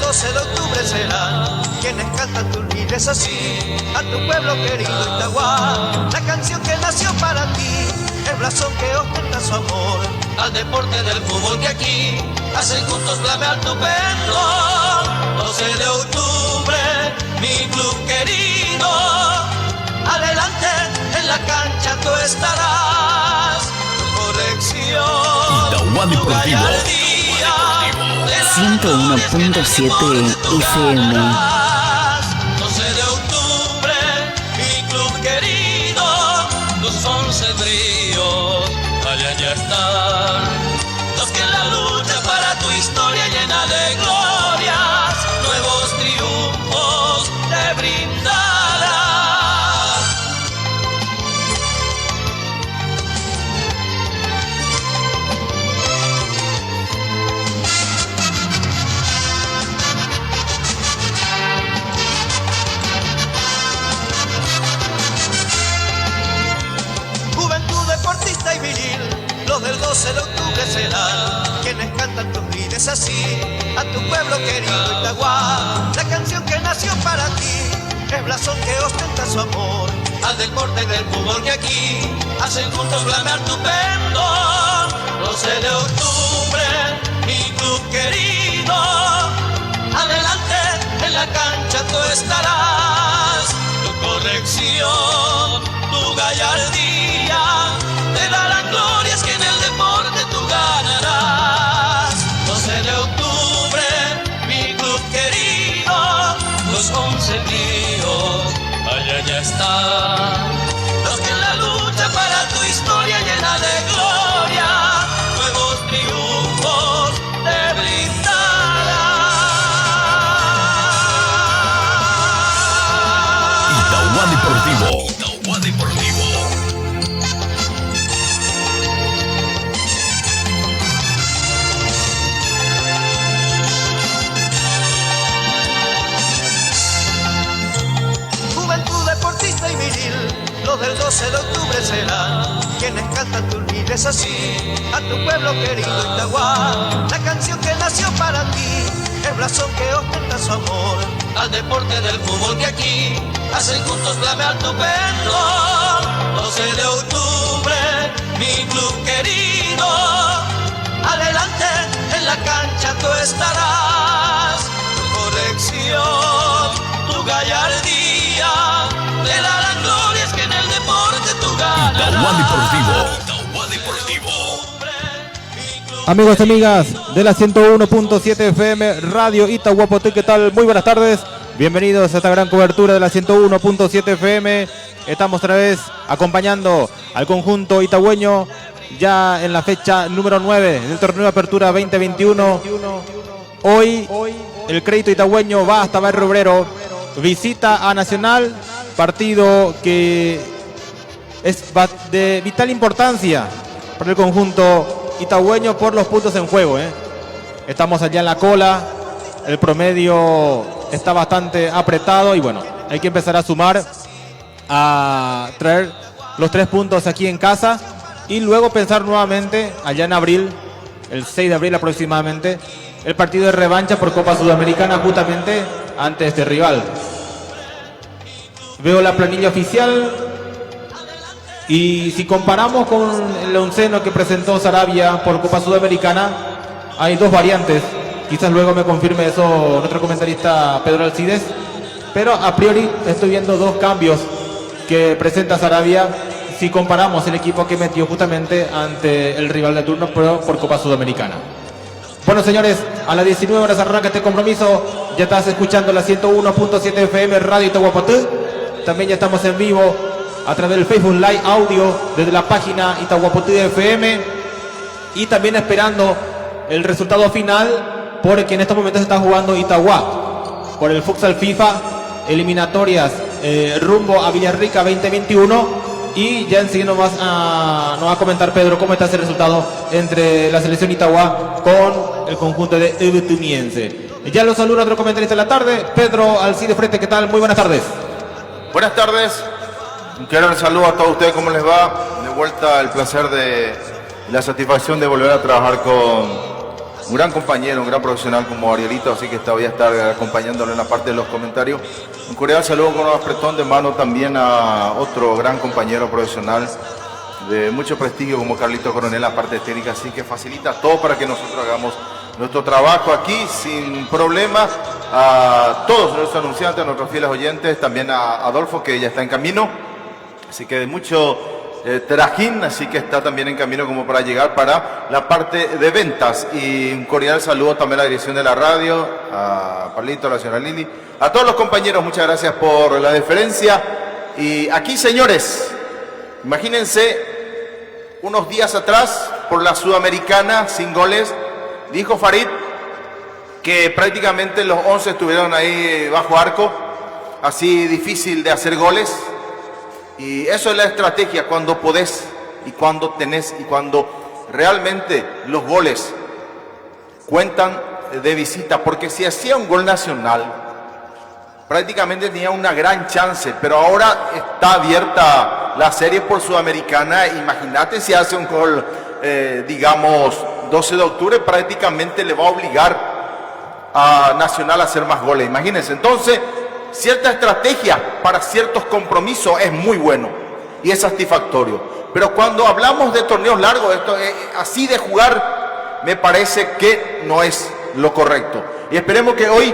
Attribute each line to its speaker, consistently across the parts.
Speaker 1: 12 de octubre serán quienes cantan tus líderes así a tu pueblo querido Itagua. La canción que nació para ti, el blasón que ostenta su amor al deporte del fútbol que aquí hacen juntos flamear tu pendón. 12 de octubre, mi club querido, adelante en la cancha tú estarás. Tu corrección, tu gallardía,
Speaker 2: 101.7 FM.
Speaker 1: 12 de octubre, mi club querido, tus 11 bríos, allá ya están. Los que en la lucha para tu historia llena de glorias, nuevos triunfos te brindarán. Deportista y viril, los del 12 de octubre serán quienes cantan tus líderes así a tu pueblo querido Itagua. La canción que nació para ti, el blasón que ostenta su amor al deporte del fútbol que aquí hacen juntos flamear tu pendón. 12 de octubre, mi club querido, adelante en la cancha tú estarás. Tu corrección, tu gallardía te darán glorias que en el deporte tú ganarás. 12 de octubre, mi club querido, los 11 tíos, allá ya están. Los que en la lucha para tu historia llena de gloria, nuevos triunfos te brindarán.
Speaker 3: Itagua Deportivo. Itagua Deportivo.
Speaker 1: Deportista y viril, los del 12 de octubre serán quienes cantan tus líderes así a tu pueblo querido Itagua. La canción que nació para ti, el blasón que ostenta su amor al deporte del fútbol que aquí hacen juntos flamear tu pendón. 12 de octubre, mi club querido, adelante en la cancha tú estarás. Tu corrección, tu gallardía te darán glorias que en el deporte tú ganarás.
Speaker 3: Itagua Deportivo. Itagua Deportivo.
Speaker 4: Amigos y amigas de la 101.7 FM Radio Itahuapotí, ¿qué tal? Muy buenas tardes. Bienvenidos a esta gran cobertura de la 101.7 FM. Estamos otra vez acompañando al conjunto itagüeño ya en la fecha número 9 del torneo de apertura 2021. Hoy el crédito itagüeño va hasta Barrio Obrero, visita a Nacional, partido que es de vital importancia para el conjunto itagüeño por los puntos en juego. Estamos allá en la cola, el promedio está bastante apretado y bueno, hay que empezar a sumar, a traer los 3 puntos aquí en casa y luego pensar nuevamente allá en abril, el 6 de abril aproximadamente, el partido de revancha por Copa Sudamericana justamente ante este rival. Veo la planilla oficial y si comparamos con el onceno que presentó Sarabia por Copa Sudamericana, hay 2 variantes. Quizás luego me confirme eso nuestro comentarista Pedro Alcides, pero a priori estoy viendo 2 cambios que presenta Sarabia si comparamos el equipo que metió justamente ante el rival de turno por Copa Sudamericana. Bueno, señores, a las 19 horas arranca este compromiso. Ya estás escuchando la 101.7 FM Radio Itahuapotí. También ya estamos en vivo a través del Facebook Live Audio desde la página Itahuapotí FM. Y también esperando el resultado final, porque en estos momentos se está jugando Itagua por el Futsal FIFA, eliminatorias rumbo a Villarrica 2021. Y ya enseguida nos va a comentar Pedro cómo está ese resultado entre la selección Itagua con el conjunto de Ebetuniense. Ya lo saluda otro comentarista de la tarde, Pedro Alcides Frente, ¿qué tal? Muy buenas tardes.
Speaker 5: Buenas tardes, un gran saludo a todos ustedes, ¿cómo les va? De vuelta el placer de la satisfacción de volver a trabajar con un gran compañero, un gran profesional como Arielito, así que voy a estar acompañándolo en la parte de los comentarios. Un cordial saludo con un apretón de mano también a otro gran compañero profesional de mucho prestigio como Carlito Coronel, la parte técnica, así que facilita todo para que nosotros hagamos nuestro trabajo aquí sin problema. A todos nuestros anunciantes, a nuestros fieles oyentes, también a Adolfo, que ya está en camino, así que de mucho trajín, así que está también en camino como para llegar para la parte de ventas. Y un cordial saludo también a la dirección de la radio, a Pablito, a la señora Lili, a todos los compañeros, muchas gracias por la deferencia. Y aquí, señores, imagínense, unos días atrás, por la Sudamericana, sin goles, dijo Farid que prácticamente los 11 estuvieron ahí bajo arco, así difícil de hacer goles. Y eso es la estrategia, cuando podés y cuando tenés y cuando realmente los goles cuentan de visita. Porque si hacía un gol Nacional, prácticamente tenía una gran chance, pero ahora está abierta la serie por Sudamericana. Imagínate si hace un gol, digamos, 12 de octubre, prácticamente le va a obligar a Nacional a hacer más goles. Imagínense, entonces, cierta estrategia para ciertos compromisos es muy bueno y es satisfactorio. Pero cuando hablamos de torneos largos, esto así de jugar, me parece que no es lo correcto. Y esperemos que hoy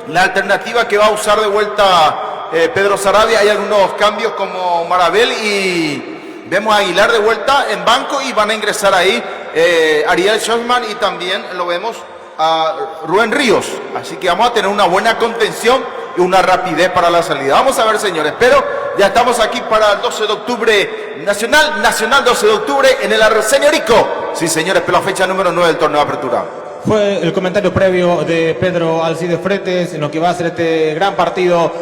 Speaker 5: la alternativa que va a usar de vuelta Pedro Saravia, hay algunos cambios como Marabel, y vemos a Aguilar de vuelta en banco y van a ingresar ahí Ariel Schossman, y también lo vemos a Rubén Ríos. Así que vamos a tener una buena contención y una rapidez para la salida. Vamos a ver, señores, pero ya estamos aquí para el 12 de octubre Nacional 12 de octubre en el Arsenio. Sí, señores, pero la fecha número 9 del torneo de apertura.
Speaker 4: Fue el comentario previo de Pedro Alcides Fretes en lo que va a ser este gran partido,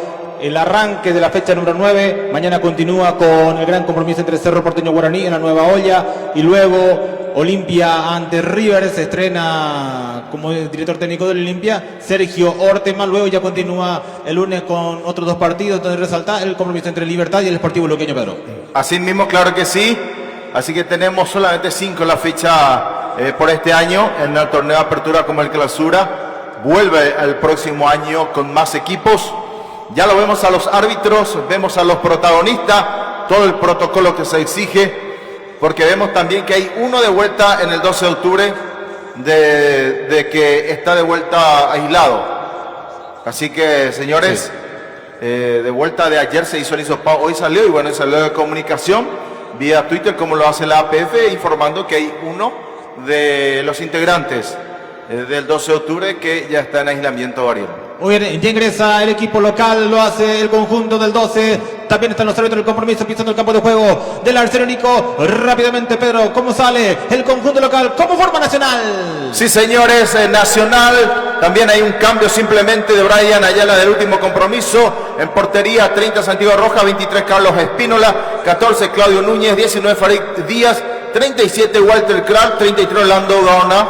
Speaker 4: el arranque de la fecha número 9. Mañana continúa con el gran compromiso entre Cerro Porteño Guaraní en la Nueva Olla, y luego Olimpia ante River. Se estrena como director técnico del Olimpia Sergio Orteman. Luego ya continúa el lunes con otros dos partidos donde resalta el compromiso entre Libertad y el Sportivo Luqueño. Pedro.
Speaker 5: Así mismo, claro que sí. Así que tenemos solamente 5 en la fecha por este año en el torneo de apertura como el clausura. Vuelve el próximo año con más equipos. Ya lo vemos a los árbitros, vemos a los protagonistas, todo el protocolo que se exige, porque vemos también que hay uno de vuelta en el 12 de octubre de que está de vuelta aislado. Así que, señores, sí, de vuelta de ayer se hizo el hisopado, hoy salió, y bueno, salió de comunicación vía Twitter, como lo hace la APF, informando que hay uno de los integrantes del 12 de octubre que ya está en aislamiento, Ariel.
Speaker 4: Muy bien, ya ingresa el equipo local, lo hace el conjunto del 12. También están los árbitros del compromiso pisando el campo de juego del Arsenio. Rápidamente, Pedro, ¿cómo sale el conjunto local? ¿Cómo forma Nacional?
Speaker 5: Sí, señores, Nacional. También hay un cambio simplemente de Brian Ayala del último compromiso. En portería, 30 Santiago Roja, 23 Carlos Espínola, 14 Claudio Núñez, 19 Farid Díaz, 37 Walter Clark, 33 Orlando Gaona,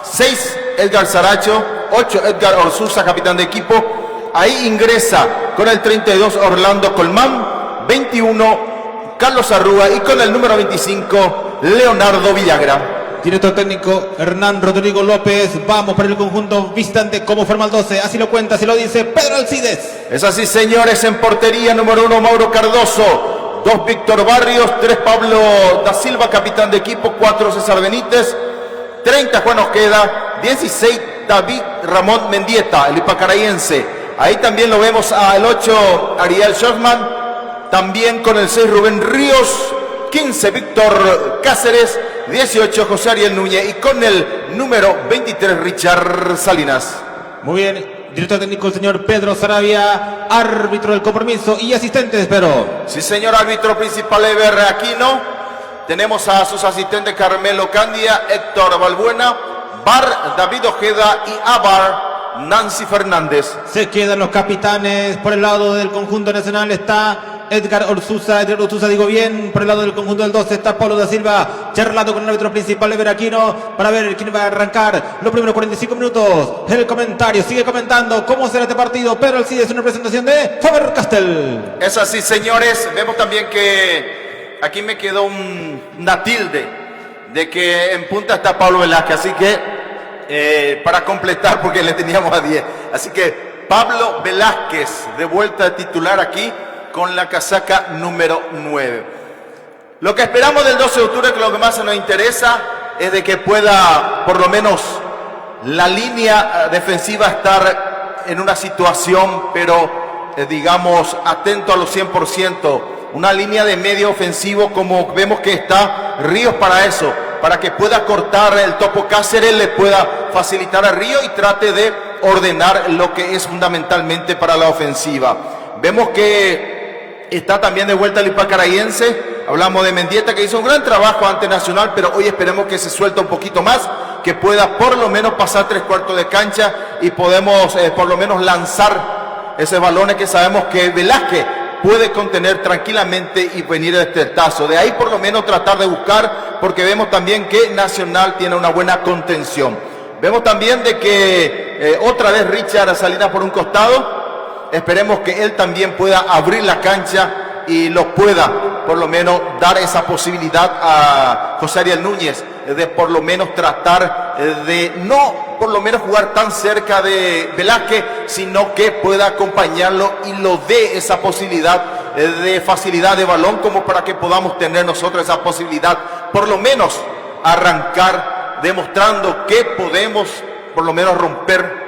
Speaker 5: 6 Edgar Saracho, 8 Edgar Orsuza, capitán de equipo. Ahí ingresa con el 32 Orlando Colmán, 21 Carlos Arrúa, y con el número 25 Leonardo Villagra.
Speaker 4: Director técnico Hernán Rodrigo López. Vamos para el conjunto visitante. ¿Cómo forma el 12? Así lo cuenta, así lo dice Pedro Alcides.
Speaker 5: Es así, señores. En portería, número 1 Mauro Cardoso, 2 Víctor Barrios, 3 Pablo da Silva, capitán de equipo, 4 César Benítez, 30 Juan Ojeda, 16 David Ramón Mendieta, el ipacarayense. Ahí también lo vemos al 8 Ariel Schossman, también con el 6 Rubén Ríos, 15 Víctor Cáceres, 18 José Ariel Núñez, y con el número 23 Richard Salinas.
Speaker 4: Muy bien, director técnico el señor Pedro Saravia, árbitro del compromiso y asistentes, pero...
Speaker 5: Sí, señor, árbitro principal Eber Aquino. Tenemos a sus asistentes Carmelo Candia, Héctor Balbuena, VAR David Ojeda y AVAR Nancy Fernández.
Speaker 4: Se quedan los capitanes. Por el lado del conjunto nacional está Edgar Orsuza, digo bien. Por el lado del conjunto del 12 está Pablo da Silva, charlando con el árbitro principal Eber Aquino para ver quién va a arrancar los primeros 45 minutos. El comentario sigue comentando cómo será este partido. Pedro Alcides, una presentación de Faber Castell.
Speaker 5: Es así, señores. Vemos también que aquí me quedó una tilde de que en punta está Pablo Velázquez, así que para completar porque le teníamos a 10. Así que Pablo Velázquez de vuelta de titular aquí con la casaca número 9. Lo que esperamos del 12 de octubre, que lo que más nos interesa, es de que pueda por lo menos la línea defensiva estar en una situación, pero digamos atento a los 100%. Una línea de medio ofensivo como vemos que está Ríos para eso, para que pueda cortar el Topo Cáceres, le pueda facilitar a Río y trate de ordenar lo que es fundamentalmente para la ofensiva. Vemos que está también de vuelta el Ipacarayense. Hablamos de Mendieta, que hizo un gran trabajo ante Nacional, pero hoy esperemos que se suelta un poquito más, que pueda por lo menos pasar 3/4 de cancha y podemos por lo menos lanzar esos balones que sabemos que Velázquez puede contener tranquilamente y venir a este tazo. De ahí por lo menos tratar de buscar, porque vemos también que Nacional tiene una buena contención. Vemos también de que otra vez Richard Salinas por un costado. Esperemos que él también pueda abrir la cancha y lo pueda por lo menos dar esa posibilidad a José Ariel Núñez de por lo menos tratar de no por lo menos jugar tan cerca de Velázquez, sino que pueda acompañarlo y lo dé esa posibilidad de facilidad de balón, como para que podamos tener nosotros esa posibilidad, por lo menos arrancar demostrando que podemos por lo menos romper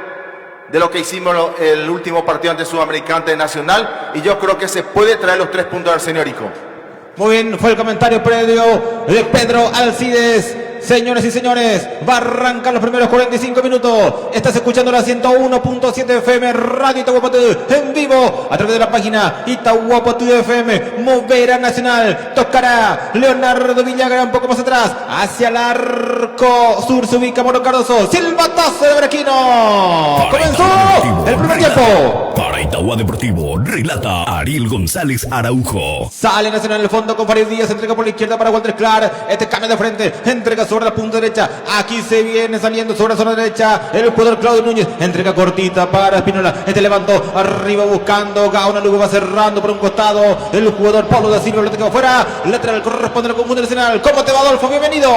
Speaker 5: de lo que hicimos el último partido ante Sudamericana de Nacional, y yo creo que se puede traer los 3 puntos al señor Ico.
Speaker 4: Muy bien, fue el comentario previo de Pedro Alcides. Señores y señores, va a arrancar los primeros 45 minutos. Estás escuchando la 101.7 FM Radio Itahuapotú en vivo a través de la página Itahuapotú FM. Moverá Nacional, tocará Leonardo Villagra un poco más atrás, hacia el arco sur se ubica Mauro Cardoso. Silbatazo de Braquino. Comenzó el primer tiempo.
Speaker 3: Para Itahua Deportivo, relata Ariel González Araujo.
Speaker 4: Sale Nacional en el fondo con Farid Díaz, entrega por la izquierda para Walter Clark. Este cambia de frente, entrega sobre la punta derecha. Aquí se viene saliendo sobre la zona derecha el jugador Claudio Núñez. Entrega cortita para Espinola. Este levantó arriba buscando Gaona. Luego va cerrando por un costado el jugador Pablo da Silva. Lo que va afuera. Lateral corresponde al conjunto nacional. ¿Cómo te va, Adolfo? Bienvenido.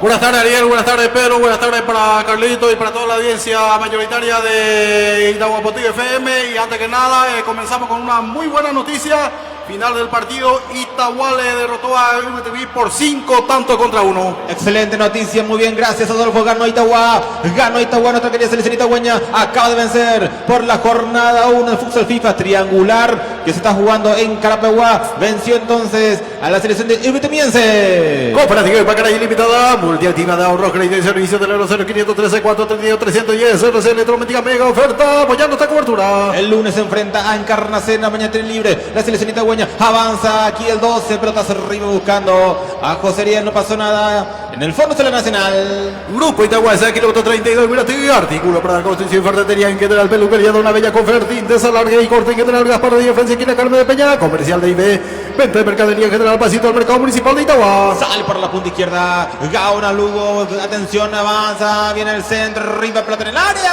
Speaker 6: Buenas tardes, Ariel. Buenas tardes, Pedro. Buenas tardes para Carlito y para toda la audiencia mayoritaria de Itahuapotú FM. Y antes que nada, comenzamos con una muy buena noticia. Final del partido, Itahua le derrotó a UTV por 5-1.
Speaker 4: Excelente noticia, muy bien, gracias Adolfo. Ganó Itahua, nuestra querida selección itagüeña. Acaba de vencer por la jornada 1 de futsal FIFA triangular que se está jugando en Carapeguá. Venció entonces a la selección de Ibitemiense.
Speaker 6: Cooperativa de Pacaray Ilimitada, multiactiva de ahorro, crédito y servicio del 0513 432 310 RC Electrométrica Mega oferta, apoyando esta cobertura.
Speaker 4: El lunes se enfrenta a Encarnacena, mañana tiene libre la selección itagüeña. Avanza aquí el 12, pelotas arriba buscando a José Ariel, no pasó nada. En el fondo está la Nacional.
Speaker 6: Grupo Itahuasa, kilómetro 32, Mirati, artículo para la construcción y ferretería en general, peluquería de una bella confertín, desalargue y corte en general, Gaspar de Defensa, esquina Carmen de Peña, comercial de IB, venta de mercadería en general, pasito al mercado municipal de Itahua.
Speaker 4: Sale por la punta izquierda, Gaona Lugo, atención, avanza, viene el centro, arriba, pelota en el área.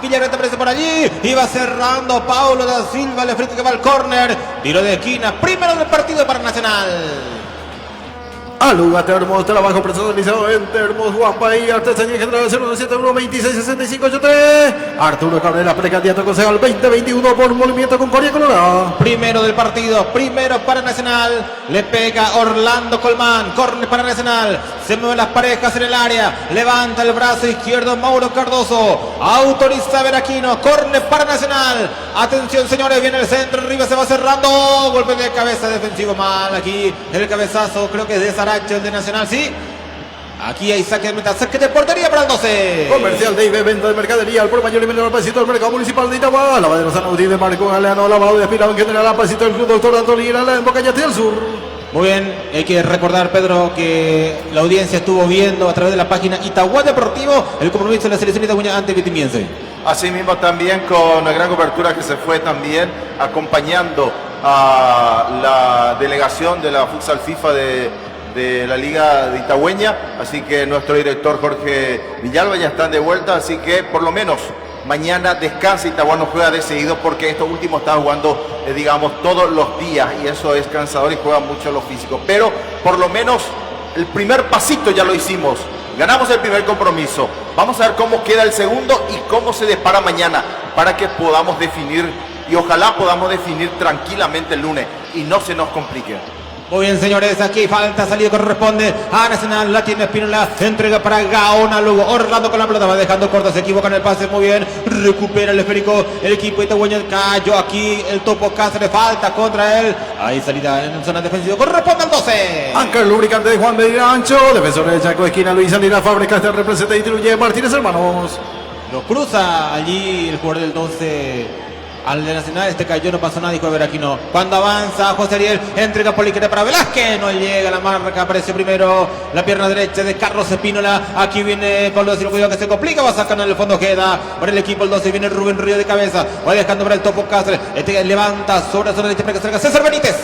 Speaker 4: Villarreal aparece por allí y va cerrando Paulo da Silva, le frente que va al córner, tiro de esquina, primero del partido para Nacional.
Speaker 6: Aluga Termos, trabajo personalizado en Termos, Juan Paí, Artesanía General 071 26 65 83. Arturo Cabrera, precandidato concejal 2021 por Movimiento Concordia Colorado.
Speaker 4: Primero del partido, primero para Nacional. Le pega Orlando Colmán, córner para Nacional. Se mueven las parejas en el área. Levanta el brazo izquierdo Mauro Cardoso. Autoriza Veraquino, córner para Nacional. Atención, señores, viene el centro, arriba se va cerrando. Golpe de cabeza defensivo mal aquí. El cabezazo creo que es de Saracho, el de Nacional, sí. Aquí hay saque de meta, saque de portería para el 12.
Speaker 6: Comercial de IB, venta de mercadería al por mayor y menor pasito del mercado municipal de Itahua. Lavadero San Agustín de Marco Galeano, lavado de aspirado en general al pasito del club Doctor Antonio Girala en Bocayate del Sur.
Speaker 4: Muy bien, hay que recordar, Pedro, que la audiencia estuvo viendo a través de la página Itahua Deportivo el compromiso de la selección itagüeña ante Vitimiense.
Speaker 5: Así mismo también con una gran cobertura que se fue también acompañando a la delegación de la Futsal FIFA de la Liga de Itagüeña, así que nuestro director Jorge Villalba ya están de vuelta, así que por lo menos mañana descansa Itahua, no juega de seguido porque estos últimos están jugando, digamos, todos los días y eso es cansador y juega mucho lo físico, pero por lo menos el primer pasito ya lo hicimos Ganamos el primer compromiso. Vamos a ver cómo queda el segundo y cómo se depara mañana para que podamos definir y ojalá podamos definir tranquilamente el lunes y no se nos complique.
Speaker 4: Muy bien, señores, aquí falta salida, corresponde a Nacional, la tiene Espínola, entrega para Gaona, luego Orlando con la pelota, va dejando corta, se equivoca en el pase, muy bien, recupera el esférico, el equipo itagüeño cayó aquí, el Topo Cáceres, falta contra él, ahí salida en zona defensiva, corresponde al 12.
Speaker 6: Ancar lubricante de Juan Medina Ancho, defensor de Chaco, esquina Luis Salira, Fábrica, este representa y distribuye Martínez Hermanos.
Speaker 4: Lo cruza allí el jugador del 12. Al de Nacional, cayó, no pasó nada, dijo Veraquino. Cuando avanza José Ariel, entrega por la izquierda para Velázquez, no llega la marca, aparece primero la pierna derecha de Carlos Espínola. Aquí viene Pablo Silva, cuidado que se complica, va sacando en el fondo, queda por el equipo el 12, viene Rubén Río de cabeza, va dejando para el Topo Cáceres, levanta sobre la zona derecha para que salga César Benítez.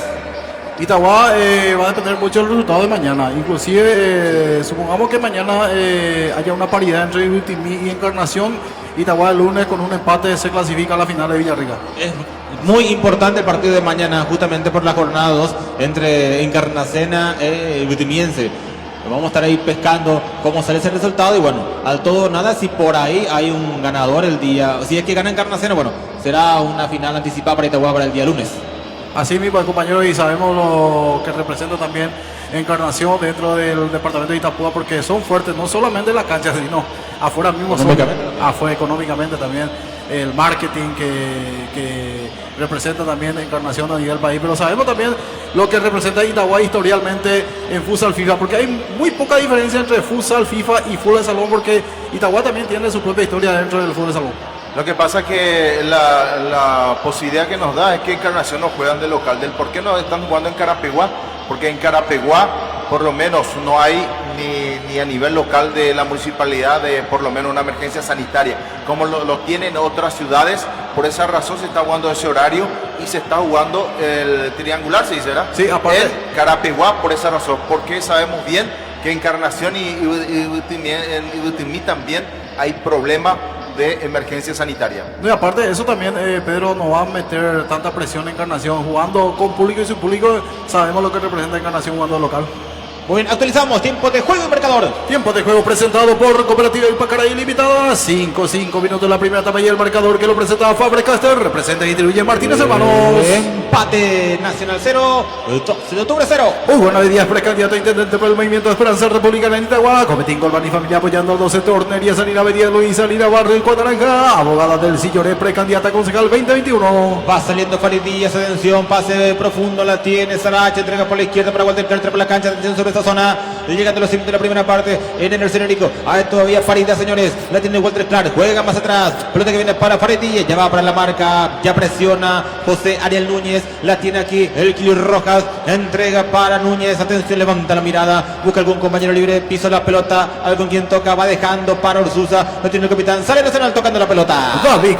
Speaker 6: Itagua va a depender mucho del resultado de mañana. Inclusive, supongamos que mañana haya una paridad entre Utimí y Encarnación. Itagua el lunes con un empate se clasifica a la final de Villarrica.
Speaker 4: Es muy importante el partido de mañana, justamente por la jornada 2 entre Encarnacena y Utimiense. Vamos a estar ahí pescando cómo sale ese resultado y bueno, al todo nada, si por ahí hay un ganador el día, si es que gana Encarnacena, bueno, será una final anticipada para Itagua para el día lunes.
Speaker 6: Así mismo, compañeros, y sabemos lo que representa también Encarnación dentro del departamento de Itapúa, porque son fuertes, no solamente en la cancha, sino afuera mismo, afuera económicamente también, el marketing que representa también Encarnación a nivel país, pero sabemos también lo que representa Itagua historialmente en futsal FIFA, porque hay muy poca diferencia entre futsal FIFA y fútbol de salón, porque Itagua también tiene su propia historia dentro del fútbol de salón.
Speaker 5: Lo que pasa es que la posibilidad que nos da es que Encarnación no juegan de local. ¿Del por qué no están jugando en Carapeguá? Porque en Carapeguá por lo menos no hay ni a nivel local de la municipalidad de por lo menos una emergencia sanitaria, como lo tienen otras ciudades. Por esa razón se está jugando ese horario y se está jugando el triangular, ¿se dice, verdad?
Speaker 6: Sí, aparte.
Speaker 5: En Carapeguá, por esa razón, porque sabemos bien que Encarnación y Utimí también hay problemas de emergencia sanitaria.
Speaker 6: No, y aparte de eso también, Pedro, no va a meter tanta presión en Encarnación. Jugando con público y sin público, sabemos lo que representa Encarnación jugando local.
Speaker 4: Muy bien, actualizamos, tiempo de juego y marcador.
Speaker 6: Tiempo de juego presentado por Cooperativa Ipacaraí Limitada. 5 minutos la primera etapa y el marcador que lo presenta Fabre-Castell. Representa y distribuye Martínez Hermanos.
Speaker 4: Empate Nacional 0, 12 de octubre 0.
Speaker 6: Hugo Navi Díaz, precandidato a intendente por el Movimiento de Esperanza Republicana en Itagua. Cometín Colbán y familia apoyando al 12. Tornería Salina Bería, Luis Salina Barrio, el Cuadranja. Abogada del Silloré, precandidata a concejal 2021.
Speaker 4: Va saliendo Farid Díaz, atención, pase profundo, la tiene Sarache, entrega por la izquierda para Walter Carter por la cancha, atención sobre esta zona, llegando a los 5 de la primera parte en el escenario. Hay todavía Farida, señores, la tiene Walter Clark, juega más atrás, pelota que viene para Farid Díaz, ya va para la marca, ya presiona José Ariel Núñez, la tiene aquí el Kili Rojas, entrega para Núñez, atención, levanta la mirada, busca algún compañero libre, piso la pelota, algún quien toca, va dejando para Orsusa, lo tiene el capitán, sale Nacional tocando la pelota.
Speaker 6: David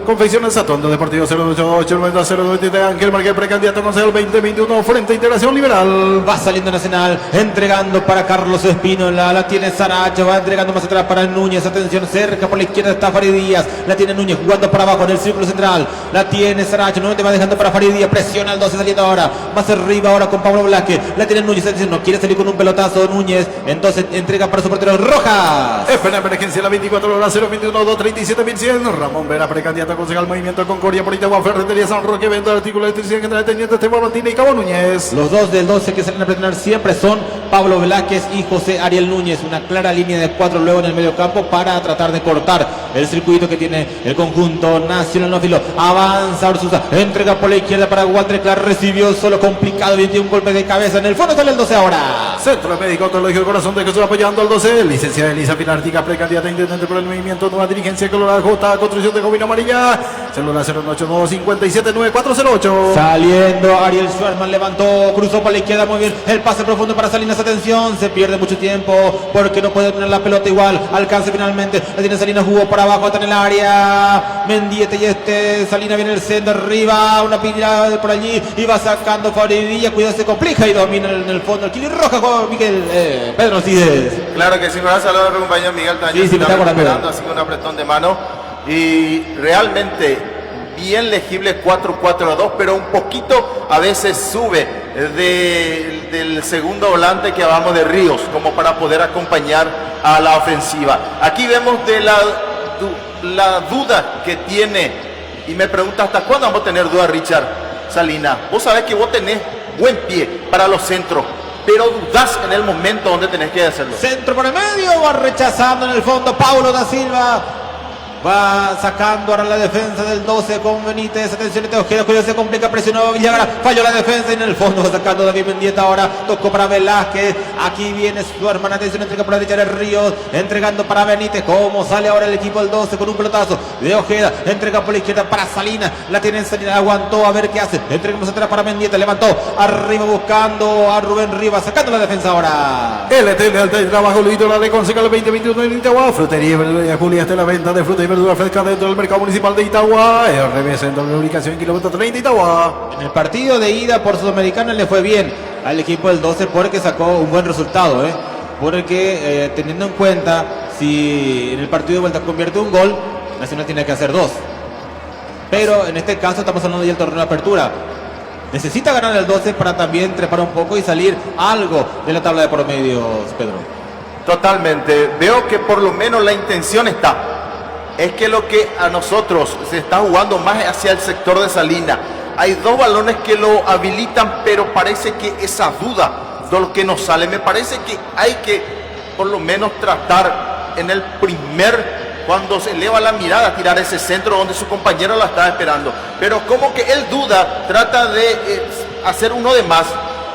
Speaker 6: Confecciones Atondo, Deportivo 088 90 093, Ángel Marqués, precandidato concejal 2021, Frente Integración Liberal.
Speaker 4: Va saliendo Nacional, entregando para Carlos Espínola, la tiene Saracho, va entregando más atrás para Núñez, atención, cerca por la izquierda está Farid Díaz, la tiene Núñez jugando para abajo en el círculo central, la tiene Saracho, nuevamente va dejando para Farid Díaz, presiona al 12 saliendo ahora, más arriba ahora con Pablo Velázquez, la tiene Núñez, atención, no quiere salir con un pelotazo Núñez, entonces entrega para su portero Rojas.
Speaker 6: Espera emergencia la 24 horas 021 237.100. Ramón Vera, precandidato a concejal Movimiento Concordia por Itagua, Ferretería San Roque, venta de artículos de electricidad general teniente Esteban Martínez y Cabo Núñez.
Speaker 4: Los dos del 12 que salen a presionar siempre son Pablo Velázquez y José Ariel Núñez, una clara línea de 4 luego en el medio campo para tratar de cortar el circuito que tiene el conjunto Nacional Nófilo. Avanza Orsusa, entrega por la izquierda para Walter Clark, recibió solo complicado, y tiene un golpe de cabeza en el fondo, sale el 12 ahora.
Speaker 6: Centro Médico Ontológico Corazón de Jesús apoyando al 12, licenciada Elisa Pinártica, precandidata a intendente por el Movimiento Nueva Dirigencia Colorado J, construcción de Jovina Amarilla, celular 082 57 9408.
Speaker 4: Saliendo Ariel Schwarzman, levantó, cruzó por la izquierda, muy bien, el pase profundo para Salinas, atención, se pierde mucho tiempo porque no puede tener la pelota igual, alcance finalmente, la tiene Salinas, jugó por abajo, está en el área, Mendiete y Salinas viene el centro, arriba, una pila por allí, y va sacando Faridilla, cuidado, se complica y domina en el fondo, el Kili Roja con Miguel, Pedro Cides.
Speaker 5: Claro que sí, me va a saludar a mi compañero Miguel Tañez,
Speaker 4: Sí, me está acordando.
Speaker 5: así que un apretón de mano, y realmente bien legible 4-4-2, pero un poquito a veces sube del segundo volante que hablamos de Ríos, como para poder acompañar a la ofensiva. Aquí vemos de la duda que tiene, y me pregunta hasta cuándo vamos a tener duda, Richard Salinas. Vos sabés que vos tenés buen pie para los centros, pero dudás en el momento donde tenés que hacerlo.
Speaker 4: Centro por el medio, va rechazando en el fondo Paulo da Silva. Va sacando ahora la defensa del 12 con Benítez. Atención, Ojeda, que se complica, presionó Villagra, falló la defensa y en el fondo va sacando David Mendieta. Ahora tocó para Velázquez. Aquí viene su hermana. Atención, entrega por la derecha de Ríos, entregando para Benítez. ¿Cómo sale ahora el equipo del 12 con un pelotazo de Ojeda? Entrega por la izquierda para Salinas. La tiene en Salinas, aguantó a ver qué hace. Entregamos atrás para Mendieta, levantó arriba buscando a Rubén Rivas, sacando la defensa ahora.
Speaker 6: LTL Alta y Trabajo Luito, la de Concejal 2021 en Itagua. Frutería y Verdulería Julia, está en la venta de fruta y verdura fresca dentro del mercado municipal de Itagua. RB Centro de Ubicación, kilómetro 30, Itagua.
Speaker 4: En el partido de ida por Sudamericana le fue bien al equipo del 12 porque sacó un buen resultado, porque teniendo en cuenta si en el partido de vuelta convierte un gol, Nacional tiene que hacer 2. Pero en este caso estamos hablando del torneo de apertura. Necesita ganar el 12 para también trepar un poco y salir algo de la tabla de promedios, Pedro.
Speaker 5: Totalmente. Veo que por lo menos la intención está. Es que lo que a nosotros se está jugando más hacia el sector de Salinas. Hay dos balones que lo habilitan, pero parece que esa duda de lo que nos sale, me parece que hay que por lo menos tratar en el cuando se eleva la mirada, tirar ese centro donde su compañero la está esperando. Pero como que él duda, trata de hacer uno de más.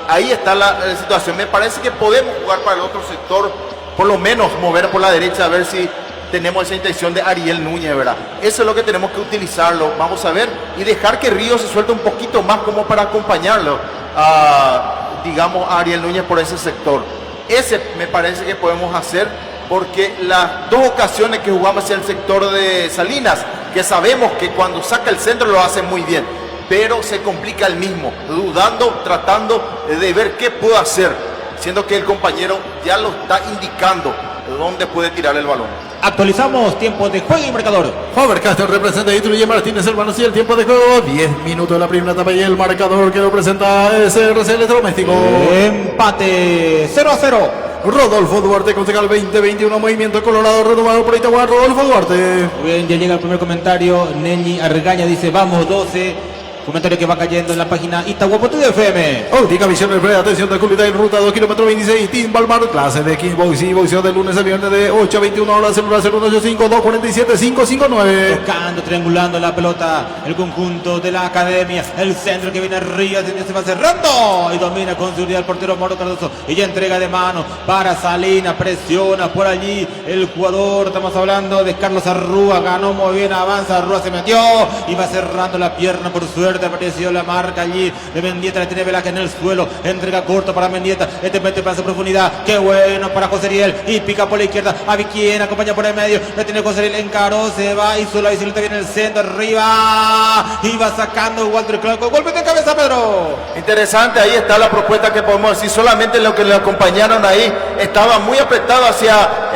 Speaker 5: Ahí está la situación. Me parece que podemos jugar para el otro sector, por lo menos mover por la derecha, a ver si tenemos esa intención de Ariel Núñez, ¿verdad? Eso es lo que tenemos que utilizarlo. Vamos a ver y dejar que Ríos se suelte un poquito más como para acompañarlo a Ariel Núñez por ese sector. Ese me parece que podemos hacer, porque las dos ocasiones que jugamos hacia el sector de Salinas, que sabemos que cuando saca el centro lo hace muy bien, pero se complica el mismo, dudando, tratando de ver qué puedo hacer, siendo que el compañero ya lo está indicando dónde puede tirar el balón.
Speaker 4: Actualizamos tiempo de juego y marcador.
Speaker 6: Faber-Castell representa y Truye Martínez Hermanos, y el tiempo de juego 10 minutos de la primera etapa, y el marcador que lo presenta es SRC Electrodoméstico.
Speaker 4: Empate 0-0.
Speaker 6: Rodolfo Duarte, concejal 2021, Movimiento Colorado, renovado por Itagua. Rodolfo Duarte.
Speaker 4: Muy bien, ya llega el primer comentario. Nelly Argaña dice: vamos 12. Comentario que va cayendo en la página Itagua FM.
Speaker 6: Óptica Visión del Pre, atención de Culita en ruta 2 kilómetro 26, Team Balmar, clase de Kickbox y boxeo de lunes a viernes de 8 a 21 horas, celular 0185-247-559.
Speaker 4: Tocando, triangulando la pelota, el conjunto de la academia, el centro que viene arriba, se va cerrando y domina con seguridad el portero Mauro Cardoso, y ya entrega de mano para Salinas, presiona por allí el jugador, estamos hablando de Carlos Arrúa, ganó muy bien, avanza, Arrúa se metió y va cerrando la pierna, por suerte apareció la marca allí de Mendieta, la tiene Velázquez en el suelo, entrega corto para Mendieta, mete para su profundidad, qué bueno para José Riel, y pica por la izquierda, a Viquien acompaña por el medio, la tiene José Riel, encaró, se va, hizo la bicicleta, viene el centro, arriba, y va sacando Walter Clark, golpe de cabeza, Pedro.
Speaker 5: Interesante, ahí está la propuesta que podemos decir, solamente lo que le acompañaron ahí, estaba muy apretado hacia,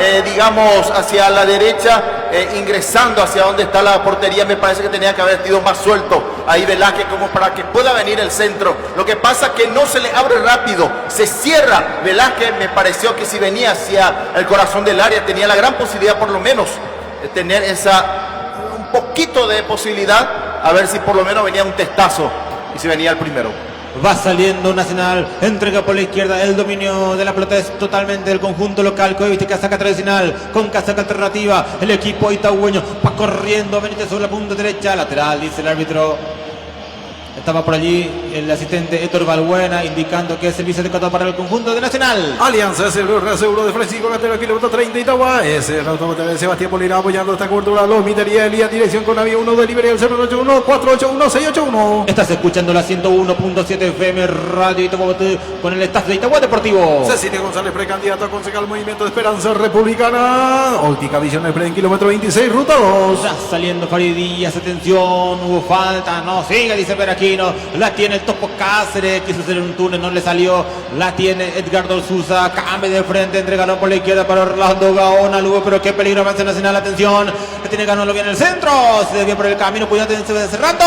Speaker 5: hacia la derecha, ingresando hacia donde está la portería, me parece que tenía que haber sido más suelto ahí Velázquez, como para que pueda venir el centro. Lo que pasa es que no se le abre rápido, se cierra. Velázquez me pareció que si venía hacia el corazón del área tenía la gran posibilidad, por lo menos, de tener un poquito de posibilidad, a ver si por lo menos venía un testazo y si venía el primero.
Speaker 4: Va saliendo Nacional, entrega por la izquierda, el dominio de la pelota es totalmente del conjunto local, que hoy viste casaca tradicional, con casaca alternativa, el equipo itagüeño va corriendo, Benítez sobre la punta derecha, lateral, dice el árbitro. Estaba por allí el asistente Héctor Balbuena indicando que es servicio de cota para el conjunto de Nacional.
Speaker 6: Alianza Seguro de Francisco Cantero, kilómetro 30, Itagua. Ese automóvil de Sebastián Molina apoyando esta cobertura. Los Mitería dirección con avión 1 delivery al 081-481-681.
Speaker 4: Estás escuchando la 101.7 FM Radio Itagua con el staff de Itagua Deportivo.
Speaker 6: Cecilia González, precandidato a concejal Movimiento de Esperanza Republicana. Óptica Visión del Pre en kilómetro 26, ruta 2.
Speaker 4: Ya saliendo Farid Díaz, atención, hubo falta, no, sigue, dice Peraquino. La tiene el Topo Cáceres, quiso hacer un túnel, no le salió. La tiene Edgardo Sousa, cambia de frente, entrega por la izquierda para Orlando Gaona, luego, pero qué peligro avanza Nacional, atención. La tiene Gaona, lo viene en el centro, se desvía por el camino, cuidado, se va cerrando,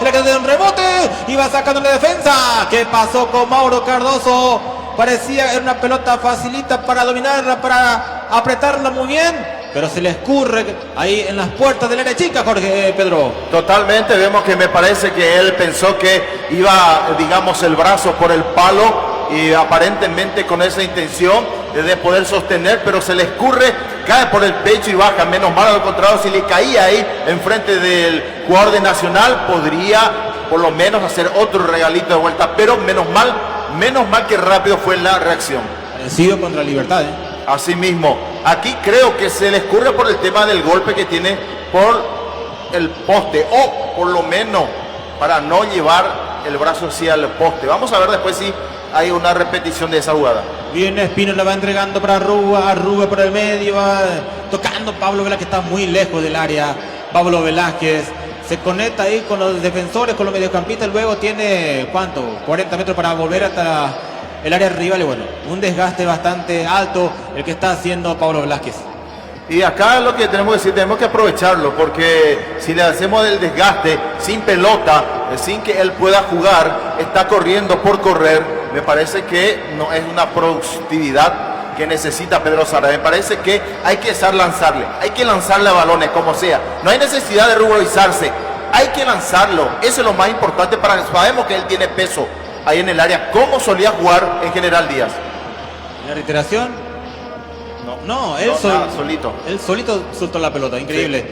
Speaker 4: la queda de un rebote y va sacando la defensa. ¿Qué pasó con Mauro Cardoso? Parecía era una pelota facilita para dominarla, para apretarla muy bien, pero se le escurre ahí en las puertas del área chica, Jorge Pedro.
Speaker 5: Totalmente, vemos que me parece que él pensó que iba, digamos, el brazo por el palo y aparentemente con esa intención de poder sostener, pero se le escurre, cae por el pecho y baja. Menos mal, al contrario, si le caía ahí enfrente del jugador de Nacional, podría por lo menos hacer otro regalito de vuelta, pero menos mal que rápido fue la reacción.
Speaker 4: Parecido contra Libertad, ¿eh?
Speaker 5: Así mismo, aquí creo que se le escurre por el tema del golpe que tiene por el poste, o por lo menos para no llevar el brazo hacia el poste. Vamos a ver después si hay una repetición de esa jugada.
Speaker 4: Viene Espino, la va entregando para Arruga por el medio, va tocando Pablo Velázquez, está muy lejos del área. Pablo Velázquez se conecta ahí con los defensores, con los mediocampistas, luego tiene, ¿cuánto? 40 metros para volver hasta el área rival. Y bueno, un desgaste bastante alto el que está haciendo Pablo Velázquez.
Speaker 5: Y acá lo que tenemos que decir, tenemos que aprovecharlo, porque si le hacemos el desgaste sin pelota, sin que él pueda jugar, está corriendo por correr, me parece que no es una productividad que necesita Pedro Sarabia. Me parece que hay que lanzarle balones como sea. No hay necesidad de ruborizarse, hay que lanzarlo. Eso es lo más importante sabemos que él tiene peso ahí en el área, como solía jugar en General Díaz.
Speaker 4: ¿La reiteración? No, él
Speaker 5: solito.
Speaker 4: Él solito soltó la pelota, increíble. Sí.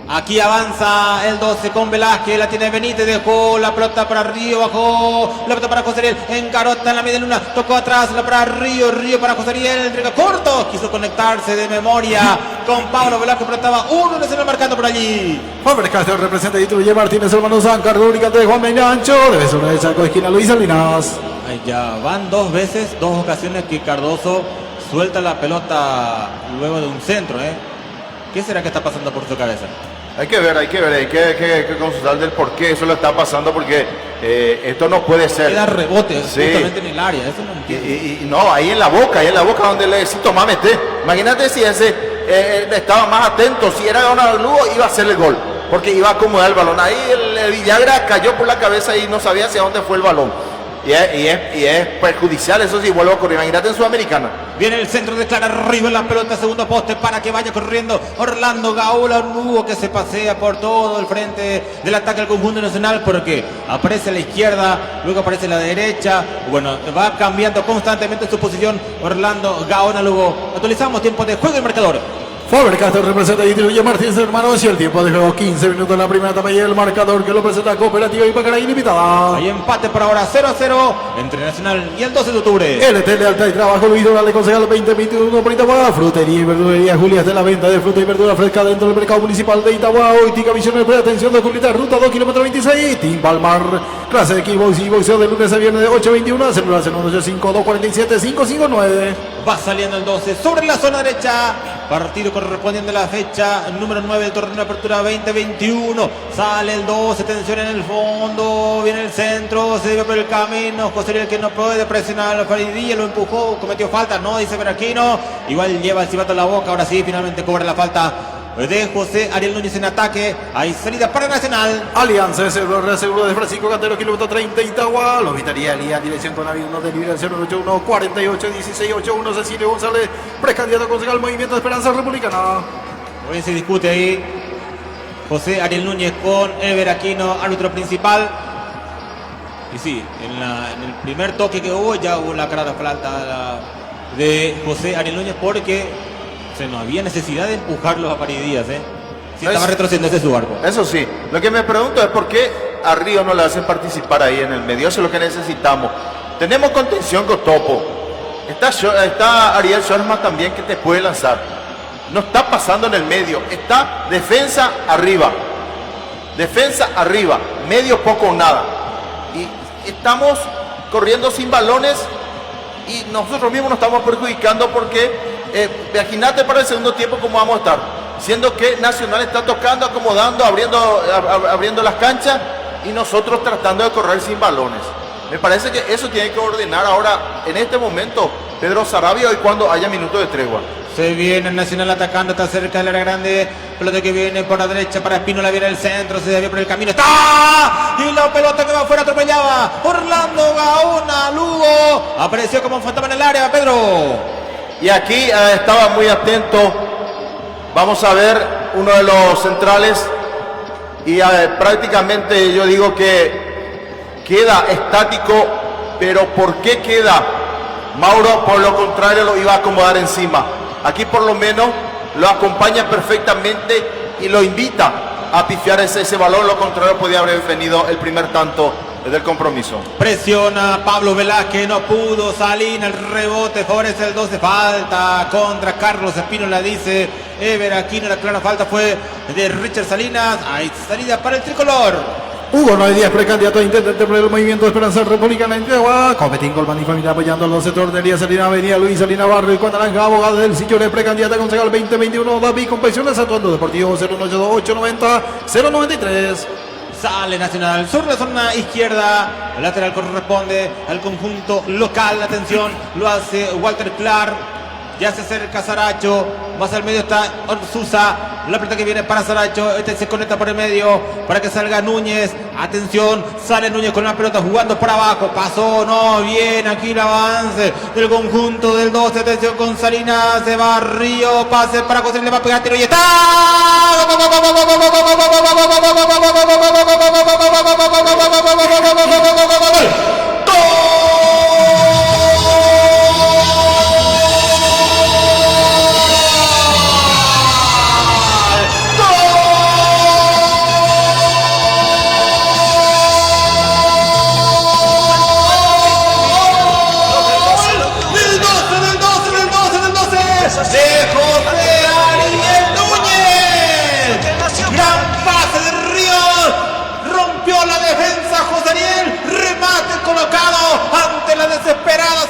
Speaker 4: Aquí avanza el 12 con Velázquez, la tiene Benítez, dejó la pelota para Río, bajó la pelota para José, encarota en la media luna, tocó atrás, la para Río para José Ariel, entrega corto, quiso conectarse de memoria con Pablo Velázquez, pero estaba uno de marcando por allí.
Speaker 6: Faber-Castell representa y Tuye Martínez, hermano San Carlos, de Juan Meñancho, debe ser una de Chaco, esquina Luis Salinas.
Speaker 4: Ahí ya van dos ocasiones que Cardoso suelta la pelota luego de un centro, ¿eh? ¿Qué será que está pasando por su cabeza?
Speaker 5: Hay que ver, hay que consultar del por qué eso lo está pasando, porque esto no puede ser.
Speaker 4: Queda rebote, sí, justamente en el área, eso no entiendo.
Speaker 5: Y no, ahí en la boca donde le decís, toma, mete. Imagínate si ese estaba más atento, si era Donald Lugo, iba a hacer el gol, porque iba a acomodar el balón. Ahí el Villagra cayó por la cabeza y no sabía hacia dónde fue el balón. Y es perjudicial, eso sí, vuelvo a correr. Imagínate en Sudamericana.
Speaker 4: Viene el centro de Clara, arriba en la pelota, segundo poste para que vaya corriendo Orlando Gaula, un Hugo que se pasea por todo el frente del ataque al conjunto nacional, porque aparece a la izquierda, luego aparece a la derecha. Bueno, va cambiando constantemente su posición Orlando Gaona. Luego actualizamos tiempo de juego y marcador.
Speaker 6: Faber-Castell representa y Tuye Martínez, hermanos, y el tiempo de juego 15 minutos en la primera etapa y el marcador que lo presenta Cooperativa Ipacará Ilimitada.
Speaker 4: Hay empate por ahora 0-0 entre Nacional y el 12 de octubre.
Speaker 6: LT Lealtad y Trabajo Luis Doral de Concejal 2021 por Itagua. Frutería y verdulería Julias de la venta de fruta y verdura fresca dentro del mercado municipal de Itagua. Hoy Visiones de atención de Julieta, ruta 2 kilómetros 26. Team Palmar, clase de kickbox y boxeo de lunes a viernes de 8 a 21. Celular 085-247-559.
Speaker 4: Va saliendo el 12 sobre la zona derecha. Partido correspondiente a la fecha número 9 del torneo de apertura 2021. Sale el 12, tensión en el fondo, viene el centro, se lleva por el camino. José el que no puede presionar a Faridilla, lo empujó, cometió falta, no, dice Veraquino. Igual lleva el silbato a la boca, ahora sí, finalmente cobra la falta de José Ariel Núñez en ataque. Hay salida para Nacional.
Speaker 6: Alianza seguro de Francisco Cantero, kilómetro 30, Itagua. Lo invitaría Elías, dirección con avión de liberación 081 48 16 81. Cecilio González, precandidato concejal Movimiento de Esperanza Republicana.
Speaker 4: Hoy se discute ahí José Ariel Núñez con Ever Aquino, árbitro principal. Y sí, en el primer toque que hubo ya hubo la clara falta de José Ariel Núñez, porque no había necesidad de empujarlos a Paridías, Si estaba retrocediendo desde su arco.
Speaker 5: Eso sí, lo que me pregunto es por qué a Río no le hacen participar ahí en el medio. Eso es lo que necesitamos. Tenemos contención con Topo. Está Ariel Schwarzman también, que te puede lanzar. No está pasando en el medio. Está defensa arriba, medio poco o nada. Y estamos corriendo sin balones y nosotros mismos nos estamos perjudicando, porque imagínate para el segundo tiempo cómo vamos a estar, siendo que Nacional está tocando, acomodando, abriendo las canchas, y nosotros tratando de correr sin balones. Me parece que eso tiene que ordenar ahora, en este momento, Pedro Sarabia, hoy cuando haya minutos de tregua.
Speaker 4: Se viene el Nacional atacando, está cerca del área grande. Pelota que viene por la derecha para Espínola, viene el centro, se desvía por el camino. ¡Está! Y la pelota que va afuera atropellaba Orlando Gaona, Lugo. Apareció como un fantasma en el área, Pedro.
Speaker 5: Y aquí estaba muy atento. Vamos a ver uno de los centrales. Y prácticamente yo digo que queda estático. Pero ¿por qué queda? Mauro, por lo contrario, lo iba a acomodar encima. Aquí por lo menos lo acompaña perfectamente y lo invita a pifiar ese balón. Lo contrario, podía haber venido el primer tanto del compromiso.
Speaker 4: Presiona Pablo Velázquez, no pudo salir, el rebote favorece el 12, falta contra Carlos Espínola, dice Ever Aquino, la clara falta fue de Richard Salinas, hay salida para el tricolor.
Speaker 6: Hugo 910, precandidato a intendente por el Movimiento de Esperanza Republicana en Chihuahua. Competín Colman y familia apoyando a los sectores de Elías Salina, Avenida Luis Salina Barrio y Cuanta Naranja, abogado del sitio de precandidata a concejal 2021, David Compensiones, Atuendo Deportivo 0182890-093.
Speaker 4: Sale Nacional sur la zona izquierda, el lateral corresponde al conjunto local, atención, lo hace Walter Clark, ya se acerca Saracho, más al medio está Susa, la pelota que viene para Saracho, este se conecta por el medio para que salga Núñez, atención, sale Núñez con la pelota jugando para abajo, pasó, no, bien, aquí el avance del conjunto del 12, atención con Salinas, se va Río, pase para José, le va a pegar tiro y está.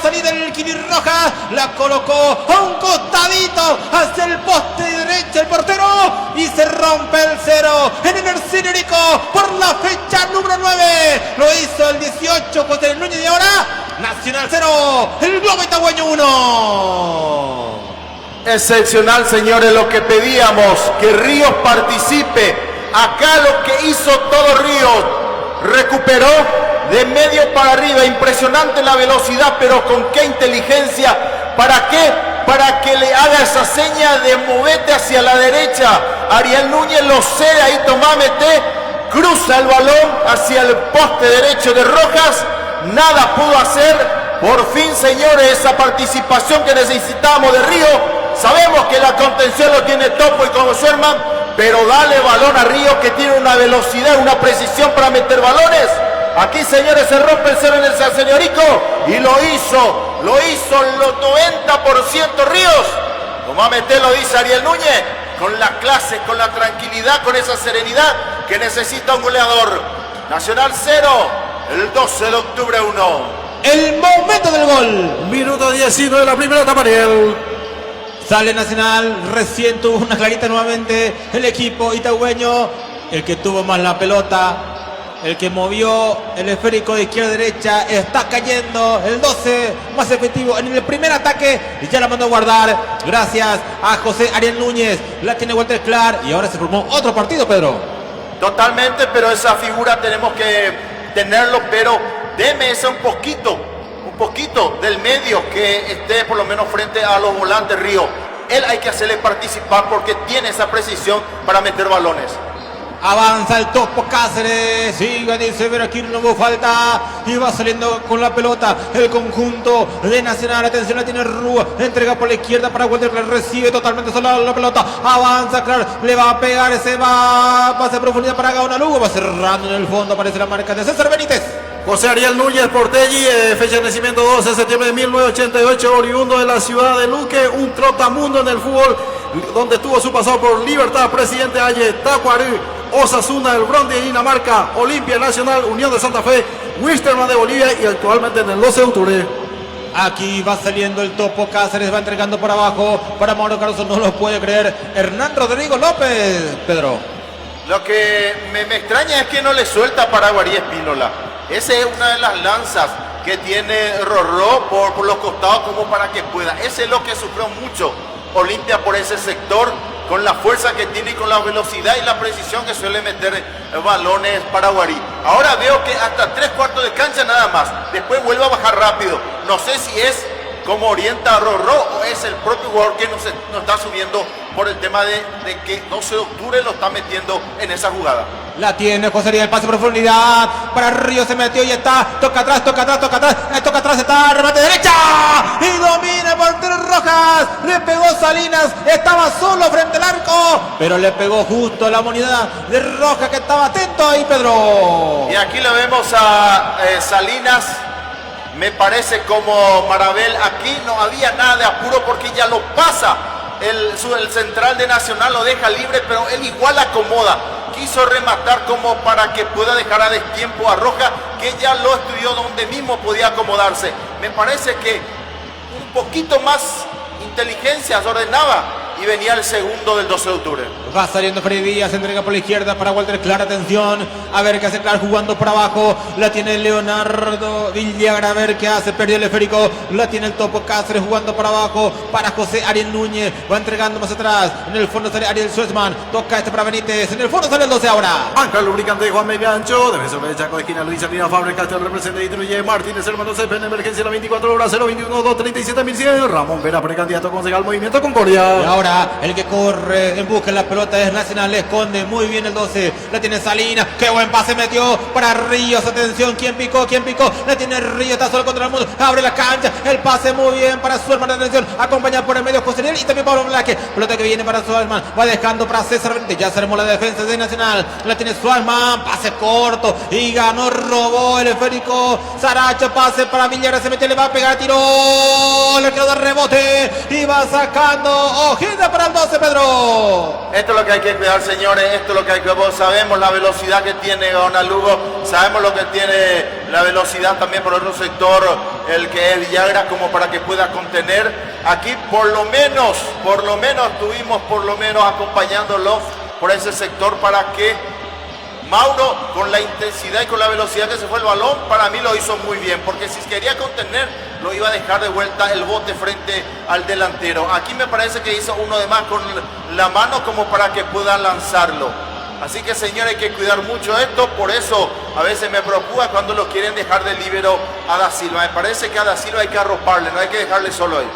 Speaker 4: Salida en el Quibirroja, la colocó a un costadito hacia el poste derecho el portero y se rompe el cero en el Ercinerico por la fecha número 9. Lo hizo el 18 José Núñez y ahora Nacional 0, el Globo Itagüeño 1.
Speaker 5: Excepcional, señores, lo que pedíamos, que Ríos participe. Acá lo que hizo todo Ríos, recuperó de medio para arriba, impresionante la velocidad, pero con qué inteligencia. ¿Para qué? Para que le haga esa seña de movete hacia la derecha. Ariel Núñez lo cede ahí, tomá, mete, cruza el balón hacia el poste derecho de Rojas. Nada pudo hacer. Por fin, señores, esa participación que necesitamos de Río. Sabemos que la contención lo tiene Topo y como Sherman, pero dale balón a Río, que tiene una velocidad, una precisión para meter balones. Aquí, señores, se rompe el cero en el Señorico y lo hizo el 90% Ríos. Tomá, mete, lo dice Ariel Núñez, con la clase, con la tranquilidad, con esa serenidad que necesita un goleador. Nacional 0, el 12 de octubre 1.
Speaker 4: El momento del gol.
Speaker 6: Minuto 19 de la primera etapa, Ariel.
Speaker 4: Sale Nacional, recién tuvo una clarita nuevamente el equipo itagüeño, el que tuvo más la pelota, el que movió el esférico de izquierda a derecha, está cayendo el 12 más efectivo en el primer ataque y ya la mandó a guardar gracias a José Ariel Núñez, la tiene Walter Clark y ahora se formó otro partido, Pedro.
Speaker 5: Totalmente, pero esa figura tenemos que tenerlo, pero deme ese un poquito del medio que esté por lo menos frente a los volantes Río. Él hay que hacerle participar porque tiene esa precisión para meter balones.
Speaker 4: Avanza el Topo Cáceres, sigue, dice ver aquí no hubo falta y va saliendo con la pelota el conjunto de Nacional. Atención, la tiene Rúa, entrega por la izquierda para Walter Clark, recibe totalmente sola la pelota, avanza Clark, le va a pegar, ese va, pase a profundidad para Gaona Lugo, va cerrando en el fondo, aparece la marca de César Benítez.
Speaker 6: José Ariel Núñez Portelli, fecha de nacimiento 12 de septiembre de 1988, oriundo de la ciudad de Luque, un trotamundo en el fútbol, donde tuvo su pasado por Libertad, Presidente Aye, Tacuarí, Osasuna, el Bron de Dinamarca, Olimpia Nacional, Unión de Santa Fe, Wisterman de Bolivia y actualmente en el 12 de octubre.
Speaker 4: Aquí va saliendo el Topo Cáceres, va entregando por abajo para Mauro Cardoso, no lo puede creer Hernán Rodrigo López, Pedro.
Speaker 5: Lo que me extraña es que no le suelta a Paraguarí Espínola. Esa es una de las lanzas que tiene Rorró por los costados como para que pueda. Ese es lo que sufrió mucho Olimpia por ese sector, con la fuerza que tiene y con la velocidad y la precisión que suele meter balones Paraguarí. Ahora veo que hasta 3/4 de cancha nada más. Después vuelve a bajar rápido. No sé si es cómo orienta a Rorró, o es el propio jugador que nos está subiendo por el tema de que 12 de octubre lo está metiendo en esa jugada.
Speaker 4: La tiene José Ariel, el pase profundidad. Para Ríos se metió y está. Toca atrás, está. Remate derecha. Y domina por Tres Rojas. Le pegó Salinas. Estaba solo frente al arco. Pero le pegó justo a la moneda de Rojas, que estaba atento ahí, Pedro.
Speaker 5: Y aquí lo vemos a Salinas. Me parece como Marabel. Aquí no había nada de apuro porque ya lo pasa. El central de Nacional lo deja libre, pero él igual acomoda. Quiso rematar como para que pueda dejar a destiempo a Roja, que ya lo estudió donde mismo podía acomodarse. Me parece que un poquito más inteligencia se ordenaba y venía el segundo del 12 de octubre.
Speaker 4: Va saliendo Freddy Díaz, entrega por la izquierda para Walter Clark, atención, a ver qué hace Clark jugando por abajo, la tiene Leonardo Villagra, a ver qué hace, perdió el esférico, la tiene el Topo Cáceres jugando por abajo, para José Ariel Núñez, va entregando más atrás, en el fondo sale Ariel Suezman, toca para Benítez, en el fondo sale el 12 ahora.
Speaker 6: Banca el lubricante de Juan Mediancho, defensor de Chaco de esquina Luis Alina Fábricas, el representante de Itruye Martínez, hermano Cepeda, en emergencia la 24 horas, 021 237.100, Ramón Vera, precandidato concejal Movimiento Concordia.
Speaker 4: Y ahora el que corre en busca de la pelota es Nacional, le esconde muy bien el 12, la tiene Salinas, qué buen pase metió para Ríos, atención, ¿quién picó? La tiene Ríos, está solo contra el mundo, abre la cancha, el pase muy bien para Suelman, atención, acompañado por el medio José Ariel y también Pablo Blaque, pelota que viene para Suelman, va dejando para César Benítez, ya se armó la defensa de Nacional, la tiene Suelman, pase corto y ganó, robó el esférico, Saracho, pase para Villagra, se metió, le va a pegar, tiró, le quedó de rebote y va sacando Ojeda para el 12, Pedro.
Speaker 5: Esto es lo que hay que cuidar, señores, esto es lo que hay que cuidar. Sabemos la velocidad que tiene Gonzalo Lugo, sabemos lo que tiene la velocidad también por otro sector, el que es Villagra, como para que pueda contener. Aquí por lo menos estuvimos acompañándolos por ese sector para que Mauro, con la intensidad y con la velocidad que se fue el balón, para mí lo hizo muy bien, porque si quería contener, lo iba a dejar de vuelta el bote frente al delantero. Aquí me parece que hizo uno de más con la mano como para que pueda lanzarlo. Así que, señores, hay que cuidar mucho esto, por eso a veces me preocupa cuando lo quieren dejar de líbero a Da Silva. Me parece que a Da Silva hay que arroparle, no hay que dejarle solo ahí.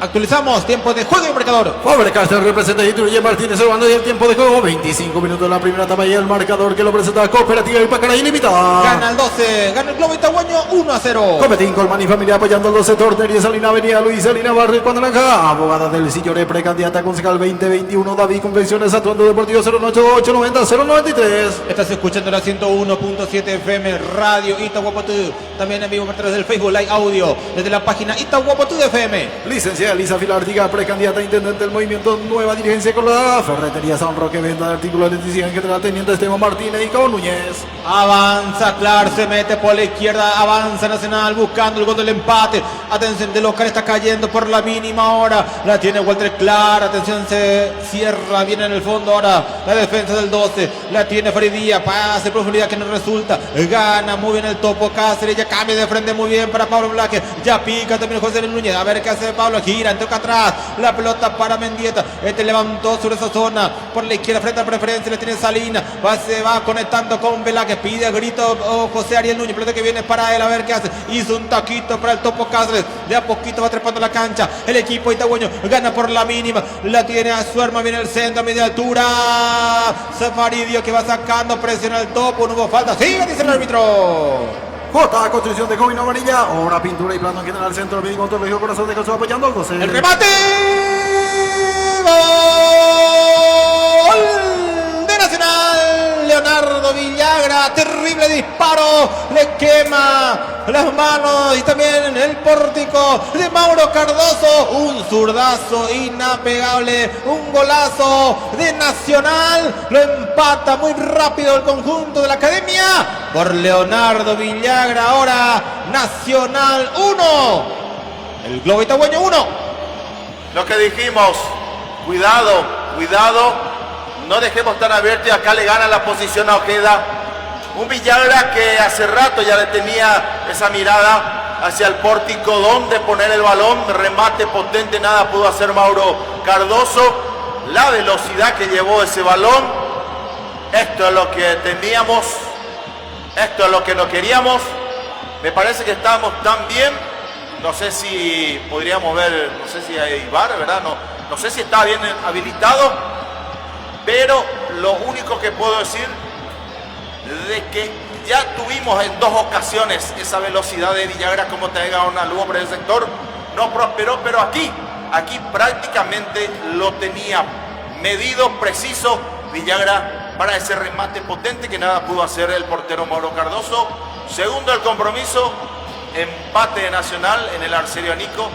Speaker 4: Actualizamos tiempo de juego y marcador.
Speaker 6: Fábricas el representante de Itruye Martínez, el y el tiempo de juego, 25 minutos de la primera etapa y el marcador que lo presenta Cooperativa Ipacaray Limitada.
Speaker 4: Gana el 12, gana el Globo Itaguaño 1-0.
Speaker 6: Cometín, Colman y familia apoyando el 12, Tornería Salina Avenida Luis Salina Barrio Cuandalanja, abogada del Sillore, precandidata concejal 2021, David Convenciones, actuando deportivo 098-890-093.
Speaker 4: Estás escuchando la 101.7 FM Radio Itahuapotú, también en vivo a través del Facebook Live Audio, desde la página Itahuapotú de FM.
Speaker 6: Licenciada Elisa Filártiga, precandidata a intendente del movimiento Nueva Dirigencia Colorada, Ferretería San Roque, venta de artículos de electricidad en general, teniente Esteban Martínez y Cabo Núñez.
Speaker 4: Avanza Clark, se mete por la izquierda, avanza Nacional buscando el gol del empate. Atención, de local está cayendo por la mínima hora, la tiene Walter Clark, atención, se cierra bien en el fondo ahora la defensa del 12, la tiene Faridía, pase profundidad que no resulta, gana muy bien el Topo Cáceres, ya cambia de frente muy bien para Pablo Blaque, ya pica también José Núñez, a ver qué hace Pablo, gira, toca atrás, la pelota para Mendieta, levantó sobre esa zona, por la izquierda frente a preferencia, le tiene Salinas, se va conectando con Velázquez, pide a grito José Ariel Núñez, pelota que viene para él, a ver qué hace, hizo un taquito para el Topo Cáceres, de a poquito va trepando la cancha, el equipo itagüeño gana por la mínima, la tiene a Suerma, viene el centro a media altura, Faridio que va sacando, presiona el Topo, no hubo falta, sigue, dice el árbitro.
Speaker 6: J, construcción de Jovino Amarilla, obra, pintura y plano en general, centro médico, Torrejo, Corazón de Jesús apoyando al 12.
Speaker 4: El remate, gol de Nacional, Leonardo Villagra, terrible disparo, le quema las manos y también el pórtico de Mauro Cardoso, un zurdazo inapegable, un golazo de Nacional, lo empata muy rápido el conjunto de la academia por Leonardo Villagra. Ahora Nacional 1, el Globo Itagueño 1.
Speaker 5: Lo que dijimos, cuidado, no dejemos tan abierto y acá le gana la posición a Ojeda. Un Villagra que hace rato ya le tenía esa mirada hacia el pórtico donde poner el balón, remate potente, nada pudo hacer Mauro Cardoso. La velocidad que llevó ese balón, esto es lo que temíamos, esto es lo que no queríamos. Me parece que estábamos tan bien No sé si podríamos ver, no sé si hay VAR, ¿verdad? No sé si está bien habilitado, pero lo único que puedo decir de que ya tuvimos en 2 ocasiones esa velocidad de Villagra como te llega una luz por el sector, no prosperó, pero aquí prácticamente lo tenía medido, preciso Villagra para ese remate potente que nada pudo hacer el portero Mauro Cardoso. Segundo el compromiso, empate de Nacional en el Arcerio Nico,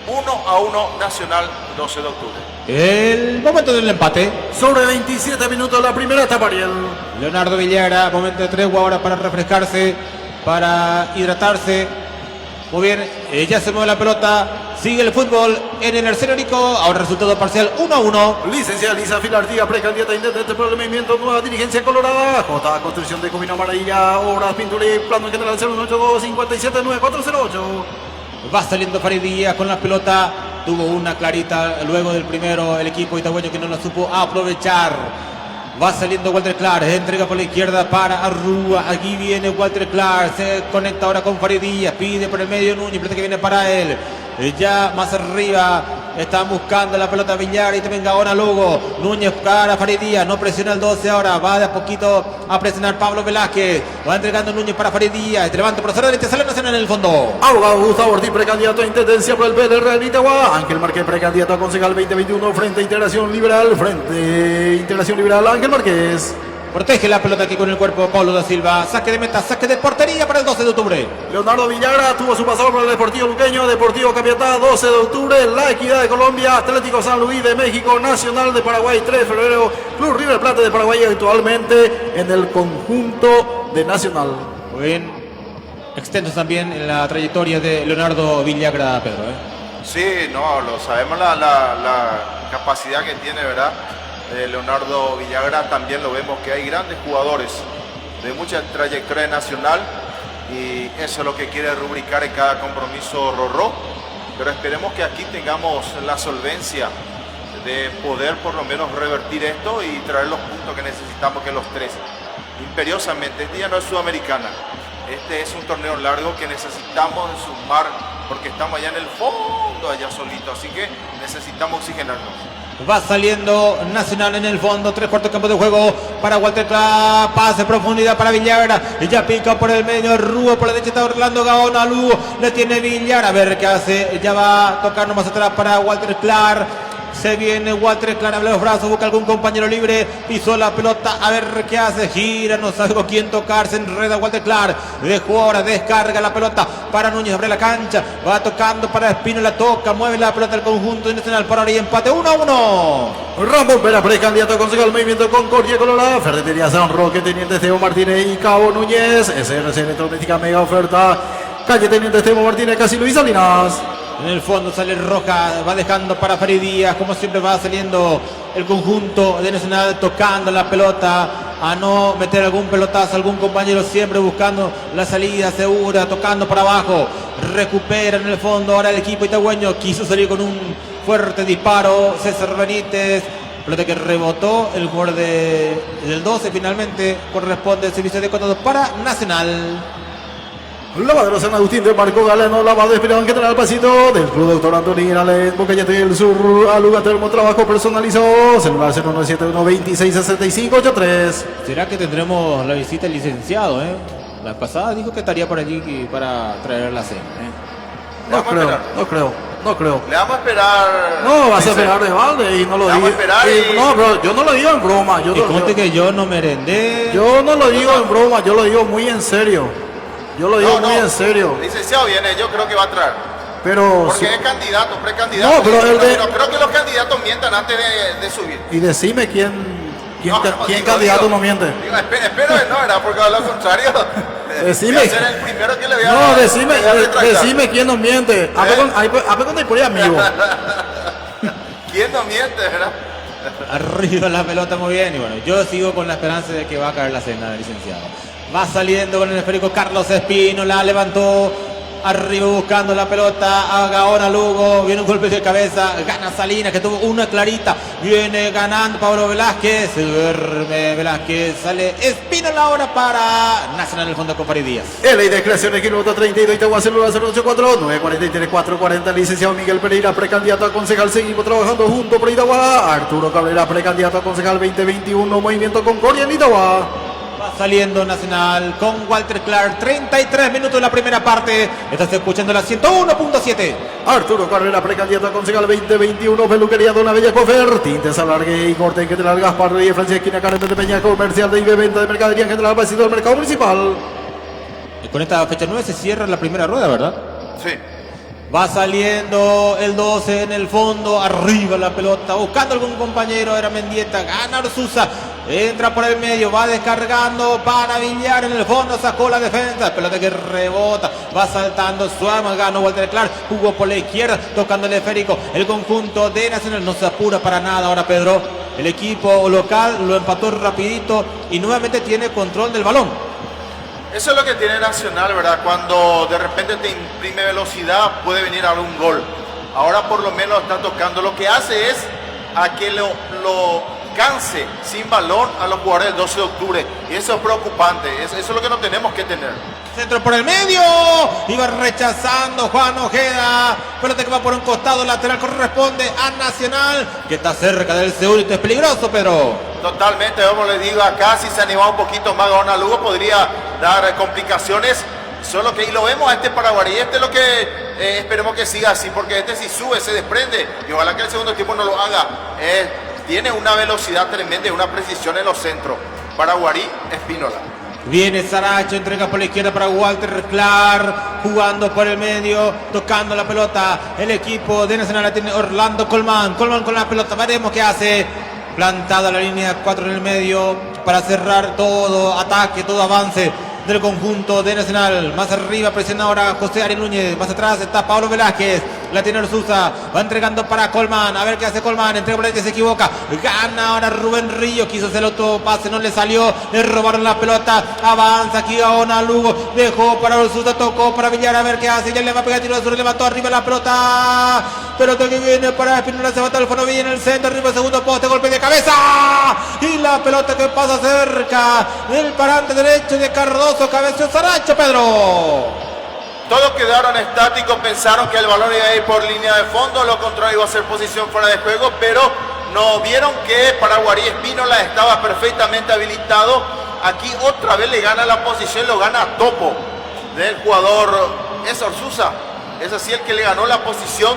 Speaker 5: 1-1 Nacional 12 de octubre.
Speaker 4: El momento del empate.
Speaker 6: Sobre 27 minutos la primera etapa, Ariel.
Speaker 4: Leonardo Villagra, momento de tregua ahora para refrescarse, para hidratarse. Muy bien, ya se mueve la pelota, sigue el fútbol en el Arcerio Nico, ahora resultado parcial 1-1.
Speaker 6: Licenciada Lisa Filartiga, precandidata a intendente por el movimiento Nueva Dirigencia Colorada. J. Construcción de Comino Amarilla, obras, pintura y plano en general 082 57 9408.
Speaker 4: Va saliendo Farid Díaz con la pelota, tuvo una clarita luego del primero el equipo itagüeño que no la supo aprovechar. Va saliendo Walter Clark, entrega por la izquierda para Arrúa, aquí viene Walter Clark, se conecta ahora con Farid Díaz, pide por el medio Núñez, pelota que viene para él, ya más arriba, están buscando la pelota Villagra y también ahora Lugo, Núñez para Farid Díaz, no presiona el 12 ahora, va de a poquito a presionar Pablo Velázquez, va entregando Núñez para Farid Díaz, este levanta por derecha, sale Nacional en el fondo.
Speaker 6: Abogado Gustavo Ortiz, precandidato a intendencia por el PLR de Itagua. Ángel Márquez, precandidato a concejal 2021, Frente Integración Liberal, Ángel Márquez.
Speaker 4: Protege la pelota aquí con el cuerpo Paulo da Silva, saque de meta, saque de portería para el 12 de octubre.
Speaker 6: Leonardo Villagra tuvo su pasador por el Deportivo Luqueño, Deportivo Capiatá, 12 de octubre, La Equidad de Colombia, Atlético San Luis de México, Nacional de Paraguay, 3 de febrero, Club River Plate de Paraguay, actualmente en el conjunto de Nacional.
Speaker 4: Muy bien, extensos también en la trayectoria de Leonardo Villagra, Pedro.
Speaker 5: Sí, no, lo sabemos la capacidad que tiene, ¿verdad? Leonardo Villagra, también lo vemos que hay grandes jugadores de mucha trayectoria nacional y eso es lo que quiere rubricar en cada compromiso Rorró, pero esperemos que aquí tengamos la solvencia de poder por lo menos revertir esto y traer los puntos que necesitamos, que los 3 imperiosamente. Este día no es Sudamericana, este es un torneo largo que necesitamos sumar porque estamos allá en el fondo, allá solito, así que necesitamos oxigenarnos.
Speaker 4: Va saliendo Nacional en el fondo, 3/4 campo de juego para Walter Clark, pase profundidad para Villagra, y ya pica por el medio, Rúa por la derecha está Orlando Gaona, Lugo le tiene Villagra, a ver qué hace, ya va a tocar nomás atrás para Walter Clark. Se viene Walter Clark, abre los brazos, busca algún compañero libre, pisó la pelota, a ver qué hace, gira, no sabe con quién tocar, se enreda Walter Clark, dejó ahora, descarga la pelota para Núñez, abre la cancha, va tocando para Espino, la toca, mueve la pelota al conjunto Nacional para ahora y empate 1-1.
Speaker 6: Ramón Vera, precandidato a concejal Movimiento Concordia Colorada, Ferretería San Roque, Teniente Esteban Martínez y Cabo Núñez, SRC Electrodoméstica Mega Oferta, calle Teniente Esteban Martínez, casi Luis Salinas.
Speaker 4: En el fondo sale Roja, va dejando para Farid Díaz, como siempre va saliendo el conjunto de Nacional tocando la pelota, a no meter algún pelotazo, algún compañero siempre buscando la salida segura, tocando para abajo, recupera en el fondo ahora el equipo itagüeño, quiso salir con un fuerte disparo, César Benítez, pelota que rebotó el jugador del 12, finalmente corresponde el servicio de contado para Nacional.
Speaker 6: Lavadero San Agustín de Marco Galeno, lavado esperado en general pasito del Club Doctor Antonio Girales, Bocayate del Sur, al lugar termo trabajo personalizado, celular 0971 26 65 83.
Speaker 4: ¿Será que tendremos la visita del licenciado? La pasada dijo que estaría por allí para traer la cena.
Speaker 6: No creo.
Speaker 5: Le vamos a esperar.
Speaker 6: No, vas a esperar de balde y no lo digo. No, bro, yo no lo digo en broma.
Speaker 4: Que yo no merendé.
Speaker 6: Yo no lo digo en broma, yo lo digo muy en serio. Yo lo digo muy en serio.
Speaker 5: El licenciado viene, yo creo que va a traer.
Speaker 6: Pero
Speaker 5: porque es candidato, precandidato.
Speaker 6: No, pero
Speaker 5: no creo que los candidatos mientan antes de subir.
Speaker 6: Y decime quién candidato no miente.
Speaker 5: Espero que no, era porque a lo contrario.
Speaker 6: Decime.
Speaker 5: Ser el primero que le voy a
Speaker 6: no, decime quién nos miente. A ver con por amigo.
Speaker 5: ¿Quién nos miente, verdad?
Speaker 4: Arriba la pelota muy bien. Y bueno, yo sigo con la esperanza de que va a caer la cena del licenciado. Va saliendo con el esférico Carlos Espino, la levantó arriba buscando la pelota, a Gaona Lugo, viene un golpe de cabeza, gana Salinas que tuvo una clarita, viene ganando Pablo Velázquez, se duerme Velázquez, sale Espínola ahora para Nacional del fondo con Farid Díaz.
Speaker 6: En ley de creaciones, kilómetro 32, Itagua celular 084 943 440, licenciado Miguel Pereira, precandidato a concejal, seguimos trabajando junto por Itagua. Arturo Cabrera, precandidato a concejal 2021, Movimiento Concordia en Itagua.
Speaker 4: Va saliendo Nacional con Walter Clark, 33 minutos de la primera parte. Estás escuchando la 101.7.
Speaker 6: Arturo Cabrera, precandidato a concejal 2021, peluquería Dona Bella Cofer, tintes alargue y corte en general Gaspar Reyes, Francia Esquina, Karen de Peña, comercial de IB, venta de mercadería en general, vecino del mercado municipal.
Speaker 4: Y con esta fecha 9 se cierra la primera rueda, ¿verdad?
Speaker 5: Sí.
Speaker 4: Va saliendo el 12 en el fondo, arriba la pelota, buscando algún compañero, era Mendieta, gana Arzuza, entra por el medio, va descargando para Villar en el fondo, sacó la defensa, pelota que rebota, va saltando suave, ganó Walter Clark, jugó por la izquierda, tocando el esférico, el conjunto de Nacional no se apura para nada ahora Pedro, el equipo local lo empató rapidito y nuevamente tiene control del balón.
Speaker 5: Eso es lo que tiene Nacional, ¿verdad? Cuando de repente te imprime velocidad, puede venir a un gol. Ahora por lo menos está tocando. Lo que hace es a que lo canse sin balón a los jugadores del 12 de octubre. Y eso es preocupante. Eso es lo que no tenemos que tener.
Speaker 4: Centro por el medio, iba rechazando Juan Ojeda, pelota que va por un costado, lateral corresponde a Nacional, que está cerca del segurito, es peligroso, pero...
Speaker 5: Totalmente, como les digo, acá si se animaba un poquito más Gaona Lugo podría dar complicaciones, solo que ahí lo vemos a este paraguarí, este es lo que esperemos que siga así, porque este si sube, se desprende, y ojalá que el segundo tiempo no lo haga, tiene una velocidad tremenda y una precisión en los centros, Paraguarí, Espínola.
Speaker 4: Viene Saracho, entrega por la izquierda para Walter Clark, jugando por el medio, tocando la pelota. El equipo de Nacional la tiene Orlando Colmán. Colmán con la pelota, veremos qué hace. Plantada la línea 4 en el medio para cerrar todo ataque, todo avance del conjunto de Nacional. Más arriba presiona ahora José Ari Núñez. Más atrás está Pablo Velázquez. La tiene Arzuza. Va entregando para Colmán. A ver qué hace Colmán. Entrega por la derecha, se equivoca. Gana ahora Rubén Río. Quiso hacer el autopase. No le salió. Le robaron la pelota. Avanza aquí Gaona Lugo. Dejó para Arzuza. Tocó para Villar. A ver qué hace. Ya le va a pegar tiro de sur. Levantó arriba la pelota. Pelota que viene para Espinola. Se va el fondo. Viene en el centro. Arriba el segundo poste. Golpe de cabeza. Y la pelota que pasa cerca del parante derecho de Cardoso. Cabeció Saracho, Pedro.
Speaker 5: Todos quedaron estáticos, pensaron que el balón iba a ir por línea de fondo, lo contrario iba a ser posición fuera de juego, pero no vieron que Paraguarí Espínola estaba perfectamente habilitado. Aquí otra vez le gana la posición, lo gana a topo del jugador, es Arzuza, es así el que le ganó la posición.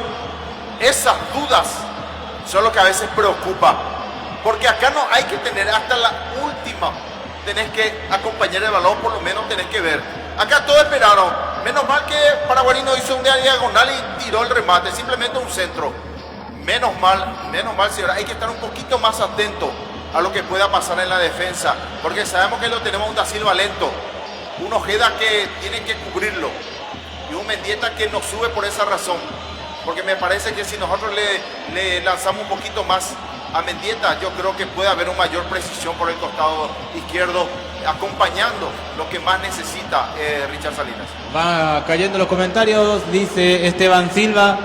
Speaker 5: Esas dudas son lo que a veces preocupa, porque acá no hay que tener hasta la última, tenés que acompañar el balón, por lo menos tenés que ver. Acá todos esperaron, menos mal que Paraguarí no hizo una diagonal y tiró el remate, simplemente un centro. Menos mal, señora, hay que estar un poquito más atento a lo que pueda pasar en la defensa, porque sabemos que lo tenemos un Da Silva lento, un Ojeda que tiene que cubrirlo y un Mendieta que no sube por esa razón, porque me parece que si nosotros le lanzamos un poquito más a Mendieta, yo creo que puede haber una mayor precisión por el costado izquierdo, acompañando lo que más necesita Richard Salinas.
Speaker 4: Va cayendo los comentarios, dice Esteban Silva,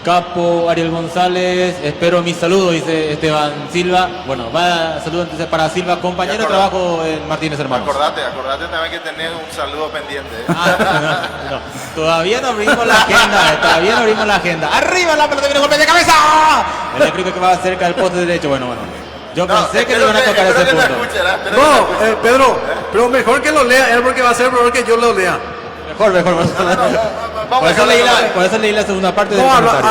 Speaker 4: Capo Ariel González, espero mi saludo, dice Esteban Silva. Bueno, va saludo entonces para Silva, compañero de trabajo en Martínez Hermanos.
Speaker 5: Acordate también que tenés un saludo pendiente.
Speaker 4: No, todavía no abrimos la agenda, Arriba la pelota, viene golpe de cabeza. El eléctrico que va cerca del poste derecho, bueno. Yo pensé que le iban a tocar ese punto.
Speaker 6: Pedro, pero mejor que lo lea él porque va a ser mejor que yo lo lea.
Speaker 4: Mejor. Por eso leí la segunda parte del comentario.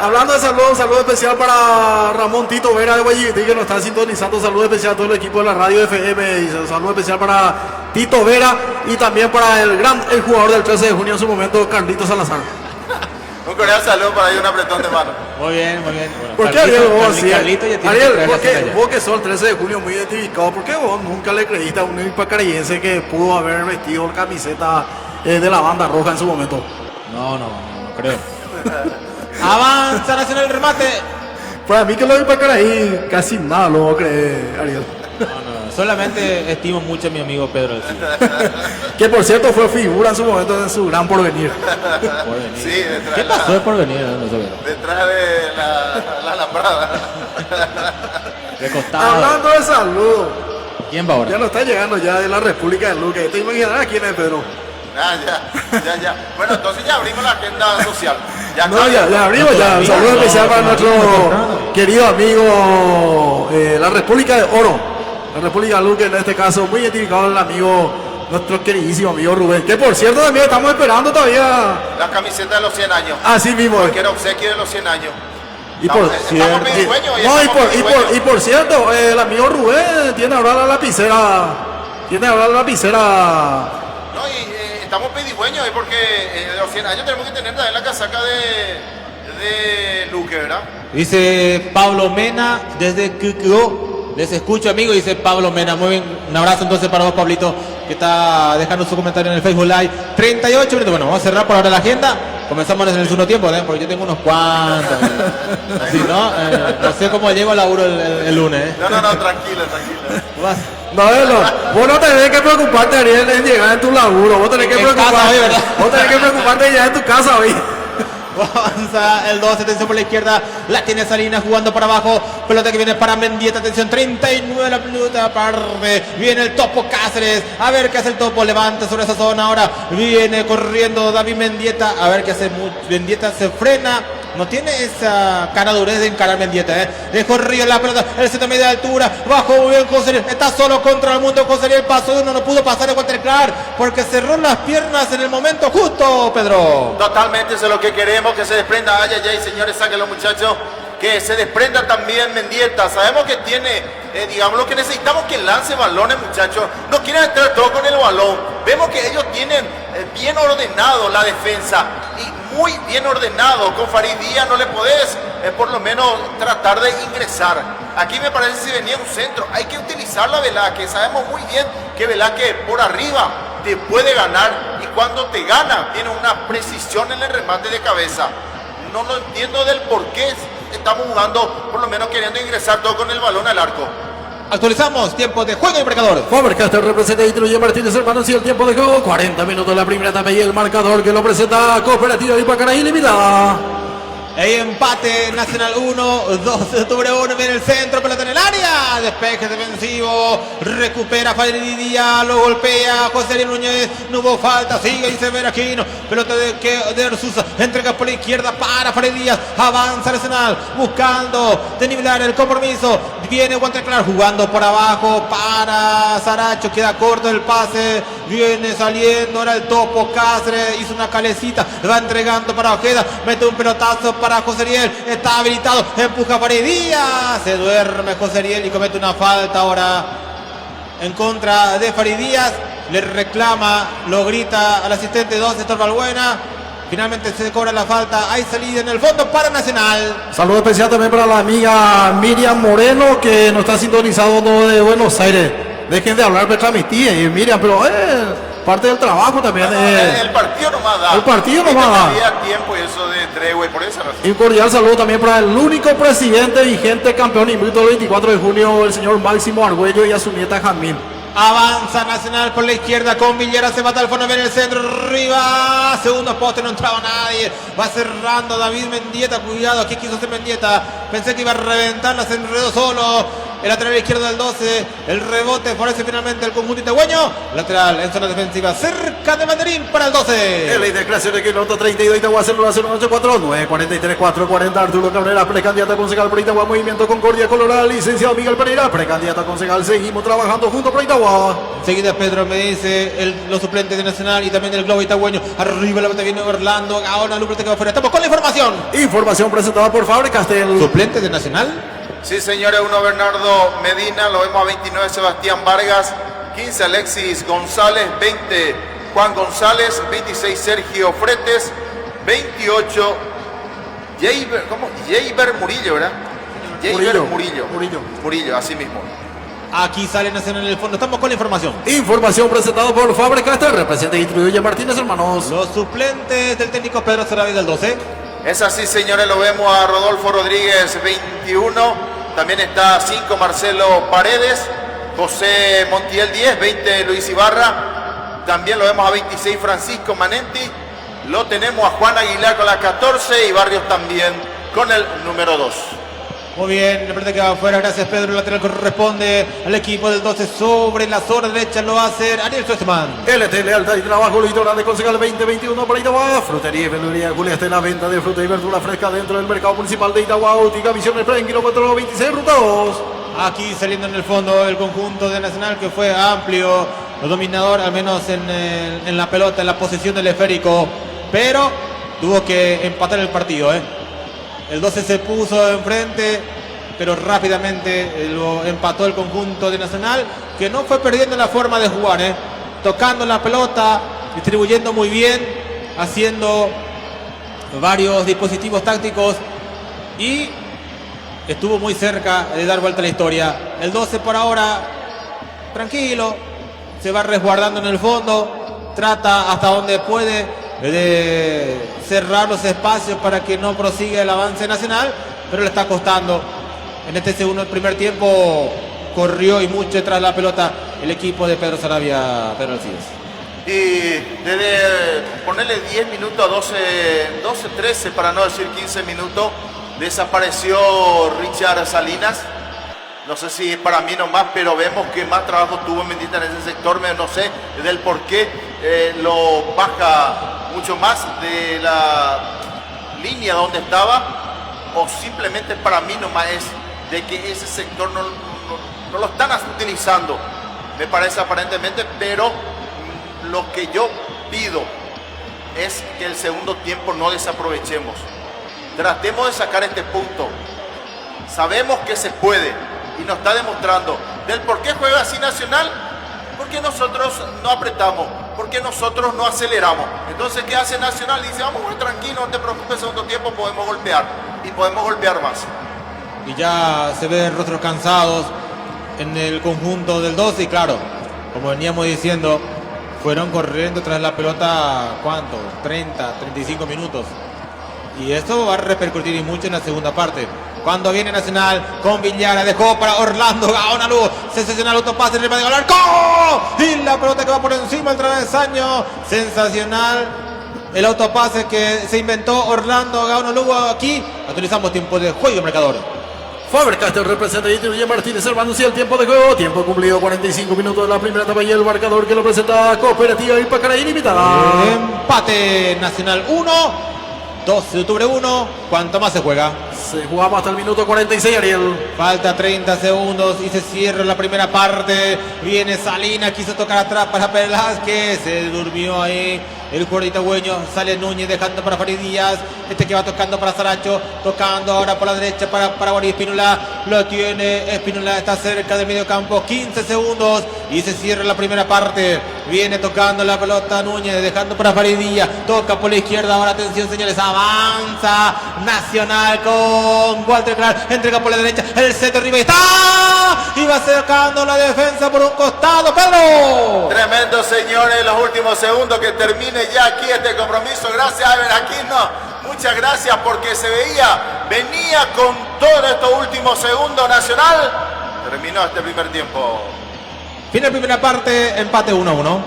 Speaker 6: Hablando de saludos, un saludo especial para Ramón Tito Vera de Guayibití, que nos está sintonizando. Saludo especial a todo el equipo de la radio FM. Y un saludo especial para Tito Vera y también para el jugador del 13 de junio en su momento, Carlito Salazar.
Speaker 5: Un cordial saludo para ahí, un apretón de mano.
Speaker 4: Muy bien. Bueno,
Speaker 6: ¿por qué Ariel vos
Speaker 4: Ariel,
Speaker 6: vos que sos el 13 de junio muy identificado, ¿por qué vos nunca le creíste a un impacarayense que pudo haber vestido camiseta de la banda roja en su momento?
Speaker 4: No creo. Avanza Nacional el remate.
Speaker 6: Para mí que lo de Impacaraí casi nada lo cree Ariel.
Speaker 4: Solamente estimo mucho a mi amigo Pedro del Cid.
Speaker 6: Que por cierto fue figura en su momento en su gran porvenir.
Speaker 4: Porvenir.
Speaker 5: Sí, detrás
Speaker 4: ¿Qué
Speaker 5: de la-
Speaker 4: pasó de porvenir? No sé.
Speaker 5: Detrás de la alambrada.
Speaker 4: De costado.
Speaker 6: Hablando de salud,
Speaker 4: ¿Quién va ahora?
Speaker 6: ya nos está llegando ya de la República de Luque. Te imaginarás quién es Pedro.
Speaker 5: Ya. Bueno, entonces ya abrimos la agenda social. Ya
Speaker 6: No, ya abrimos ya. Un saludo especial para nuestro querido amigo la República de Oro. La República de Luque, en este caso, muy identificado el amigo, nuestro queridísimo amigo Rubén. Que por cierto también estamos esperando todavía.
Speaker 5: La camiseta de los 100 años.
Speaker 6: Así mismo.
Speaker 5: Cualquier obsequio de los 100 años.
Speaker 6: Y por,
Speaker 5: Estamos pedigüeños,
Speaker 6: no, y por cierto, el amigo Rubén tiene ahora la lapicera.
Speaker 5: No, y estamos pedigüeños porque de los 100 años tenemos que tener también la casaca de Luque, ¿verdad?
Speaker 4: Dice Pablo Mena desde QQO. Les escucho, amigo, dice Pablo Mena. Muy bien, un abrazo entonces para vos, Pablito, que está dejando su comentario en el Facebook Live. 38 minutos. Bueno, vamos a cerrar por ahora la agenda. Comenzamos en el segundo tiempo, ¿eh? Porque yo tengo unos cuantos. Así, ¿no? No sé cómo llego al laburo el lunes, ¿eh?
Speaker 5: No, tranquilo.
Speaker 4: Vas.
Speaker 6: Vos no tenés que preocuparte, Ariel, en llegar en tu laburo. Vos tenés que
Speaker 4: En casa hoy, ¿verdad?
Speaker 6: preocuparte de llegar en tu casa hoy.
Speaker 4: Avanza el 12, atención por la izquierda, la tiene Salinas jugando para abajo, pelota que viene para Mendieta, atención, 39 la pelota aparte, viene el Topo Cáceres, a ver qué hace el Topo, levanta sobre esa zona, ahora viene corriendo David Mendieta, a ver qué hace, Mendieta se frena, no tiene esa cara durez de encarar Mendieta, dejó río la pelota, el centro media de altura, bajó muy bien José, está solo contra el mundo, José, el paso de uno, no pudo pasar de Waterclar, porque cerró las piernas en el momento justo, Pedro.
Speaker 5: Totalmente, eso es lo que queremos, que se desprenda. Ay, señores, saquen los muchachos. Que se desprenda también Mendieta. Sabemos que tiene, digamos, lo que necesitamos que lance balones, muchachos. No quieren entrar todo con el balón. Vemos que ellos tienen bien ordenado la defensa. Y muy bien ordenado. Con Farid Díaz no le podés, por lo menos, tratar de ingresar. Aquí me parece si venía un centro. Hay que utilizar la Velázquez. Sabemos muy bien que Velázquez por arriba te puede ganar. Y cuando te gana, tiene una precisión en el remate de cabeza. No lo entiendo del por qué estamos jugando, por lo menos queriendo ingresar todo con el balón al arco.
Speaker 4: Actualizamos tiempo de juego y marcador.
Speaker 6: Faber-Castell representa a Itruye Martínez, hermanos, y el tiempo de juego, 40 minutos la primera etapa y el marcador que lo presenta Cooperativa Ipacaraí Limitada.
Speaker 4: Hay empate, Nacional 1, 2 de octubre 1, viene el centro, pelota en el área, despeje defensivo, recupera Farid Díaz, lo golpea José Ariel Núñez, no hubo falta, sigue y se ve Aquino, pelota de Arzuza, entrega por la izquierda para Farid Díaz, avanza Nacional, buscando de nivelar el compromiso, viene Waterclar jugando por abajo para Saracho, queda corto el pase, viene saliendo, ahora el Topo Cáceres, hizo una calecita, va entregando para Ojeda, mete un pelotazo para José Ariel, está habilitado, empuja Farid Díaz, se duerme José Ariel y comete una falta ahora en contra de Farid Díaz, le reclama, lo grita al asistente 2, Héctor Balbuena, finalmente se cobra la falta, hay salida en el fondo para Nacional.
Speaker 6: Saludo especial también para la amiga Miriam Moreno, que nos está sintonizando de Buenos Aires. Dejen de hablar de transmitir, Miriam, pero parte del trabajo también.
Speaker 5: El partido nomás da.
Speaker 6: El partido nomás da.
Speaker 5: Había tiempo y eso de tregua y por eso.
Speaker 6: Y un cordial saludo también para el único presidente vigente campeón invicto el 24 de junio, el señor Máximo Argüello, y a su nieta Jamín.
Speaker 4: Avanza Nacional por la izquierda con Villera, se mata al fondo, viene el centro, arriba, segundo poste, no entraba nadie, va cerrando David Mendieta, cuidado, aquí quiso hacer Mendieta, pensé que iba a reventarla, se enredó solo, el lateral izquierdo del 12, el rebote favorece finalmente el conjunto itagüeño, lateral en zona defensiva, cerca de Mandarín para el 12.
Speaker 6: El de clase de kilómetro 32, Itagua 0-0-8-4, 9-43-4-40, Arturo Cabrera, precandidato a concejal por Itagua, Movimiento Concordia Colorada, licenciado Miguel Pereira, precandidato a concejal, seguimos trabajando juntos por Itagua.
Speaker 4: Enseguida Pedro me dice los suplentes de Nacional y también del Globo Itagüeño. Arriba la pelota viene Orlando. Ahora Lubrete que va afuera. Estamos con la información.
Speaker 6: Información presentada por Faber-Castell.
Speaker 4: ¿Suplentes de Nacional?
Speaker 5: Sí, señores. 1 Bernardo Medina. Lo vemos a 29 Sebastián Vargas. 15 Alexis González. 20 Juan González. 26 Sergio Fretes. 28 Jeiber Murillo, ¿verdad? Jeiber Murillo, así mismo.
Speaker 4: Aquí sale Nacional en el fondo. Estamos con la información.
Speaker 6: Información presentada por Faber-Castell. Representa Itruye Martínez, hermanos.
Speaker 4: Los suplentes del técnico Pedro Saraví del 12.
Speaker 5: Es así, señores. Lo vemos a Rodolfo Rodríguez, 21. También está 5 Marcelo Paredes. José Montiel 10, 20 Luis Ibarra, también lo vemos a 26 Francisco Manenti, lo tenemos a Juan Aguilar con la 14 y Barrios también con el número 2.
Speaker 4: Muy bien, la pelota que va afuera, gracias Pedro, el lateral corresponde al equipo del 12 sobre la zona derecha, lo va a hacer Ariel Suestman.
Speaker 6: LT Lealtad y Trabajo, Litoral de Concejal 2021 por Itagua. Frutería y verdulería Julián, la venta de fruta y verdura fresca dentro del mercado municipal de Itagua. Óptica Visión Spray en kilómetro 26, ruta 2.
Speaker 4: Aquí saliendo en el fondo el conjunto de Nacional, que fue amplio, dominador, al menos en la pelota, en la posesión del esférico, pero tuvo que empatar el partido. El 12 se puso enfrente, pero rápidamente lo empató el conjunto de Nacional, que no fue perdiendo la forma de jugar, tocando la pelota, distribuyendo muy bien, haciendo varios dispositivos tácticos y estuvo muy cerca de dar vuelta a la historia. El 12 por ahora, tranquilo, se va resguardando en el fondo, trata hasta donde puede de cerrar los espacios para que no prosiga el avance nacional, pero le está costando. En este primer tiempo corrió y mucho tras la pelota el equipo de Pedro Sarabia, Pedro Alcides.
Speaker 5: Y desde ponerle 10 minutos a 12, 13 para no decir 15 minutos, desapareció Richard Salinas. No sé si es para mí nomás, pero vemos que más trabajo tuvo Mendita en ese sector. No sé del por qué lo baja mucho más de la línea donde estaba, o simplemente para mí nomás es de que ese sector no lo están utilizando, me parece aparentemente, pero lo que yo pido es que el segundo tiempo no desaprovechemos. Tratemos de sacar este punto. Sabemos que se puede y nos está demostrando. ¿Del por qué juega así Nacional? Porque nosotros no apretamos, porque nosotros no aceleramos. Entonces, ¿qué hace Nacional? Dice, vamos muy tranquilo, no te preocupes, segundo tiempo podemos golpear y podemos golpear más.
Speaker 4: Y ya se ven rostros cansados en el conjunto del 12 y claro, como veníamos diciendo, fueron corriendo tras la pelota, ¿cuánto? 30, 35 minutos. Y esto va a repercutir mucho en la segunda parte. Cuando viene Nacional con Villara, dejó para Orlando Gaonalu, sensacional autopase en el medio del arco, y la pelota que va por encima del travesaño, sensacional el autopase que se inventó Orlando Gaonalu. Aquí actualizamos tiempo de juego, marcador.
Speaker 6: Faber-Castell representa y distribuye Martínez Hermanos y el tiempo de juego. Tiempo cumplido, 45 minutos de la primera etapa y el marcador que lo presenta Cooperativa Ipacaraí Limitada.
Speaker 4: Empate, Nacional 1. 12 de octubre 1, ¿cuánto más se juega?
Speaker 6: Se jugamos hasta el minuto 46, Ariel.
Speaker 4: Falta 30 segundos y se cierra la primera parte. Viene Salinas, quiso tocar atrás para Velázquez, se durmió ahí el jugador itagüeño. Sale Núñez dejando para Farid Díaz, este que va tocando para Saracho, tocando ahora por la derecha para Boris Espínola. Lo tiene Espínola, está cerca del medio campo, 15 segundos y se cierra la primera parte. Viene tocando la pelota Núñez, dejando para Farid Díaz, toca por la izquierda, ahora atención señores, avanza Nacional con Walter Clark, entrega por la derecha, el centro arriba está, y va sacando la defensa por un costado, Pedro.
Speaker 5: Tremendo, señores, los últimos segundos que termine ya aquí este compromiso. Gracias, Iber Aquino, muchas gracias, porque se venía con todos estos últimos segundos Nacional. Terminó este primer tiempo.
Speaker 4: Final primera parte, empate 1-1.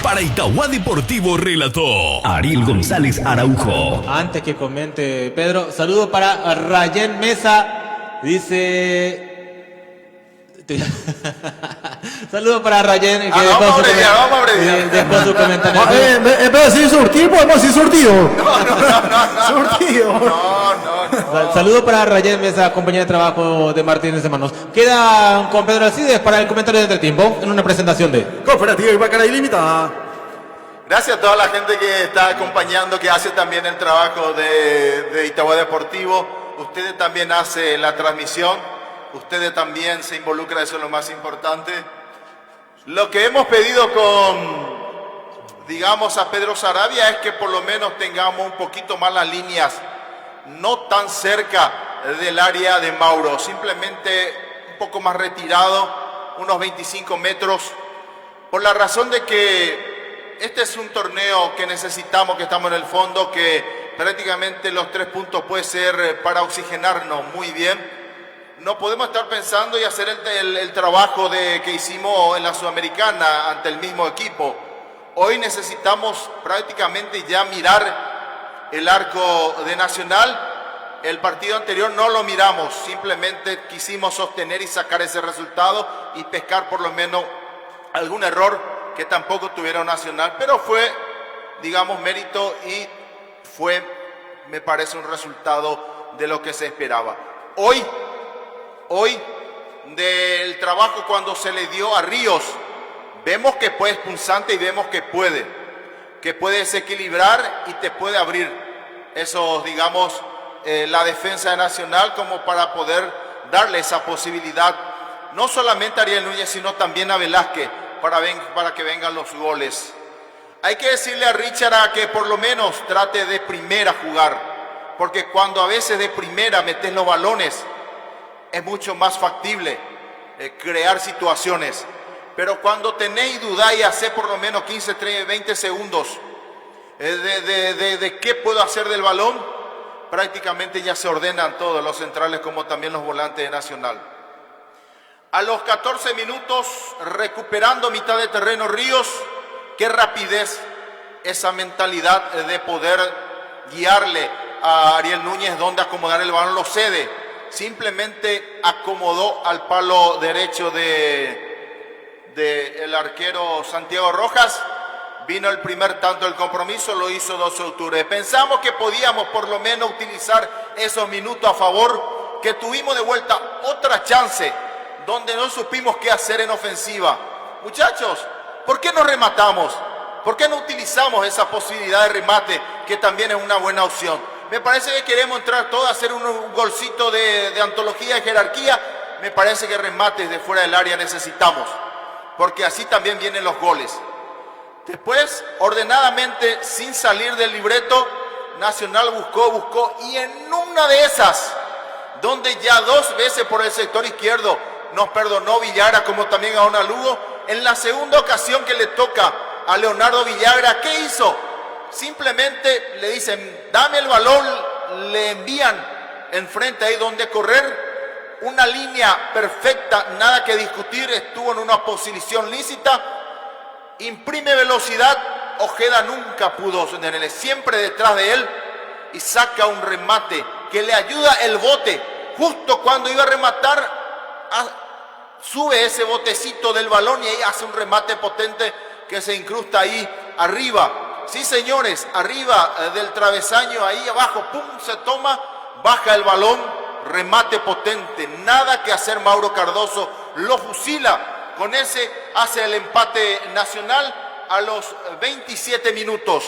Speaker 3: Para Itagua Deportivo relató Ariel González Araujo.
Speaker 4: Antes que comente Pedro, saludo para Rayén Mesa. Dice... Saludo para Rayén. Que
Speaker 5: vamos a abreviar.
Speaker 4: Después su comentario.
Speaker 6: En vez de decir surtido, podemos decir surtido.
Speaker 5: No.
Speaker 6: Surtido.
Speaker 5: No.
Speaker 4: Saludo para Rayén Mesa, compañera de trabajo de Martínez Hermanos. Queda con Pedro Alcides para el comentario de entretiempo en una presentación de
Speaker 6: Cooperativa Ipacaraí Limitada.
Speaker 5: Gracias a toda la gente que está acompañando, que hace también el trabajo de Itagua Deportivo. Ustedes también hacen la transmisión. Ustedes también se involucran, eso es lo más importante. Lo que hemos pedido digamos, a Pedro Sarabia es que por lo menos tengamos un poquito más las líneas, no tan cerca del área de Mauro, simplemente un poco más retirado, unos 25 metros, por la razón de que este es un torneo que necesitamos, que estamos en el fondo, que prácticamente los 3 puntos puede ser para oxigenarnos muy bien. no podemos estar pensando y hacer el trabajo que hicimos en la Sudamericana ante el mismo equipo. Hoy necesitamos prácticamente ya mirar el arco de Nacional. El partido anterior no lo miramos, simplemente quisimos sostener y sacar ese resultado y pescar por lo menos algún error que tampoco tuvieron Nacional, pero fue, digamos, mérito y fue, me parece, un resultado de lo que se esperaba. Hoy, del trabajo cuando se le dio a Ríos, vemos que es punzante y vemos que puede desequilibrar y te puede abrir esos, digamos, la defensa de Nacional como para poder darle esa posibilidad, no solamente a Ariel Núñez, sino también a Velázquez, para que vengan los goles. Hay que decirle a Richard que por lo menos trate de primera jugar, porque cuando a veces de primera metes los balones, es mucho más factible crear situaciones. Pero cuando tenéis duda y hace por lo menos 15, 30, 20 segundos de qué puedo hacer del balón, prácticamente ya se ordenan todos los centrales como también los volantes de Nacional. A los 14 minutos, recuperando mitad de terreno Ríos, qué rapidez, esa mentalidad de poder guiarle a Ariel Núñez donde acomodar el balón, lo cede. Simplemente acomodó al palo derecho el arquero Santiago Rojas. Vino el primer tanto del compromiso, lo hizo 12 de octubre. Pensamos que podíamos por lo menos utilizar esos minutos a favor, que tuvimos de vuelta otra chance donde no supimos qué hacer en ofensiva. Muchachos, ¿por qué no rematamos? ¿Por qué no utilizamos esa posibilidad de remate, que también es una buena opción? Me parece que queremos entrar todos a hacer un golcito de antología de jerarquía. Me parece que remates de fuera del área necesitamos, porque así también vienen los goles. Después, ordenadamente, sin salir del libreto, Nacional buscó, y en una de esas, donde ya 2 veces por el sector izquierdo nos perdonó Villagra, como también a Ona Lugo, en la segunda ocasión que le toca a Leonardo Villagra, ¿qué hizo? Simplemente le dicen, dame el balón, le envían enfrente ahí donde correr, una línea perfecta, nada que discutir, estuvo en una posición lícita, imprime velocidad, Ojeda nunca pudo sostenerle, siempre detrás de él, y saca un remate que le ayuda el bote, justo cuando iba a rematar, sube ese botecito del balón y ahí hace un remate potente que se incrusta ahí arriba. Sí, señores, arriba del travesaño, ahí abajo, pum, se toma, baja el balón, remate potente, nada que hacer Mauro Cardoso, lo fusila, con ese hace el empate Nacional a los 27 minutos.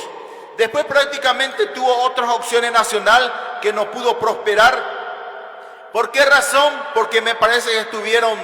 Speaker 5: Después prácticamente tuvo otras opciones Nacional que no pudo prosperar. ¿Por qué razón? Porque me parece que estuvieron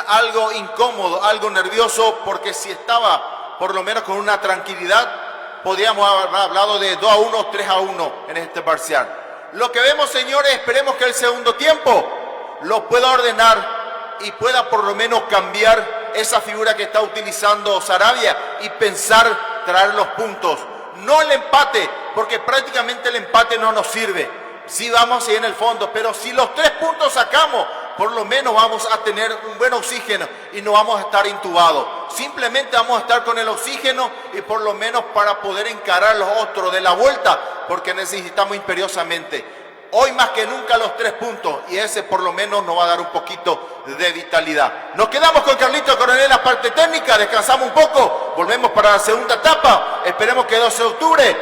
Speaker 5: algo incómodo, algo nervioso, porque si estaba por lo menos con una tranquilidad, podríamos haber hablado de 2-1, 3-1 en este parcial. Lo que vemos, señores, esperemos que el segundo tiempo lo pueda ordenar y pueda por lo menos cambiar esa figura que está utilizando Saravia y pensar traer los puntos. No el empate, porque prácticamente el empate no nos sirve. Sí vamos ahí en el fondo, pero si los 3 puntos sacamos, por lo menos vamos a tener un buen oxígeno y no vamos a estar intubados. Simplemente vamos a estar con el oxígeno y por lo menos para poder encarar los otros de la vuelta, porque necesitamos imperiosamente. Hoy más que nunca los 3 puntos y ese por lo menos nos va a dar un poquito de vitalidad. Nos quedamos con Carlito Coronel en la parte técnica, descansamos un poco, volvemos para la segunda etapa. Esperemos que 12 de octubre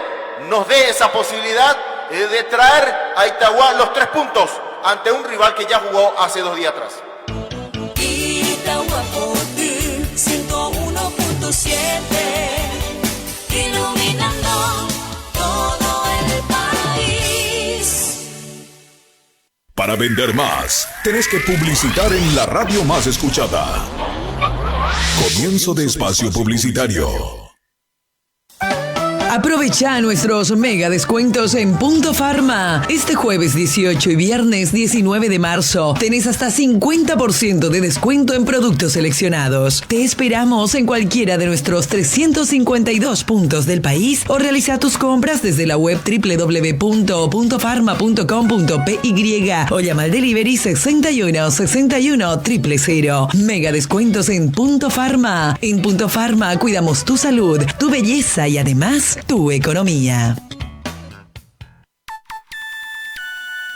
Speaker 5: nos dé esa posibilidad de traer a Itagua los 3 puntos ante un rival que ya jugó hace 2 días atrás.
Speaker 7: Itahuapotí 101.7, iluminando todo el país.
Speaker 3: Para vender más, tenés que publicitar en la radio más escuchada. Comienzo de espacio publicitario.
Speaker 8: Aprovecha nuestros mega descuentos en Punto Farma. Este jueves 18 y viernes 19 de marzo tenés hasta 50% de descuento en productos seleccionados. Te esperamos en cualquiera de nuestros 352 puntos del país o realiza tus compras desde la web www.puntofarma.com.py o llama al delivery 61 61 000. Mega descuentos en Punto Farma. En Punto Farma cuidamos tu salud, tu belleza y además tu economía.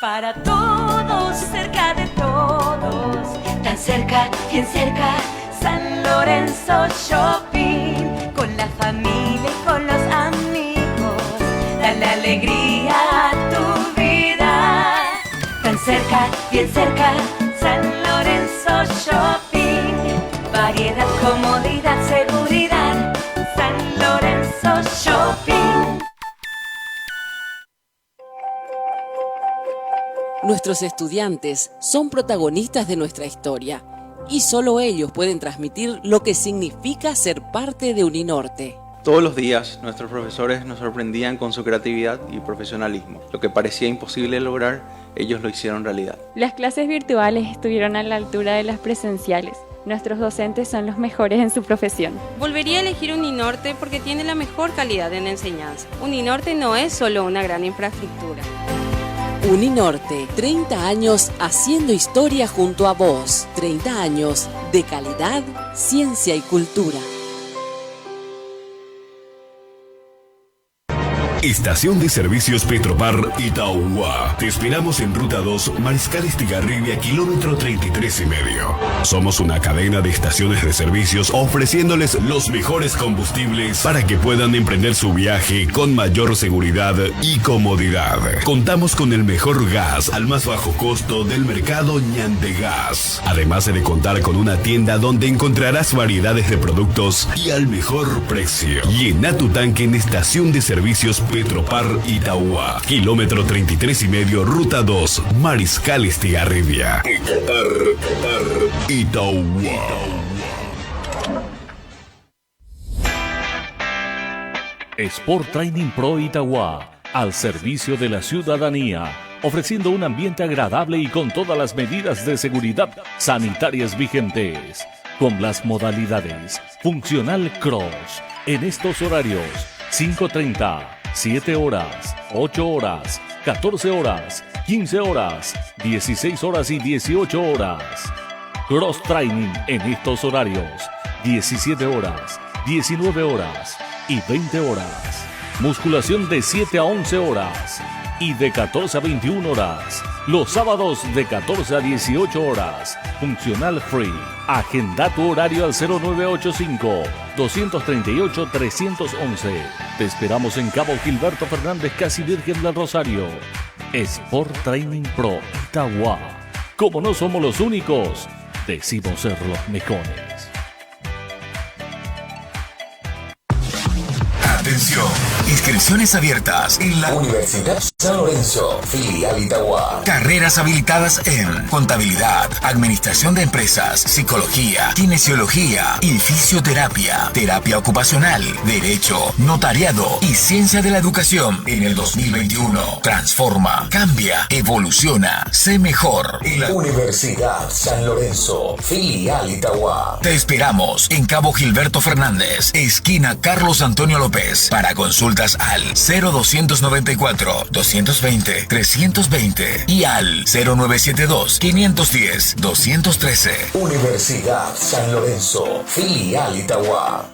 Speaker 7: Para todos, cerca de todos, tan cerca, bien cerca, San Lorenzo Shopping, con la familia y con los amigos, dale alegría a tu vida. Tan cerca, bien cerca, San Lorenzo Shopping, variedad, comodidad, seguridad, San Lorenzo Shopping.
Speaker 9: Nuestros estudiantes son protagonistas de nuestra historia y solo ellos pueden transmitir lo que significa ser parte de Uninorte.
Speaker 10: Todos los días nuestros profesores nos sorprendían con su creatividad y profesionalismo. Lo que parecía imposible lograr, ellos lo hicieron realidad.
Speaker 11: Las clases virtuales estuvieron a la altura de las presenciales. Nuestros docentes son los mejores en su profesión.
Speaker 12: Volvería a elegir Uninorte porque tiene la mejor calidad en enseñanza. Uninorte no es solo una gran infraestructura.
Speaker 9: Uninorte, 30 años haciendo historia junto a vos. 30 años de calidad, ciencia y cultura.
Speaker 3: Estación de Servicios Petropar Itauguá. Te esperamos en Ruta 2, Mariscal Estigarribia, kilómetro 33,5. Somos una cadena de estaciones de servicios ofreciéndoles los mejores combustibles para que puedan emprender su viaje con mayor seguridad y comodidad. Contamos con el mejor gas al más bajo costo del mercado Ñandegas. Además de contar con una tienda donde encontrarás variedades de productos y al mejor precio. Llena tu tanque en Estación de Servicios Petropar Itauguá, kilómetro 33,5, ruta 2, Mariscal Estigarribia. Petropar Itauguá.
Speaker 13: Sport Training Pro Itauguá, al servicio de la ciudadanía, ofreciendo un ambiente agradable y con todas las medidas de seguridad sanitarias vigentes, con las modalidades Funcional Cross, en estos horarios 5:30, 7 horas, 8 horas, 14 horas, 15 horas, 16 horas y 18 horas. Cross Training en estos horarios, 17 horas, 19 horas y 20 horas. Musculación de 7 a 11 horas y de 14 a 21 horas. Los sábados de 14 a 18 horas. Funcional Free. Agenda tu horario al 0985-238-311. Te esperamos en Cabo Gilberto Fernández, Casi Virgen del Rosario. Sport Training Pro Itauguá. Como no somos los únicos, decimos ser los mejores.
Speaker 14: Atención, inscripciones abiertas en la Universidad San Lorenzo, filial Itauguá. Carreras habilitadas en contabilidad, administración de empresas, psicología, kinesiología y fisioterapia, terapia ocupacional, derecho, notariado y ciencia de la educación. En el 2021, transforma, cambia, evoluciona, sé mejor. En la Universidad San Lorenzo, filial Itauguá. Te esperamos en Cabo Gilberto Fernández, esquina Carlos Antonio López. Para consultas al 0292-220-320 y al 0972-510-213. Universidad San Lorenzo, filial Itauguá.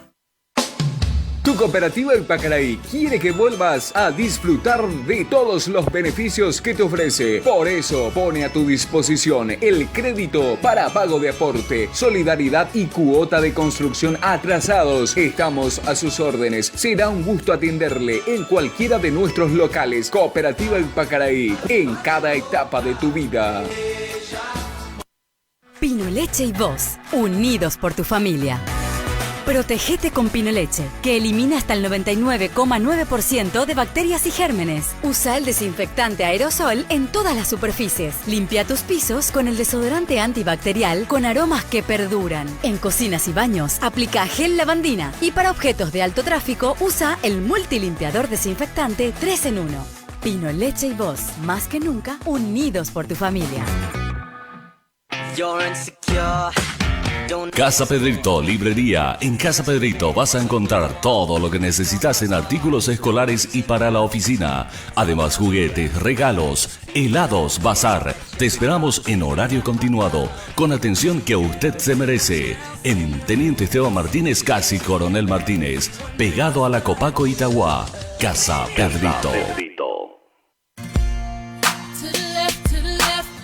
Speaker 15: Tu cooperativa El Pacaraí quiere que vuelvas a disfrutar de todos los beneficios que te ofrece. Por eso pone a tu disposición el crédito para pago de aporte, solidaridad y cuota de construcción atrasados. Estamos a sus órdenes. Será un gusto atenderle en cualquiera de nuestros locales. Cooperativa El Pacaraí, en cada etapa de tu vida.
Speaker 16: Pino Leche y vos, unidos por tu familia. Protégete con Pino Leche, que elimina hasta el 99,9% de bacterias y gérmenes. Usa el desinfectante aerosol en todas las superficies. Limpia tus pisos con el desodorante antibacterial con aromas que perduran. En cocinas y baños, aplica gel lavandina. Y para objetos de alto tráfico, usa el multilimpiador desinfectante 3 en 1. Pino Leche y vos, más que nunca, unidos por tu familia.
Speaker 13: Casa Pedrito, librería. En Casa Pedrito vas a encontrar todo lo que necesitas en artículos escolares y para la oficina. Además, juguetes, regalos, helados, bazar. Te esperamos en horario continuado, con atención que usted se merece. En Teniente Esteban Martínez, casi Coronel Martínez, pegado a la Copaco Itagua. Casa Pedrito.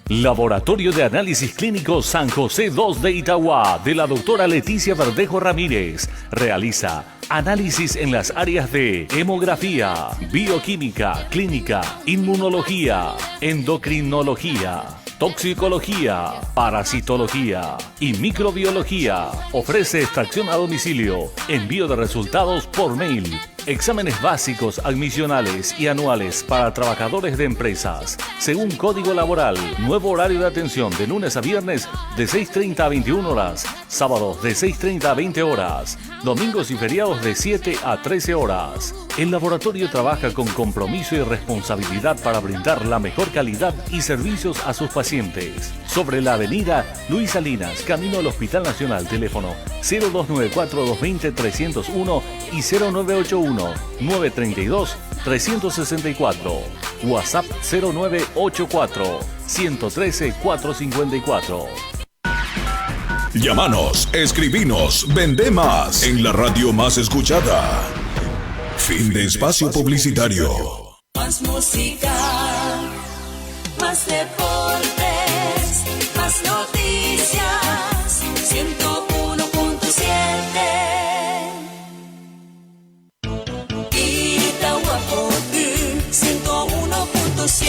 Speaker 13: Laboratorio de Análisis Clínico San José 2 de Itagua, de la doctora Leticia Verdejo Ramírez. Realiza análisis en las áreas de hemografía, bioquímica, clínica, inmunología, endocrinología, toxicología, parasitología y microbiología. Ofrece extracción a domicilio, envío de resultados por mail. Exámenes básicos, admisionales y anuales para trabajadores de empresas. Según Código Laboral, nuevo horario de atención de lunes a viernes de 6:30 a 21 horas, sábados de 6:30 a 20 horas, domingos y feriados de 7 a 13 horas. El laboratorio trabaja con compromiso y responsabilidad para brindar la mejor calidad y servicios a sus pacientes. Sobre la avenida Luis Salinas, camino al Hospital Nacional, teléfono 0294-220-301 y 0981-932-364. WhatsApp 0984-113-454.
Speaker 3: Llámanos, escribinos, vende más en la radio más escuchada. Fin de espacio publicitario.
Speaker 7: Más música, más deportes, más noticias. 101.7 Itahuapotí, 101.7,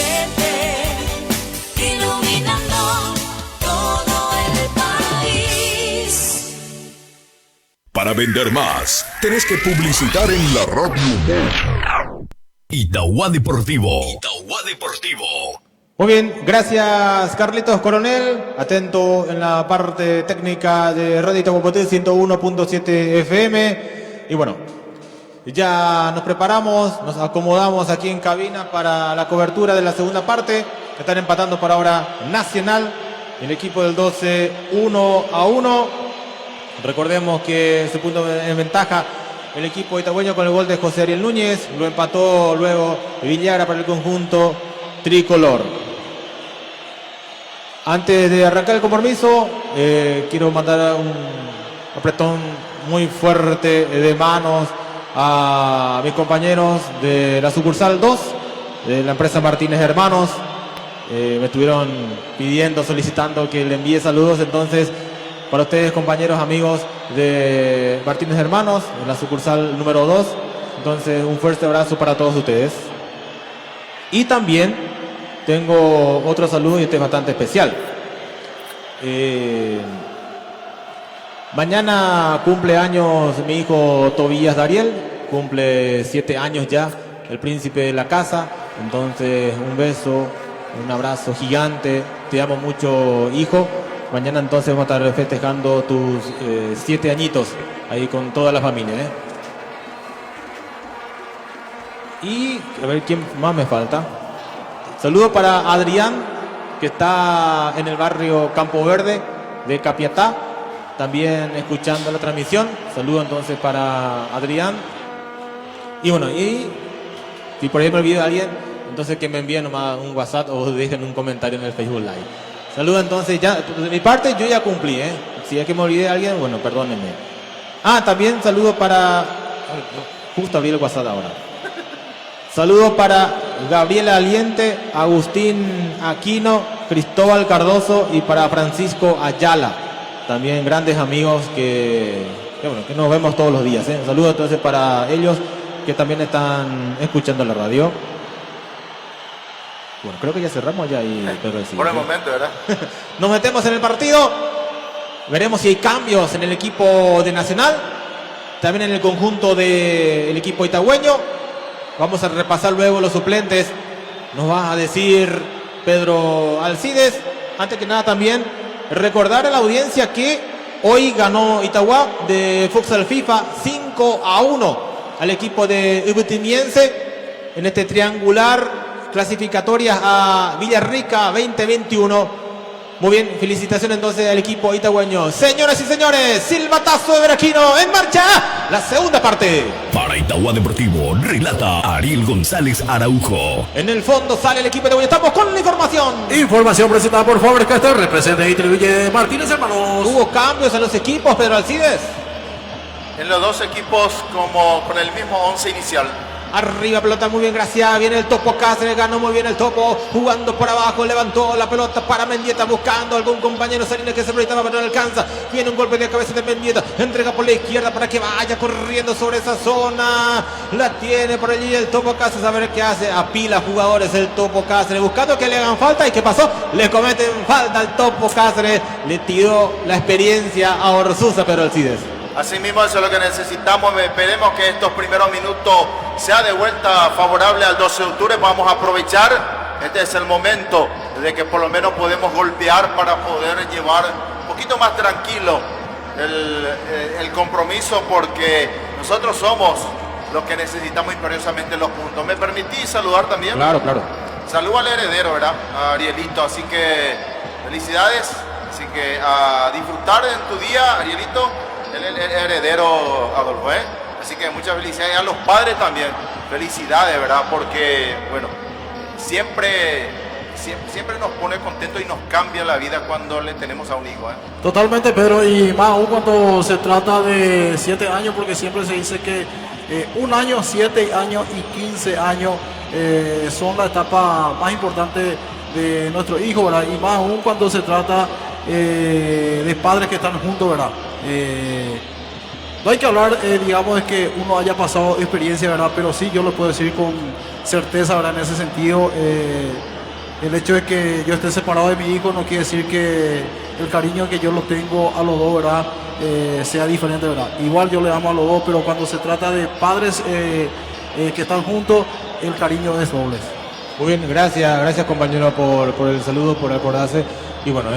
Speaker 7: iluminando todo el país.
Speaker 3: Para vender más, tenés que publicitar en la radio. Itagua Deportivo. Itagua Deportivo.
Speaker 4: Muy bien, gracias Carlitos Coronel, atento en la parte técnica de Radio Itahuapotí 101.7 FM. Y bueno, ya nos preparamos, nos acomodamos aquí en cabina para la cobertura de la segunda parte, que están empatando por ahora Nacional, el equipo del 12 1-1. Recordemos que se puso en ventaja el equipo itagüeño con el gol de José Ariel Núñez, lo empató luego Villagra para el conjunto tricolor. Antes de arrancar el compromiso, quiero mandar un apretón muy fuerte de manos a mis compañeros de la sucursal 2 de la empresa Martínez Hermanos. Me estuvieron pidiendo, solicitando que le envíe saludos, entonces para ustedes, compañeros, amigos de Martínez Hermanos, en la sucursal número 2. Entonces, un fuerte abrazo para todos ustedes. Y también tengo otro saludo y este es bastante especial. Mañana cumple años mi hijo Tobías Dariel, cumple 7 años ya, el príncipe de la casa. Entonces, un beso, un abrazo gigante. Te amo mucho, hijo. Mañana entonces vamos a estar festejando tus 7 añitos ahí con toda la familia. Y a ver quién más me falta. Saludo para Adrián, que está en el barrio Campo Verde de Capiatá, también escuchando la transmisión. Saludo entonces para Adrián. Y bueno, y si por ahí me olvido de alguien, entonces que me envíen nomás un WhatsApp o dejen un comentario en el Facebook Live. Saludos entonces, ya, de mi parte yo ya cumplí, Si es que me olvidé de alguien, bueno, perdónenme. También saludo para... Justo abrí el WhatsApp ahora. Saludos para Gabriela Aliente, Agustín Aquino, Cristóbal Cardoso y para Francisco Ayala. También grandes amigos que nos vemos todos los días. Saludos entonces para ellos que también están escuchando la radio. Bueno, creo que ya cerramos ya y
Speaker 5: por el momento, ¿verdad?
Speaker 4: Nos metemos en el partido. Veremos si hay cambios en el equipo de Nacional. también en el conjunto del equipo itagüeño. Vamos a repasar luego los suplentes. Nos va a decir Pedro Alcides. Antes que nada también recordar a la audiencia que hoy ganó Itagua de Futsal FIFA 5-1 al equipo de Ubutimiense en este triangular clasificatorias a Villarrica 2021. Muy bien, felicitaciones entonces al equipo itagüeño. Señoras y señores, silbatazo de Veraquino, en marcha la segunda parte.
Speaker 3: Para Itagua Deportivo, relata Ariel González Araujo.
Speaker 4: En el fondo sale el equipo itagüeño. Estamos con la información.
Speaker 6: Información presentada por Faber-Castell, representa Itribuye Martínez, hermanos.
Speaker 4: ¿Hubo cambios en los equipos, Pedro Alcides?
Speaker 5: En los dos equipos como con el mismo 11 inicial.
Speaker 4: Arriba, pelota muy bien, gracias. Viene el Topo Cáceres, ganó muy bien el Topo. Jugando por abajo, levantó la pelota para Mendieta, buscando algún compañero Salinas que se proyectaba, pero no alcanza. Viene un golpe de cabeza de Mendieta, entrega por la izquierda para que vaya corriendo sobre esa zona. La tiene por allí el Topo Cáceres, a ver qué hace. Apila jugadores el Topo Cáceres, buscando que le hagan falta. ¿Y qué pasó? Le cometen falta al Topo Cáceres. Le tiró la experiencia a Orsuza, Pedro Alcides.
Speaker 5: Asimismo, eso es lo que necesitamos. Esperemos que estos primeros minutos sea de vuelta favorable al 12 de octubre. Vamos a aprovechar. Este es el momento de que por lo menos podemos golpear para poder llevar un poquito más tranquilo el compromiso, porque nosotros somos los que necesitamos imperiosamente los puntos. ¿Me permití saludar también?
Speaker 4: Claro, claro.
Speaker 5: Saludo al heredero, ¿verdad? A Arielito. Así que felicidades. Así que a disfrutar en tu día, Arielito. El heredero Adolfo, ¿eh? Así que muchas felicidades a los padres también. Felicidades, ¿verdad? Porque, bueno, siempre nos pone contentos y nos cambia la vida cuando le tenemos a un hijo, ¿eh?
Speaker 6: Totalmente, Pedro, y más aún cuando se trata de 7 años, porque siempre se dice que 1 año, 7 años y 15 años son la etapa más importante de nuestro hijo, ¿verdad? Y más aún cuando se trata de padres que están juntos, ¿verdad? No hay que hablar, digamos, de que uno haya pasado experiencia, ¿verdad? Pero sí, yo lo puedo decir con certeza, ¿verdad? En ese sentido, el hecho de que yo esté separado de mi hijo no quiere decir que el cariño que yo lo tengo a los dos, ¿verdad? Sea diferente, ¿verdad? Igual yo le amo a los dos, pero cuando se trata de padres que están juntos, el cariño es doble.
Speaker 4: Muy bien, gracias compañero por el saludo, por acordarse. Y bueno,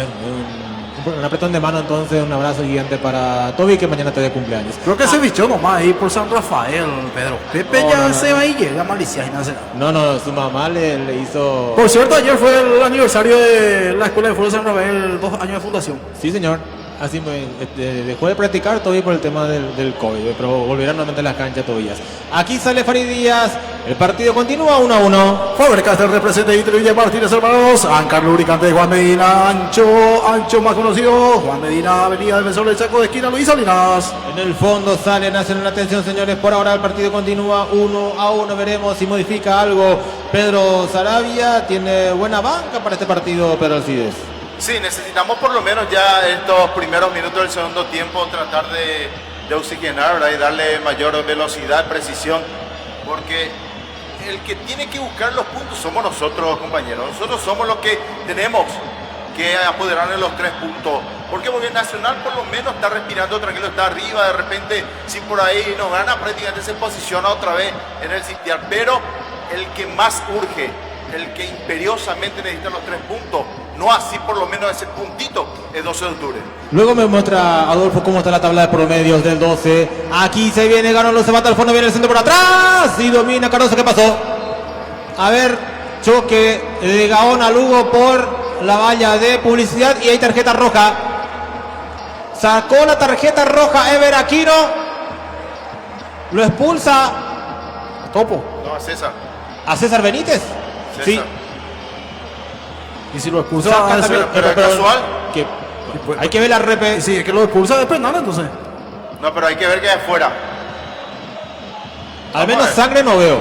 Speaker 4: un apretón de mano, entonces un abrazo gigante para Toby, que mañana te dé cumpleaños.
Speaker 6: Creo que se bichó nomás ahí por San Rafael, Pedro. Pepe ya se va y llega a Malicia y nace.
Speaker 4: No, su mamá le hizo...
Speaker 6: Por cierto, ayer fue el aniversario de la Escuela de Fútbol San Rafael, 2 años de fundación.
Speaker 4: Sí, señor. Así dejó de practicar todavía por el tema del COVID, pero volverán nuevamente a las canchas todavía. Aquí sale Farid Díaz, el partido continúa 1-1.
Speaker 6: Faber-Castell representa Itribuye Martínez, hermanos. Ancar lubricante de Juan Medina, ancho más conocido. Juan Medina, avenida defensor del Chaco de esquina, Luis Salinas.
Speaker 4: En el fondo sale Nacional, atención señores, por ahora el partido continúa 1-1, veremos si modifica algo Pedro Sarabia. Tiene buena banca para este partido, Pedro Alcides.
Speaker 5: Sí, necesitamos por lo menos ya estos primeros minutos del segundo tiempo tratar de oxigenar, ¿verdad? Y darle mayor velocidad, precisión, porque el que tiene que buscar los puntos somos nosotros, compañeros. Nosotros somos los que tenemos que apoderarnos de los 3 puntos, porque Nacional por lo menos está respirando tranquilo, está arriba, de repente si por ahí nos gana prácticamente se posiciona otra vez en el sitial, pero el que más urge, el que imperiosamente necesita los 3 puntos, no así por lo menos ese puntito, es 12 de octubre.
Speaker 4: Luego me muestra Adolfo cómo está la tabla de promedios del 12. Aquí se viene, Ganolo, se mata al fondo, viene el centro por atrás y domina Cardoso. ¿Qué pasó? A ver, choque de Gaona Lugo por la valla de publicidad y hay tarjeta roja. Sacó la tarjeta roja Ever Aquino. Lo expulsa
Speaker 6: Topo.
Speaker 5: No, a César.
Speaker 4: ¿A César Benítez?
Speaker 5: César.
Speaker 4: Sí.
Speaker 6: Y si lo expulsa,
Speaker 5: pero es casual.
Speaker 4: Que, hay que ver la repe.
Speaker 6: Sí, es que lo expulsa de penal, entonces.
Speaker 5: No, pero hay que ver que es fuera.
Speaker 4: Al menos sangre no veo.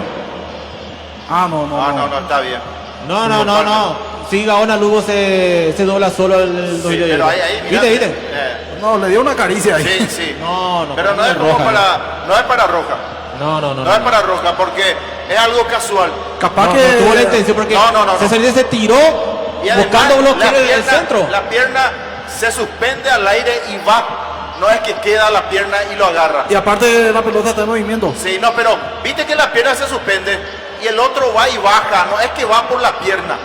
Speaker 5: No, está bien.
Speaker 4: No. Sí, Gaona Lugo se dobla solo el
Speaker 5: sí, pero ahí,
Speaker 4: ¿Viste?
Speaker 6: No, le dio una caricia ahí.
Speaker 5: Sí.
Speaker 4: No.
Speaker 5: Pero no es para roja. No es para roja, porque es algo casual.
Speaker 6: Capaz que
Speaker 4: no tuvo la intención, porque César se tiró
Speaker 5: y además,
Speaker 4: buscando bloquear el centro.
Speaker 5: La pierna se suspende al aire y va. no es que queda la pierna y lo agarra.
Speaker 6: Y aparte la pelota está en movimiento.
Speaker 5: Sí, no, pero viste que la pierna se suspende y el otro va y baja, no es que va por la pierna.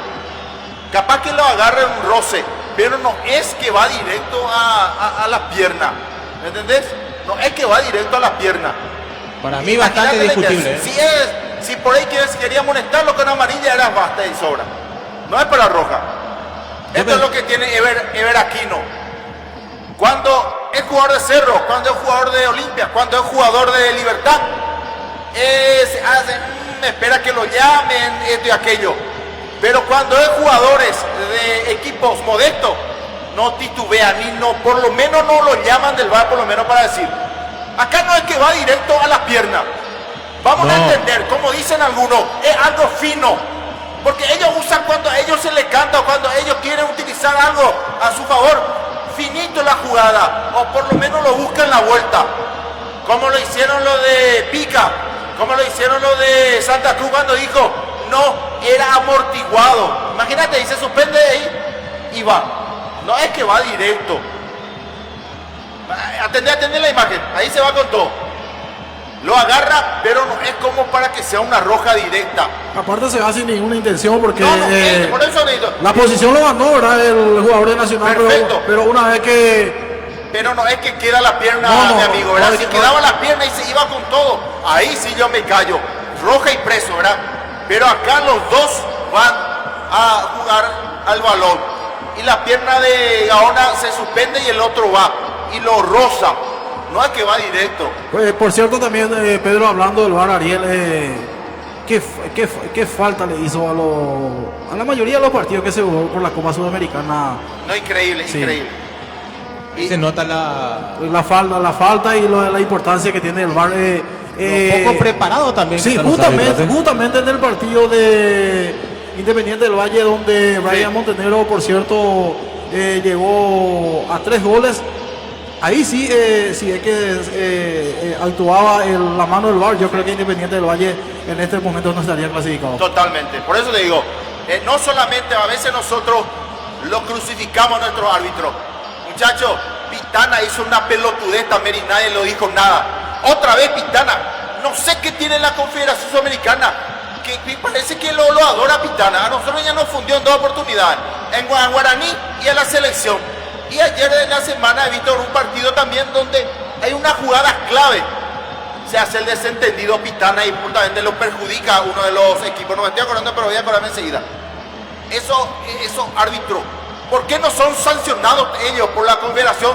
Speaker 5: Capaz que lo agarre un roce, pero no es que va directo a la pierna. ¿Me entendés? No es que va directo a la pierna.
Speaker 4: Para mí bastante discutible.
Speaker 5: Si por ahí quería amonestarlo con amarilla, era basta y sobra. No es para roja. Esto es lo que tiene Ever Aquino. Cuando es jugador de Cerro, cuando es jugador de Olimpia, cuando es jugador de Libertad, espera que lo llamen, esto y aquello. Pero cuando es jugadores de equipos modestos, no titubean, ni no, por lo menos no lo llaman del VAR, por lo menos para decir. Acá no es que va directo a las piernas. Vamos a entender, como dicen algunos, es algo fino. Porque ellos usan cuando a ellos se les canta o cuando ellos quieren utilizar algo a su favor. Finito la jugada, o por lo menos lo buscan la vuelta. Como lo hicieron lo de Pica, como lo hicieron lo de Santa Cruz cuando dijo, no, era amortiguado. Imagínate, y se suspende ahí y va. No es que va directo. Atendé la imagen, ahí se va con todo. Lo agarra, pero no es como para que sea una roja directa.
Speaker 6: Aparte se va sin ninguna intención porque
Speaker 5: por eso
Speaker 6: la posición lo ganó, ¿verdad? El jugador de Nacional, pero una vez que...
Speaker 5: Pero no es que queda la pierna, mi amigo, ¿verdad? Si quedaba la pierna y se iba con todo, ahí sí yo me callo. Roja y preso, ¿verdad? Pero acá los dos van a jugar al balón. Y la pierna de Gaona se suspende y el otro va. Y lo roza. No es que va directo.
Speaker 6: Pues, por cierto, también, Pedro, hablando del VAR, Ariel, ¿qué falta le hizo a la mayoría de los partidos que se jugó por la Copa Sudamericana?
Speaker 5: No, increíble, sí. Increíble.
Speaker 4: Y se nota la
Speaker 6: falta y la importancia que tiene el VAR.
Speaker 4: Un poco preparado también.
Speaker 6: Sí, justamente en el partido de Independiente del Valle, donde Brian Montenegro, por cierto, llegó a 3 goles. Ahí sí es que actuaba la mano del VAR. Yo creo que Independiente del Valle en este momento no estaría clasificado.
Speaker 5: Totalmente. Por eso le digo, no solamente a veces nosotros lo crucificamos a nuestro árbitro. Muchachos, Pitana hizo una pelotudez también y nadie lo dijo nada. Otra vez Pitana. No sé qué tiene la Confederación Sudamericana, que parece que lo adora Pitana. A nosotros ya nos fundió en 2 oportunidades, en Guaraní y en la selección. Y ayer en la semana he visto un partido también donde hay una jugada clave. Se hace el desentendido Pitana y justamente lo perjudica a uno de los equipos. No me estoy acordando, pero voy a acordarme enseguida. Eso árbitro. ¿Por qué no son sancionados ellos por la Confederación?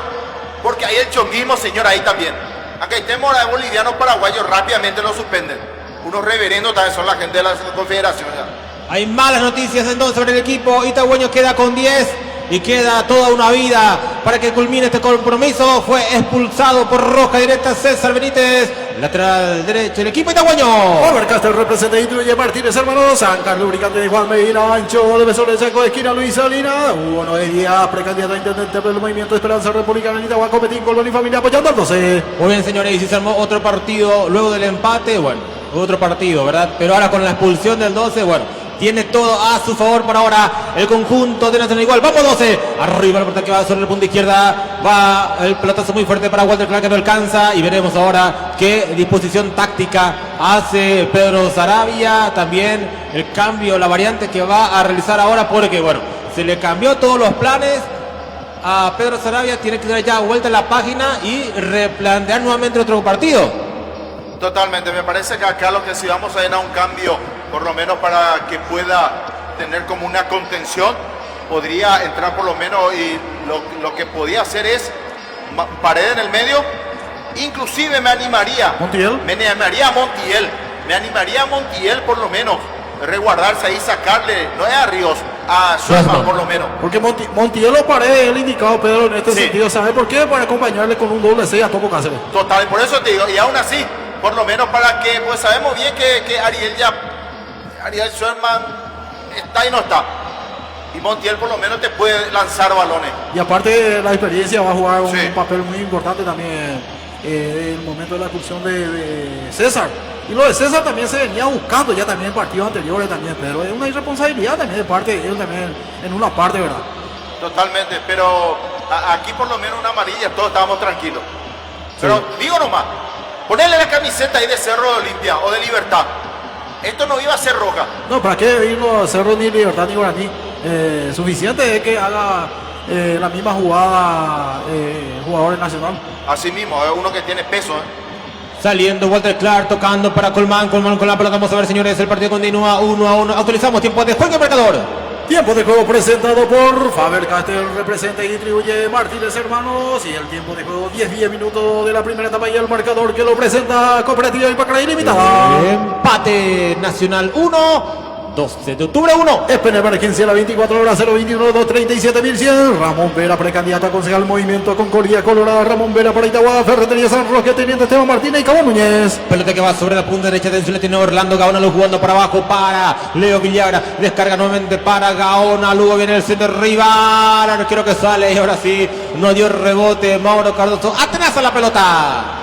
Speaker 5: Porque hay el chonguismo, señor, ahí también. Acá hay temores de bolivianos, paraguayos, rápidamente lo suspenden. Unos reverendos también son la gente de la Confederación. Ya.
Speaker 4: Hay malas noticias entonces sobre el equipo. Itagüeño queda con 10 y queda toda una vida para que culmine este compromiso. Fue expulsado por roja directa César Benítez, lateral derecho del equipo itagüeño.
Speaker 6: Overcaster representa Intruye Martínez, hermano. San Carlos, lubricante de Juan Medina, Ancho, de Besor de Saco de esquina, Luis Salina. Hugo Noé Díaz, precandidato a intendente del Movimiento de Esperanza Republicana en Itagua, Copetín, Colón y familia apoyando al 12.
Speaker 4: Muy bien, señores, y si se armó otro partido luego del empate, bueno, otro partido, ¿verdad? Pero ahora con la expulsión del 12, bueno, tiene todo a su favor por ahora el conjunto de Nacional. Igual, vamos 12. Arriba el portero que va sobre el punto izquierda. Va el pelotazo muy fuerte para Walter Clark, que no alcanza. Y veremos ahora qué disposición táctica hace Pedro Saravia. También el cambio, la variante que va a realizar ahora, porque bueno, se le cambió todos los planes a Pedro Saravia. Tiene que dar ya vuelta a la página y replantear nuevamente otro partido.
Speaker 5: Totalmente, me parece que acá lo que sí vamos a ir a un cambio, por lo menos para que pueda tener como una contención, podría entrar por lo menos, y lo que podía hacer es pared en el medio. Inclusive me animaría a Montiel por lo menos, resguardarse ahí, sacarle, no es a Ríos, a Suezman por lo menos.
Speaker 6: Porque Montiel o Paredes es el indicado, Pedro, en este sentido. ¿Sabe por qué? Para acompañarle con un doble 6 a Topo Cáceres.
Speaker 5: Total, por eso te digo, y aún así, por lo menos para que, pues sabemos bien que Ariel Suezman está y no está. Y Montiel por lo menos te puede lanzar balones.
Speaker 6: Y aparte la experiencia va a jugar un papel muy importante también en el momento de la expulsión de César. Y lo de César también se venía buscando ya también en partidos anteriores también, pero es una irresponsabilidad también de parte de él también en una parte, ¿verdad?
Speaker 5: Totalmente, pero aquí por lo menos una amarilla, todos estábamos tranquilos. Pero digo nomás, ponerle la camiseta ahí de Cerro de Olimpia o de Libertad. Esto no iba a ser roja.
Speaker 6: No, ¿para qué irnos a Cerro ni Libertad ni Guaraní? Suficiente es que haga la misma jugada jugadores nacional.
Speaker 5: Así mismo, es uno que tiene peso.
Speaker 4: Saliendo Walter Clark, tocando para Colmán con la pelota. Vamos a ver, señores, el partido continúa 1-1. Actualizamos tiempo de juego y marcador.
Speaker 6: Tiempo de juego presentado por Faber Castell, representa y distribuye Martínez Hermanos. Y el tiempo de juego 10 minutos de la primera etapa y el marcador que lo presenta Cooperativa Ipacaraí Limitada.
Speaker 4: Empate Nacional 1. 12 de octubre 1.
Speaker 6: Espen emergencia a la 24 horas 021 237.100. Ramón Vera, precandidato a concejal Movimiento Concordia Colorada. Ramón Vera para Itagua, Ferretería San Roque, Teniente Esteban Martínez y Cabo Núñez.
Speaker 4: Pelota que va sobre la punta derecha. Atención, la tiene Orlando Gaona, jugando para abajo para Leo Villagra. Descarga nuevamente para Gaona. Luego viene el centro rival. Arquero que sale y ahora sí no dio rebote. Mauro Cardoso atenaza la pelota.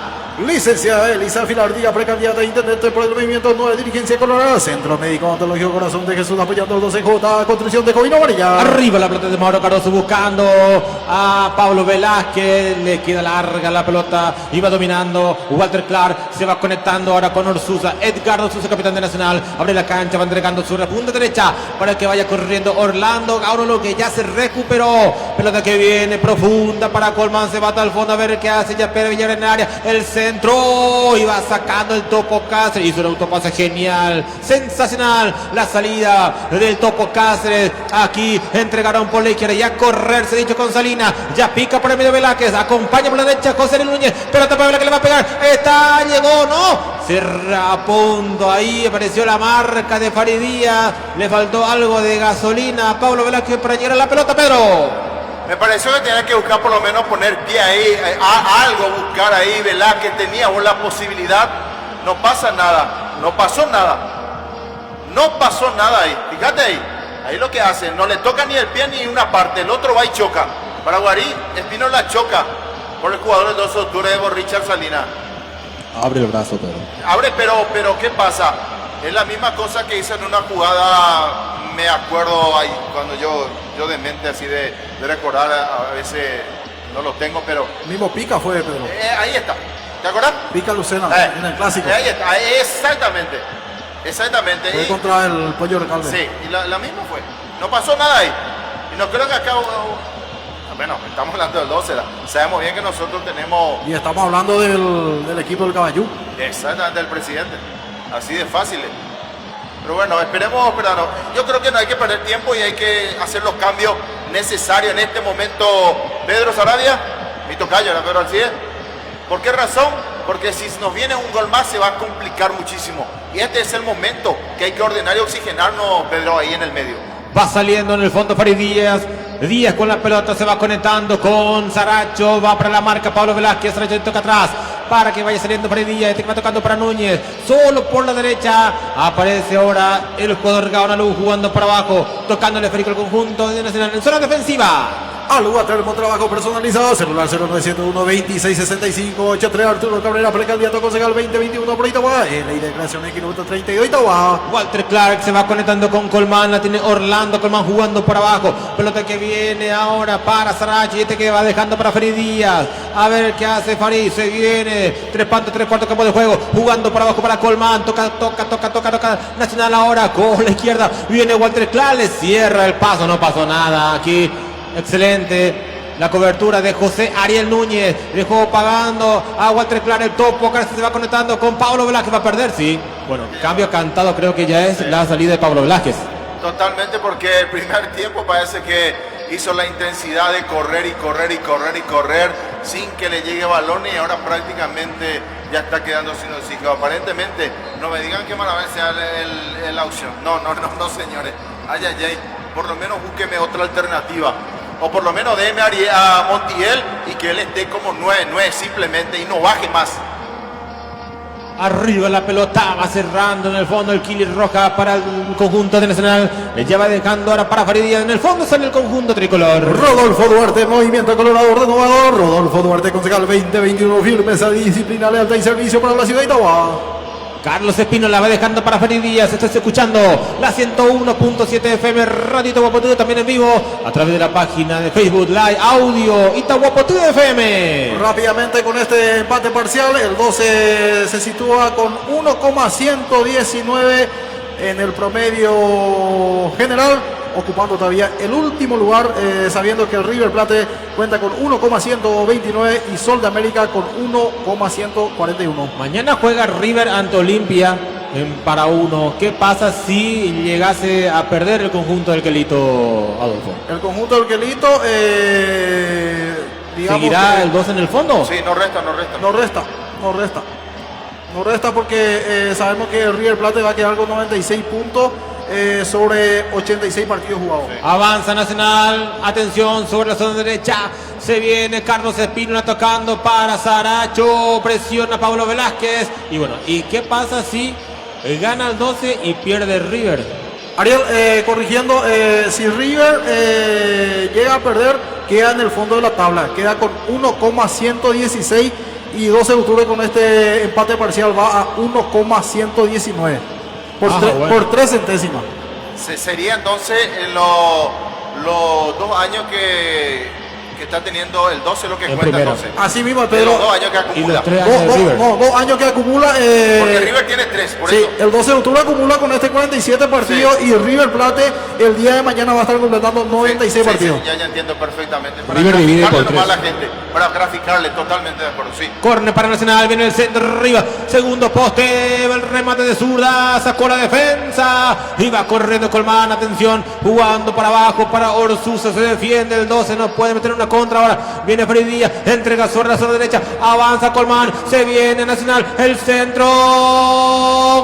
Speaker 6: Licenciada Elisa Filardía, precandidata a intendente por el Movimiento Nueva Dirigencia Colorada. Centro Médico Odontológico Corazón de Jesús, apoyando el 12J, construcción de Covino Varilla.
Speaker 4: Arriba la pelota de Mauro Cardoso buscando a Pablo Velázquez. Le queda larga la pelota. Iba dominando Walter Clark. Se va conectando ahora con Orsusa. Edgardo Orsusa, capitán de Nacional. Abre la cancha, va entregando sobre la punta derecha para que vaya corriendo Orlando Gauro, que ya se recuperó. Pelota que viene profunda para Colmán. Se va hasta el fondo a ver qué hace. Ya Pérez Villar en el área. El centro iba sacando el Topo Cáceres. Hizo un autopase genial, sensacional. La salida del Topo Cáceres. Aquí entregaron por la izquierda y a correrse, dicho con Salina. Ya pica por el medio Velázquez. Acompaña por la derecha José Núñez. Pelota para Velázquez, le va a pegar. Está, llegó, no. Cerra a punto. Ahí apareció la marca de Faridía. Le faltó algo de gasolina a Pablo Velázquez para llegar a la pelota, Pedro.
Speaker 5: Me pareció que tenía que buscar por lo menos poner pie ahí, algo buscar ahí, Velázquez tenía la posibilidad. No pasa nada, no pasó nada. No pasó nada ahí, fíjate ahí lo que hacen, no le toca ni el pie ni una parte, el otro va y choca. Para Guarí, Espino la choca por el jugador del 2 de octubre de Richard Salinas.
Speaker 4: Abre el brazo, Pedro.
Speaker 5: Abre, pero ¿qué pasa? Es la misma cosa que hizo en una jugada, me acuerdo ahí, cuando yo de mente así de recordar, a veces no lo tengo, pero...
Speaker 6: Mismo Pica fue, Pedro.
Speaker 5: Ahí está, ¿te acuerdas?
Speaker 6: Pica Lucena, en el clásico.
Speaker 5: Ahí está, exactamente.
Speaker 6: Fue contra el Pollo Recalde.
Speaker 5: Sí, y la misma fue. No pasó nada ahí. Y no creo que acá... Bueno, estamos hablando del 12, sabemos bien que nosotros tenemos...
Speaker 6: Y estamos hablando del equipo del Caballú.
Speaker 5: Exactamente, del presidente. Así de fácil. Pero bueno, esperemos, pero no. Yo creo que no hay que perder tiempo y hay que hacer los cambios necesarios en este momento. Pedro Sarabia, mi tocayo, era Pedro Alcide. ¿Por qué razón? Porque si nos viene un gol más se va a complicar muchísimo. Y este es el momento que hay que ordenar y oxigenarnos, Pedro, ahí en el medio.
Speaker 4: Va saliendo en el fondo Farid Díaz. Díaz con la pelota se va conectando con Saracho. Va para la marca Pablo Velázquez. Saracho toca atrás para que vaya saliendo Farid Díaz. Este que va tocando para Núñez. Solo por la derecha. Aparece ahora el jugador Gaona jugando para abajo. Tocando el esférico al conjunto de Nacional en zona defensiva.
Speaker 6: Alua Termo, trabajo personalizado, celular 0901 2665 83, Arturo Cabrera, precandidato concejal 2021 por Itagua, ley de creación en kilómetro 32 Itagua.
Speaker 4: Walter Clark se va conectando con Colmán, la tiene Orlando, Colmán jugando por abajo, pelota que viene ahora para Sarachi, y este que va dejando para Farid Díaz, a ver qué hace Farid, se viene, 3 cuartos campo de juego, jugando por abajo para Colmán, toca, Nacional ahora con la izquierda, viene Walter Clark, le cierra el paso, no pasó nada aquí. Excelente la cobertura de José Ariel Núñez. Dejó pagando a Walter Clark el Topo. Casi se va conectando con Pablo Velázquez. ¿Va a perder? Sí. Bueno, cambio cantado creo que ya es la salida de Pablo Velázquez.
Speaker 5: Totalmente, porque el primer tiempo parece que hizo la intensidad de correr sin que le llegue balón y ahora prácticamente ya está quedando sin oxígeno. Aparentemente, no me digan que Maravel sea la opción. No, señores. Ay. Por lo menos búsqueme otra alternativa. O por lo menos déme a Montiel y que él esté como 9 simplemente y no baje más.
Speaker 4: Arriba la pelota, va cerrando en el fondo el Kili Roja para el conjunto de Nacional. Ya va dejando ahora para Farid Díaz. En el fondo sale el conjunto tricolor.
Speaker 6: Rodolfo Duarte, Movimiento Colorado renovador. Rodolfo Duarte, concejal 2021, firmeza, disciplina, lealtad y servicio para la ciudad de Itagua.
Speaker 4: Carlos Espino la va dejando para Freddy Díaz. Estás escuchando la 101.7 FM Radio Itahuapotudo, también en vivo a través de la página de Facebook Live Audio Itahuapotudo FM.
Speaker 6: Rápidamente con este empate parcial, el 12 se sitúa con 1,119 en el promedio general, ocupando todavía el último lugar, sabiendo que el River Plate cuenta con 1,129 y Sol de América con 1,141.
Speaker 4: Mañana juega River ante Olimpia en para uno. ¿Qué pasa si llegase a perder el conjunto del Quelito, Adolfo?
Speaker 6: El conjunto del Quelito, digamos,
Speaker 4: ¿seguirá el 2 en el fondo?
Speaker 5: Sí, no resta.
Speaker 6: No resta porque sabemos que el River Plate va a quedar con 96 puntos. Sobre 86 partidos jugados.
Speaker 4: Avanza Nacional, atención sobre la zona derecha, se viene Carlos Espínola tocando para Saracho, presiona a Pablo Velázquez, y bueno, ¿y qué pasa si gana el 12 y pierde River?
Speaker 6: Ariel, corrigiendo, si River llega a perder, queda en el fondo de la tabla, queda con 1,116 y 12 de octubre con este empate parcial va a 1,119. Por 3 centésimas.
Speaker 5: Sería entonces los 2 años que está teniendo el 12 lo que cuenta
Speaker 4: primero.
Speaker 5: entonces.
Speaker 6: Así mismo, Pedro.
Speaker 5: Los 2 años que acumula.
Speaker 4: Y los 3 años de River.
Speaker 6: 2 años que acumula.
Speaker 5: Porque River tiene 3, por
Speaker 6: sí,
Speaker 5: eso.
Speaker 6: el 12 de octubre acumula con este 47 partidos, sí. Y River Plate el día de mañana va a estar completando 96 partidos.
Speaker 5: Sí, ya entiendo perfectamente. Para
Speaker 4: River divide por
Speaker 5: graficarle
Speaker 4: 3.
Speaker 5: nomás a la gente, para graficarle, totalmente de acuerdo, sí.
Speaker 4: Corner para Nacional, viene el centro arriba, segundo poste, el remate de zurda, sacó la defensa, iba corriendo Colmán, atención, jugando para abajo, para Orsuza, se defiende el 12, no puede meter una contra, ahora viene Freddy Díaz, entrega sobre la zona derecha, avanza Colmán, se viene Nacional, el centro,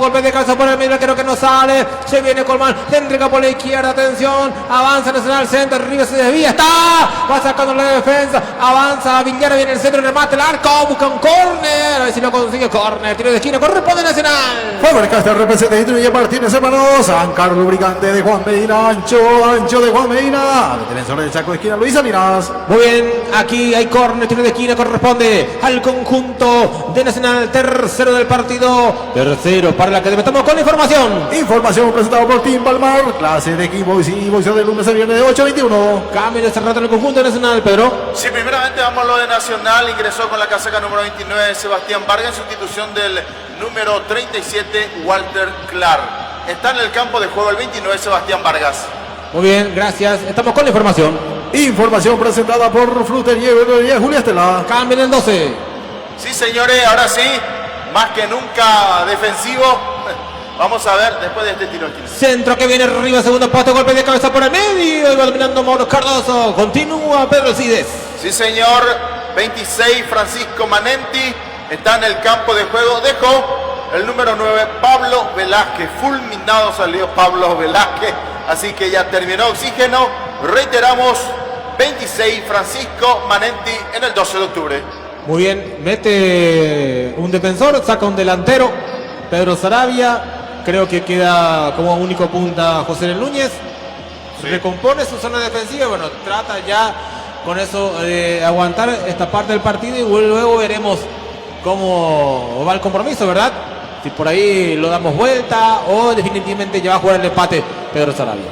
Speaker 4: golpe de cabeza por el medio, creo que no sale, se viene Colmán, se entrega por la izquierda, atención, avanza Nacional, centro, arriba se desvía, está, va sacando la defensa, avanza Villar, viene el centro, remate el arco, busca un córner, a ver si lo consigue, córner, tiro de esquina, corresponde Nacional.
Speaker 6: Faber-Castell representa Villa Martínez, hermanos, Ancar lubricante de Juan Medina, ancho de Juan Medina, tienen sobre el Chaco de esquina, Luis Salinas.
Speaker 4: Muy bien, aquí hay córner, tiro de esquina, corresponde al conjunto de Nacional, tercero del partido, tercero para la Academia. Estamos con información.
Speaker 6: Información presentada por Team Palmar, clase de equipo y boxeo de lunes a viernes de 8 a 21.
Speaker 4: Cambio de cerrado en el conjunto de Nacional, Pedro.
Speaker 5: Sí, primeramente vamos a lo de Nacional, ingresó con la casaca número 29 Sebastián Vargas en sustitución del número 37 Walter Clark. Está en el campo de juego el 29 Sebastián Vargas.
Speaker 4: Muy bien, gracias. Estamos con la información.
Speaker 6: Información presentada por Frutería y Verdulería Julia Estela.
Speaker 4: Cambio en el 12.
Speaker 5: Sí, señores, ahora sí, más que nunca defensivo. Vamos a ver después de este tiro.
Speaker 4: Centro que viene arriba, segundo poste, golpe de cabeza por el medio. Y va dominando Mauro Cardoso. Continúa Pedro Alcides.
Speaker 5: Sí, señor. 26 Francisco Manenti está en el campo de juego. Dejó el número 9 Pablo Velázquez. Fulminado salió Pablo Velázquez. Así que ya terminó oxígeno. Reiteramos, 26 Francisco Manenti en el 12 de octubre.
Speaker 4: Muy bien, mete un defensor, saca un delantero. Pedro Saravia. Creo que queda como único punta José Núñez. Sí. Recompone su zona defensiva. Bueno, trata ya con eso de aguantar esta parte del partido. Y luego veremos cómo va el compromiso, ¿verdad? Si por ahí lo damos vuelta o definitivamente ya va a jugar el empate Pedro Saravia.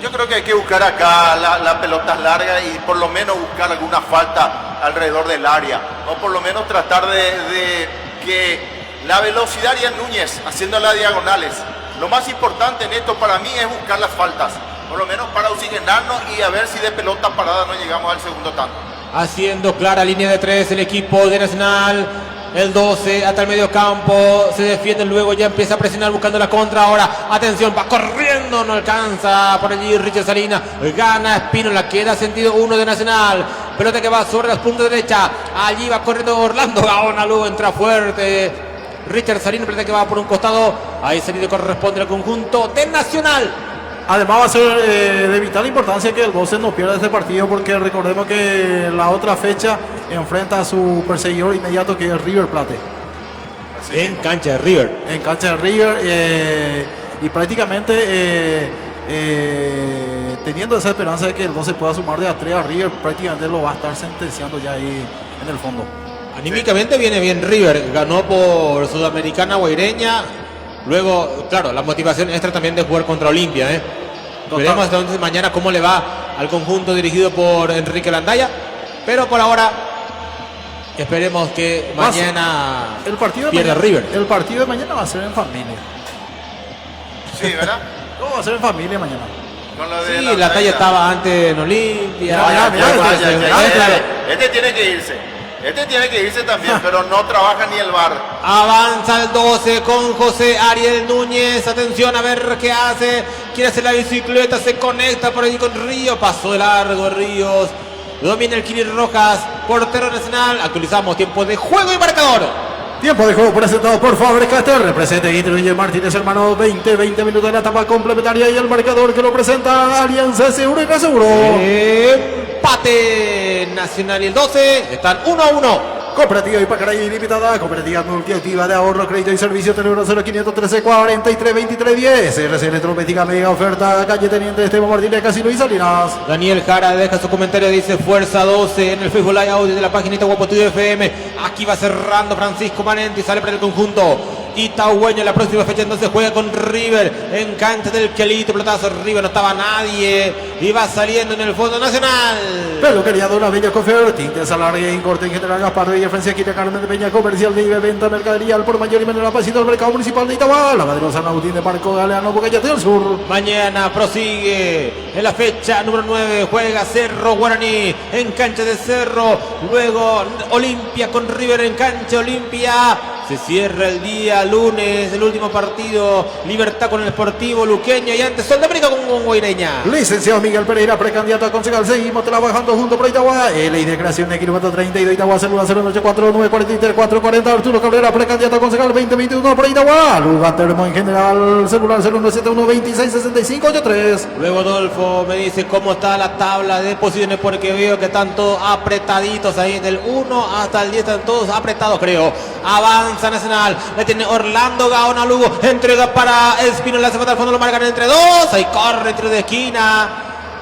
Speaker 5: Yo creo que hay que buscar acá la pelota larga y por lo menos buscar alguna falta alrededor del área. O por lo menos tratar de que la velocidad de Núñez haciendo las diagonales. Lo más importante en esto para mí es buscar las faltas. Por lo menos para oxigenarnos y a ver si de pelota parada no llegamos al segundo tanto.
Speaker 4: Haciendo clara línea de 3 el equipo de Nacional. El 12 hasta el medio campo, se defiende, luego ya empieza a presionar buscando la contra. Ahora, atención, va corriendo, no alcanza por allí Richard Salinas, gana Espínola, queda sentido 1 de Nacional. Pelota que va sobre las puntas derecha, allí va corriendo Orlando Gaona, luego entra fuerte Richard Salinas, pelota que va por un costado, ahí salido corresponde al conjunto de Nacional.
Speaker 6: Además va a ser de vital importancia que el 12 no pierda este partido, porque recordemos que la otra fecha enfrenta a su perseguidor inmediato, que es River Plate.
Speaker 4: En cancha de River.
Speaker 6: En cancha de River y prácticamente teniendo esa esperanza de que el 12 pueda sumar de a 3 a River, prácticamente lo va a estar sentenciando ya ahí en el fondo.
Speaker 4: Anímicamente viene bien River, ganó por Sudamericana Guaireña, Luego, claro, la motivación extra también de jugar contra Olimpia, ¿eh? Veremos entonces mañana cómo le va al conjunto dirigido por Enrique Landaya. Pero por ahora, esperemos que mañana
Speaker 6: el partido
Speaker 4: pierda River.
Speaker 6: El partido de mañana va a ser en familia.
Speaker 5: Sí, ¿verdad?
Speaker 6: ¿Cómo va a ser en familia mañana?
Speaker 5: Con lo de
Speaker 4: Sí, la talla estaba antes en Olimpia.
Speaker 5: Este tiene que irse. Este tiene que irse también, pero no trabaja ni el VAR.
Speaker 4: Avanza el 12 con José Ariel Núñez. Atención a ver qué hace. Quiere hacer la bicicleta, se conecta por ahí con Ríos. Pasó de largo Ríos. Domina el Kili Rojas. Portero Nacional. Actualizamos tiempo de juego y marcador.
Speaker 6: Tiempo de juego presentado por Faber-Castell. Representa Guillermo Martínez, hermano. 20 minutos de la etapa complementaria. Y el marcador que lo presenta Alianza Seguro y Caseguro.
Speaker 4: Empate Nacional y el 12. Están 1-1.
Speaker 6: Cooperativa Ipacaraí Limitada, Cooperativa Multiactiva de Ahorro, Crédito y Servicio, teléfono 0513 43 23 10. RC Electrodoméstica, mega oferta, calle Teniente Esteban Martínez, Casino y Salinas.
Speaker 4: Daniel Jara deja su comentario, dice Fuerza 12 en el Facebook Live Audio de la paginita Guapotudo FM. Aquí va cerrando Francisco Manenti, sale para el conjunto Itaúeño. La próxima fecha entonces juega con River en cancha del Quelito. Pelotazo River, no estaba nadie y va saliendo en el Fondo Nacional.
Speaker 6: Peluquería Dona Bella Cofer, tintes alargue en corte en general Gaspar de Francia, Quita Carmen de Peña, comercial de venta, mercadería al por mayor y menor apacito del mercado municipal de Itagua, la Madre San Agustín de Parco Galeano, Bocayate del Sur.
Speaker 4: Mañana prosigue en la fecha número 9, juega Cerro Guaraní en cancha de Cerro, luego Olimpia con River en cancha Olimpia. Se cierra el día lunes, el último partido, Libertad con el Sportivo Luqueño y antes Sol de América con Guaireña.
Speaker 6: Licenciado Miguel Pereira, precandidato a concejal, seguimos trabajando junto por Itagua. Ley de creación de kilómetro 32 Itagua, celular 084-943-440. Arturo Cabrera, precandidato a concejal 2021 por Itagua. Lugar termo en general, celular 0171-266583.
Speaker 4: Luego Adolfo me dice cómo está la tabla de posiciones porque veo que están todos apretaditos ahí, del 1 hasta el 10 están todos apretados, creo. Avanza Nacional, le tiene Orlando Gaona Lugo, entrega para Espino, hace falta al fondo, lo marcan entre dos, ahí corre tiro de esquina,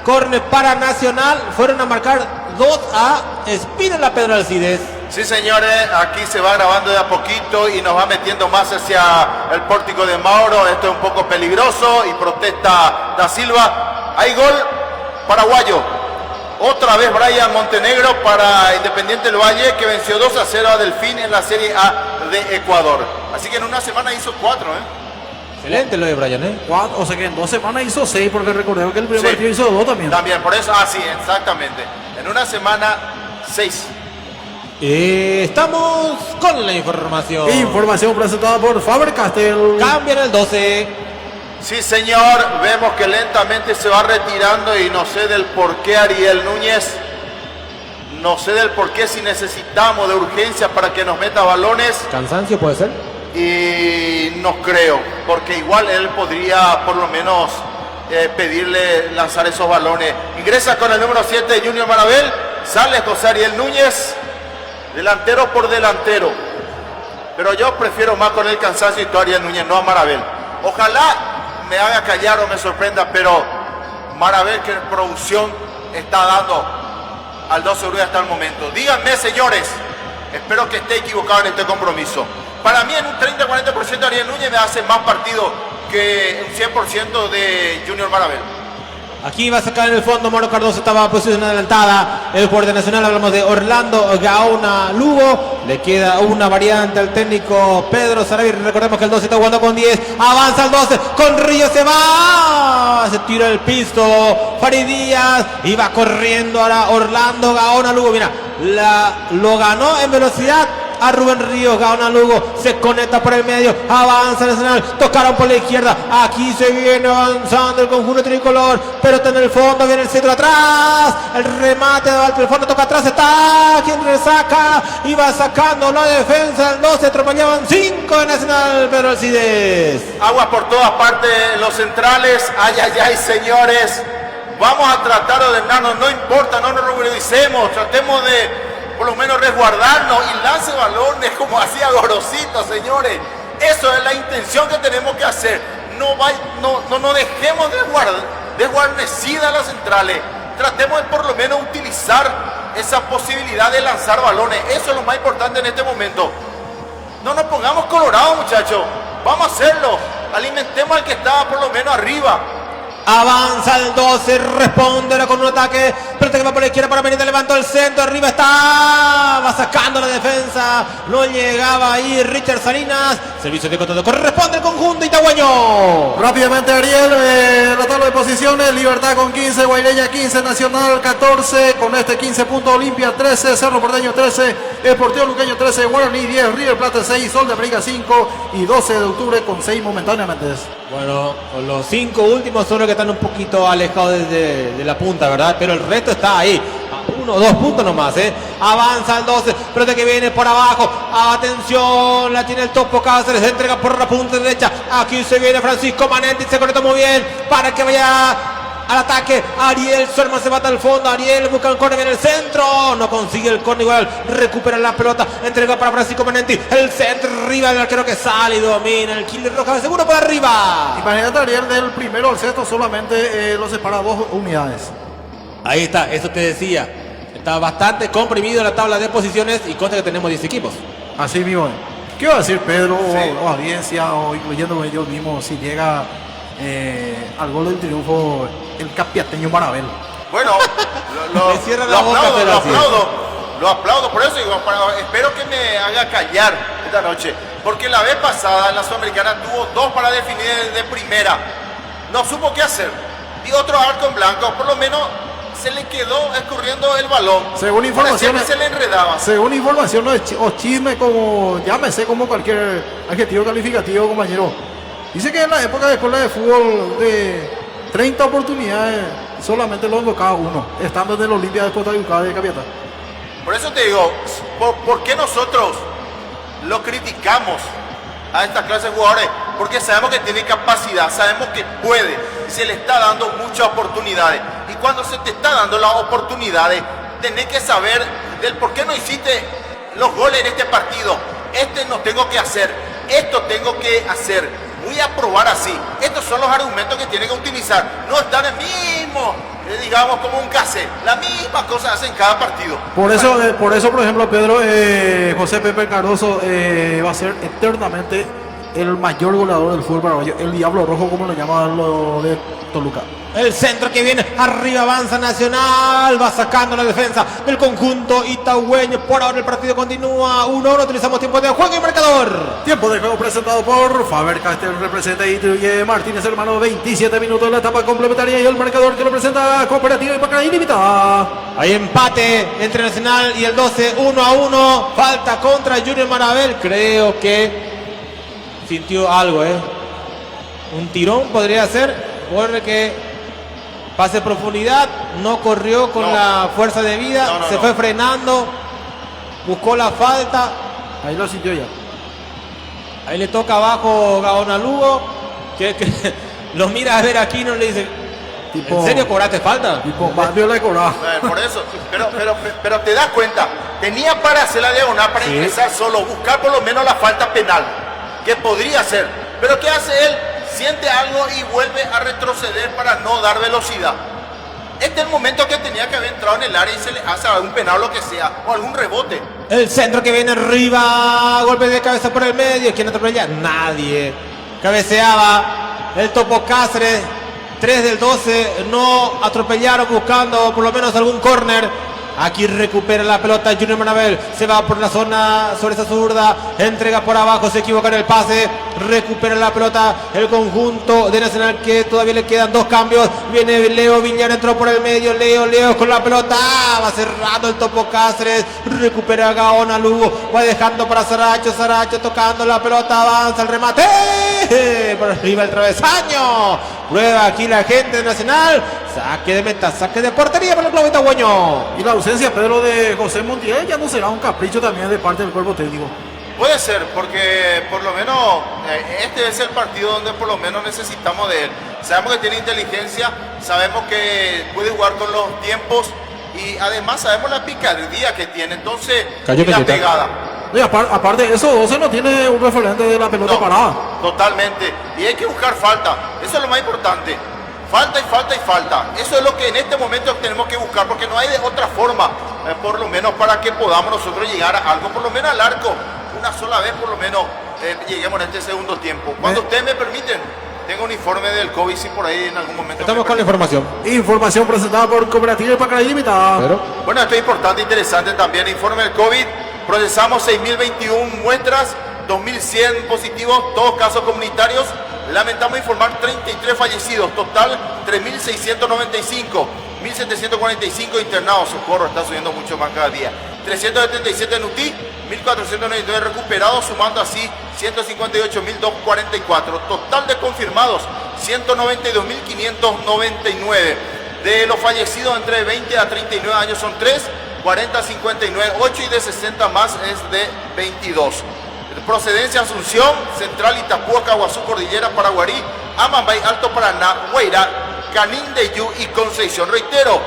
Speaker 4: corre para Nacional, fueron a marcar 2 a Espino, Pedro Alcides.
Speaker 5: Sí, señores, aquí se va grabando de a poquito y nos va metiendo más hacia el pórtico de Mauro. Esto es un poco peligroso y protesta Da Silva. Hay gol paraguayo. Otra vez Brian Montenegro para Independiente del Valle, que venció 2-0 a Delfín en la Serie A de Ecuador. Así que en una semana hizo 4,
Speaker 4: Excelente lo de Brian,
Speaker 6: 4, o sea que en 2 semanas hizo 6, porque recordemos que el primer partido hizo 2 también.
Speaker 5: También, por eso, sí, exactamente. En una semana, 6.
Speaker 4: Estamos con la información.
Speaker 6: Información presentada por Faber-Castell.
Speaker 4: Cambian el 12.
Speaker 5: Sí, señor, vemos que lentamente se va retirando y no sé del por qué Ariel Núñez. No sé del por qué, si necesitamos de urgencia para que nos meta balones.
Speaker 4: ¿Cansancio puede ser?
Speaker 5: Y no creo, porque igual él podría por lo menos pedirle lanzar esos balones. Ingresa con el número 7 Junior Marabel, sale José Ariel Núñez, delantero por delantero. Pero yo prefiero más con el cansancio y todo Ariel Núñez, no a Marabel. Ojalá me haga callar o me sorprenda, pero Marabel, que producción está dando al 12 Uruguay hasta el momento. Díganme, señores, espero que esté equivocado en este compromiso. Para mí en un 30-40% Ariel Núñez me hace más partido que un 100% de Junior Marabel.
Speaker 4: Aquí va a sacar en el fondo, Mauro Cardoso estaba en posición adelantada. El jugador nacional, hablamos de Orlando Gaona Lugo. Le queda una variante al técnico Pedro Sarabia. Recordemos que el 12 está jugando con 10. Avanza el 12, con Río se va. Se tira el piso. Farid Díaz y va corriendo ahora Orlando Gaona Lugo. Mira, lo ganó en velocidad a Rubén Ríos. Gaona Lugo se conecta por el medio, avanza Nacional, tocaron por la izquierda, aquí se viene avanzando el conjunto tricolor, pero está en el fondo, viene el centro atrás, el remate del fondo, toca atrás, está quien resaca y va sacando la defensa, el 12, atropellaban 5 de Nacional, Pedro Alcides.
Speaker 5: Aguas por todas partes, los centrales, ay, señores, vamos a tratar de ordenarnos, no importa, no nos ruboricemos, tratemos de por lo menos resguardarnos y lance balones como hacía Gorosito, señores. Eso es la intención que tenemos que hacer. No dejemos desguarnecidas las centrales. Tratemos de por lo menos utilizar esa posibilidad de lanzar balones. Eso es lo más importante en este momento. No nos pongamos colorados, muchachos. Vamos a hacerlo. Alimentemos al que estaba por lo menos arriba.
Speaker 4: Avanza el 12, responde con un ataque, pero que va por la izquierda para Benítez, levantó el centro, arriba está, va sacando la defensa, no llegaba ahí Richard Salinas, servicio de control, corresponde el conjunto itagüeño.
Speaker 6: Rápidamente Ariel, la tabla de posiciones, Libertad con 15, Guaireña 15, Nacional 14, con este 15 puntos, Olimpia 13, Cerro Porteño 13, Deportivo Luqueño 13, Guaraní 10, River Plata 6, Sol de América 5 y 12 de octubre con 6 momentáneamente.
Speaker 4: Bueno, los 5 últimos son los que están un poquito alejados de la punta, ¿verdad? Pero el resto está ahí. 1 o 2 puntos nomás, ¿eh? Avanza el 12, pero de que viene por abajo. Atención, la tiene el Topo Cáceres, entrega por la punta derecha. Aquí se viene Francisco Manenti, se conecta muy bien para que vaya al ataque. Ariel Suerman se va hasta el fondo. Ariel busca el córner en el centro. No consigue el córner igual. Recupera la pelota. Entrega para Francisco Manenti. El centro arriba. El arquero que sale y domina. El Killer Roja seguro para arriba.
Speaker 6: Imagínate, Ariel, del primero al sexto solamente lo separa 2 unidades.
Speaker 4: Ahí está, eso te decía. Está bastante comprimido la tabla de posiciones y consta que tenemos 10 equipos.
Speaker 6: Así mismo. ¿Qué va a decir Pedro o audiencia o incluyendo ellos mismos si llega al gol del triunfo el capiateño Marabel?
Speaker 5: Bueno, lo aplaudo, por eso digo, espero que me haga callar esta noche, porque la vez pasada en la Sudamericana tuvo 2 para definir de primera, no supo qué hacer, y otro arco en blanco, por lo menos se le quedó escurriendo el balón.
Speaker 6: Según información,
Speaker 5: se le enredaba.
Speaker 6: Según información o chisme, como llámese como cualquier adjetivo calificativo, compañero. Dice que en la época de escuela de fútbol de 30 oportunidades solamente lo invocaba 1, estando en el Olimpia de Cotayucá de Capiatá.
Speaker 5: Por eso te digo, ¿por qué nosotros lo criticamos a esta clase de jugadores? Porque sabemos que tiene capacidad, sabemos que puede, y se le está dando muchas oportunidades. Y cuando se te está dando las oportunidades, tenés que saber del por qué no hiciste los goles en este partido. No tengo que hacer, esto tengo que hacer. Voy a probar así. Estos son los argumentos que tienen que utilizar. No están el mismo, digamos, como un cassette. La misma cosa hacen cada partido.
Speaker 6: Por eso, por ejemplo, Pedro, José Pepe Cardoso va a ser eternamente el mayor goleador del fútbol paraguayo. El Diablo Rojo, como lo llaman los de Toluca.
Speaker 4: El centro que viene, arriba avanza Nacional, va sacando la defensa del conjunto itagüeño. Por ahora el partido continúa 1-1, utilizamos tiempo de juego y marcador.
Speaker 6: Tiempo de juego presentado por Faber Castell, representa y Martínez Hermano, 27 minutos de la etapa complementaria y el marcador que lo presenta Cooperativa Ipacaraí Limitada.
Speaker 4: Hay empate entre Nacional y el 12, 1-1, falta contra Junior Marabel, creo que sintió algo, un tirón podría ser, porque pase profundidad, no corrió con la fuerza de vida, se fue frenando, buscó la falta.
Speaker 6: Ahí lo sintió ya.
Speaker 4: Ahí le toca abajo Gaona Lugo, que lo mira a ver aquí y no le dice, ¿en serio cobraste falta?
Speaker 5: Por eso, pero te das cuenta, tenía para hacer la diagonal, para ingresar solo, buscar por lo menos la falta penal, que podría ser. Pero ¿qué hace él? Siente algo y vuelve a retroceder para no dar velocidad. Este es el momento que tenía que haber entrado en el área y se le hace algún penal o lo que sea, o algún rebote.
Speaker 4: El centro que viene arriba, golpe de cabeza por el medio, ¿quién atropella? Nadie. Cabeceaba el Topo Cáceres, 3 del 12, no atropellaron buscando por lo menos algún córner. Aquí recupera la pelota Junior Manabel, se va por la zona sobre esa zurda, entrega por abajo, se equivoca en el pase, recupera la pelota el conjunto de Nacional, que todavía le quedan 2 cambios. Viene Leo Villar, entró por el medio, Leo con la pelota, va cerrando el Topo Cáceres, recupera Gaona Lugo, va dejando para Saracho tocando la pelota, avanza el remate, por arriba el travesaño, prueba aquí la gente de Nacional, saque de meta, saque de portería para el club itagüeño.
Speaker 6: Y la ausencia, Pedro, de José Montiel ya no será un capricho también de parte del cuerpo técnico.
Speaker 5: Puede ser, porque por lo menos este es el partido donde por lo menos necesitamos de él. Sabemos que tiene inteligencia, sabemos que puede jugar con los tiempos y además sabemos la picardía que tiene, entonces la pegada.
Speaker 6: Y aparte de eso, 12 no tiene un referente de la pelota parada.
Speaker 5: Totalmente, y hay que buscar falta, eso es lo más importante. Falta y falta y falta. Eso es lo que en este momento tenemos que buscar, porque no hay de otra forma, por lo menos para que podamos nosotros llegar a algo, por lo menos al arco, una sola vez por lo menos, lleguemos en este segundo tiempo. Cuando ustedes me permiten, tengo un informe del COVID, si por ahí en algún momento...
Speaker 4: Estamos con la información.
Speaker 6: Información presentada por Cooperativa de Pacaraí Limitada.
Speaker 5: Bueno, esto es importante, interesante también. Informe del COVID. Procesamos 6.021 muestras, 2.100 positivos, todos casos comunitarios. Lamentamos informar 33 fallecidos, total 3.695, 1.745 internados. Socorro, está subiendo mucho más cada día. 377 en UTI, 1.499 recuperados, sumando así 158.244. Total de confirmados, 192.599. De los fallecidos entre 20 a 39 años son 3, 40 a 59, 8 y de 60 más es de 22. Procedencia Asunción, Central Itapúa, Caguazú, Cordillera, Paraguarí, Amambay, Alto Paraná, Huayra, Canindeyú y Concepción. Reitero,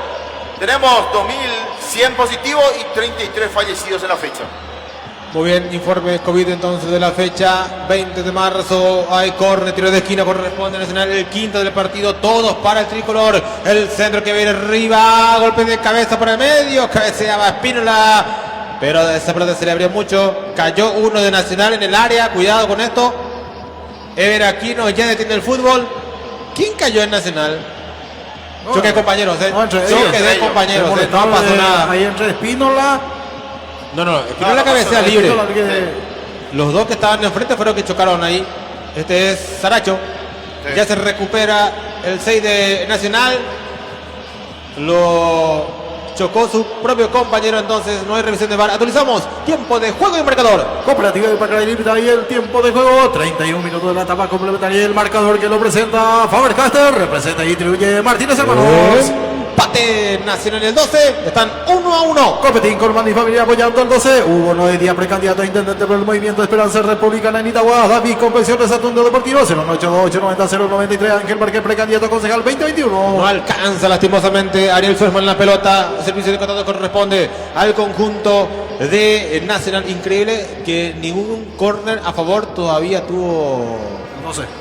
Speaker 5: tenemos 2.100 positivos y 33 fallecidos en la fecha.
Speaker 4: Muy bien, informe COVID entonces de la fecha 20 de marzo. Hay córner, tiro de esquina, corresponde Nacional, el quinto del partido, todos para el tricolor. El centro que viene arriba, golpe de cabeza por el medio, cabeceaba Espínola, pero esa pelota se le abrió mucho. Cayó uno de Nacional en el área, cuidado con esto. Ever Aquino ya detiene el fútbol. ¿Quién cayó en Nacional? Choque de compañeros, choque de compañeros, no pasó nada.
Speaker 6: Ahí entre Espínola.
Speaker 4: No, Espínola la cabecea libre. Los dos que estaban enfrente fueron que chocaron ahí. Este es Saracho. Ya se recupera el 6 de Nacional. Lo chocó su propio compañero, entonces no hay revisión de VAR. Actualizamos tiempo de juego y marcador.
Speaker 6: Cooperativa de Pacaraí Limitada y el tiempo de juego, 31 minutos de la etapa complementaria y el marcador que lo presenta Faber-Castell, representa y distribuye Martínez Hermanos.
Speaker 4: Empate Nacional en el 12, están 1-1.
Speaker 6: Copetín, Corman y familia apoyando el 12. Hugo Noé Díaz, precandidato a intendente por el Movimiento de Esperanza Republicana en Itagua. David, Convención de Atuendo Deportivo, 098-890-093. Ángel Marqués, precandidato a concejal 2021.
Speaker 4: No alcanza lastimosamente Ariel Suezman en la pelota. Servicio de contacto corresponde al conjunto de Nacional. Increíble que ningún córner a favor todavía tuvo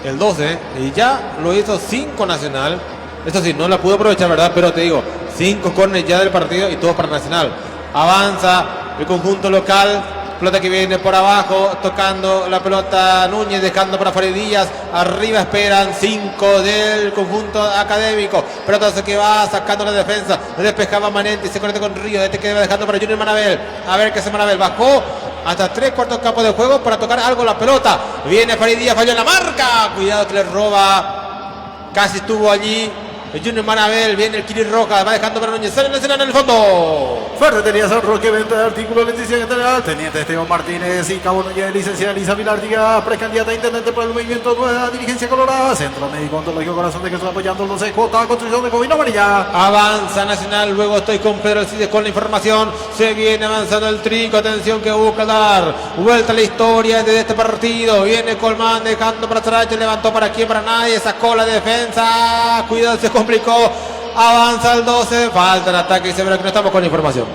Speaker 4: el 12. Y ya lo hizo 5 Nacional. Esto sí, no la pudo aprovechar, ¿verdad? Pero te digo, 5 córneres ya del partido y todos para Nacional. Avanza el conjunto local. Pelota que viene por abajo, tocando la pelota Núñez, dejando para Faridillas. Arriba esperan 5 del conjunto académico. Pelota que va sacando la defensa. Despejaba Manenti, se conecta con Ríos. Este que va dejando para Junior Manabel. A ver qué hace Manabel. Bajó hasta 3/4 campo de juego para tocar algo la pelota. Viene Faridillas, falló en la marca. Cuidado que le roba. Casi estuvo allí el Junior Manabel. Viene el Kiri Rojas, va dejando para Núñez. Sale Nacional en el fondo.
Speaker 6: Ferretería San Roque, venta de artículos de electricidad general. Teniente Esteban Martínez y Cabo Núñez, licenciada Elisa Vilártiga, precandidata a intendente por el Movimiento Nueva Dirigencia Colorada. Centro Médico Ontológico Corazón de Jesús apoyando el 12J, construcción de Covina Amarilla.
Speaker 4: Avanza Nacional, luego estoy con Pedro Alcides con la información. Se viene avanzando el Trico, atención que busca dar vuelta a la historia de este partido. Viene Colmán dejando para Saracho, levantó para quién, para nadie, sacó la defensa. Cuidado, se complicó. Avanza el 12, falta el ataque y se verá que no estamos con información.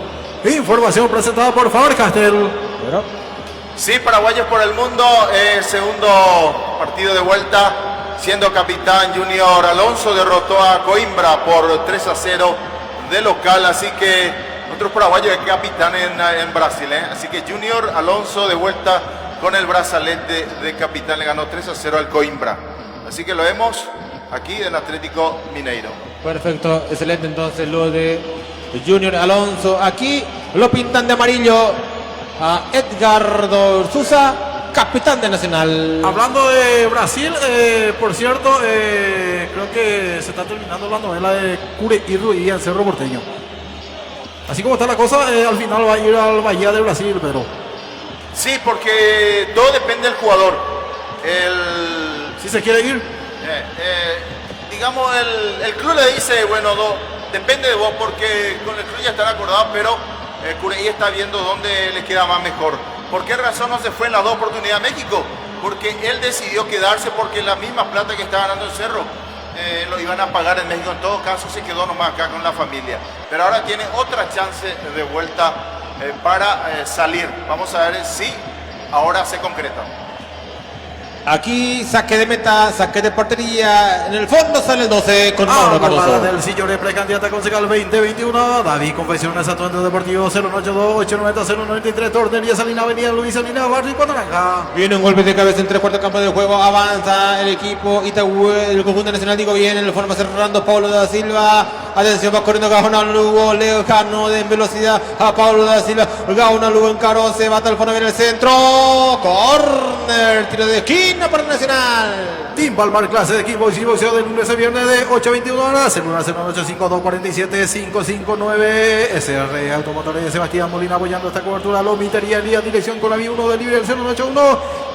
Speaker 6: Información presentada por Faber-Castell.
Speaker 5: Sí, Paraguayos por el Mundo, segundo partido de vuelta, siendo capitán Junior Alonso, derrotó a Coimbra por 3-0 de local, así que otro paraguayo es capitán en Brasil, así que Junior Alonso de vuelta con el brazalete de capitán, le ganó 3-0 al Coimbra, así que lo vemos aquí del Atlético Mineiro.
Speaker 4: Perfecto, excelente entonces lo de Junior Alonso. Aquí lo pintan de amarillo a Edgardo Sousa, capitán de Nacional.
Speaker 6: Hablando de Brasil, por cierto, creo que se está terminando la novela de Cure y Ruiz en Cerro Porteño. Así como está la cosa, al final va a ir al Bahía de Brasil, pero...
Speaker 5: Sí, porque todo depende del jugador.
Speaker 6: Si se quiere ir...
Speaker 5: digamos, el club le dice, bueno, depende de vos, porque con el club ya están acordados, pero Cureí está viendo dónde le queda más mejor. ¿Por qué razón no se fue en las 2 oportunidades a México? Porque él decidió quedarse porque la misma plata que está ganando en Cerro lo iban a pagar en México. En todo caso se quedó nomás acá con la familia. Pero ahora tiene otra chance de vuelta para salir. Vamos a ver si ahora se concreta.
Speaker 4: Aquí saque de meta, saque de portería. En el fondo sale el 12 con Mauro Cardoso.
Speaker 6: Del Sillore, precandidata concejal 2021. David Confecciones Atuendo Deportivo 082-890-093. Tornería Salina, Avenida Luis Salina, Barrio y Naranja.
Speaker 4: Viene un golpe de cabeza entre cuarto campo de juego. Avanza el equipo Itagüí, el conjunto nacional. Digo bien, en la forma cerrando Paulo da Silva. Atención, va corriendo Gaona Lugo. Lejano de velocidad a Paulo da Silva. Gaona Lugo encaró, se va hasta el fondo, viene el centro. Corner, tiro de esquina para el Nacional.
Speaker 6: Team Palmar, clase de equipo y boxeo de lunes a viernes de 8 a 21 horas. Celular 0185247-559. SR Automotores de Sebastián Molina apoyando esta cobertura. Lomitería Elías, dirección con la V1 del libre, el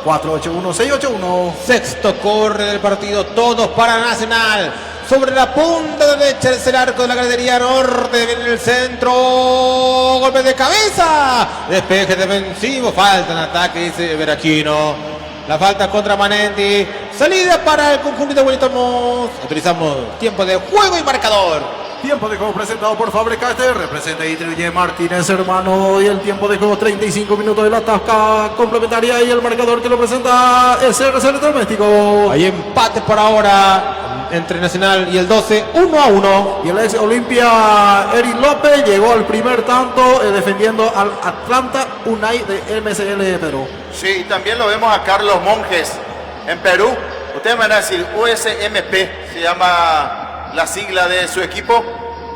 Speaker 6: 081-481-681.
Speaker 4: Sexto corre del partido, todos para Nacional. Sobre la punta derecha el arco de la galería norte, viene el centro, golpe de cabeza, despeje defensivo, falta en ataque, dice Veraquino. La falta contra Manenti, salida para el conjunto de Wellington. Utilizamos tiempo de juego y marcador.
Speaker 6: Tiempo de juego presentado por Fabricate, representa y distribuye Martínez hermano, y el tiempo de juego 35 minutos de la tasca complementaria, y el marcador que lo presenta es RC Electrodoméstico.
Speaker 4: Hay empate por ahora entre Nacional y el 12, 1-1.
Speaker 6: Y el ex Olimpia Eric López llegó al primer tanto defendiendo al Atlanta Unai de MSL de Perú.
Speaker 5: Sí, y también lo vemos a Carlos Monjes en Perú. Ustedes me van a decir USMP, se llama la sigla de su equipo,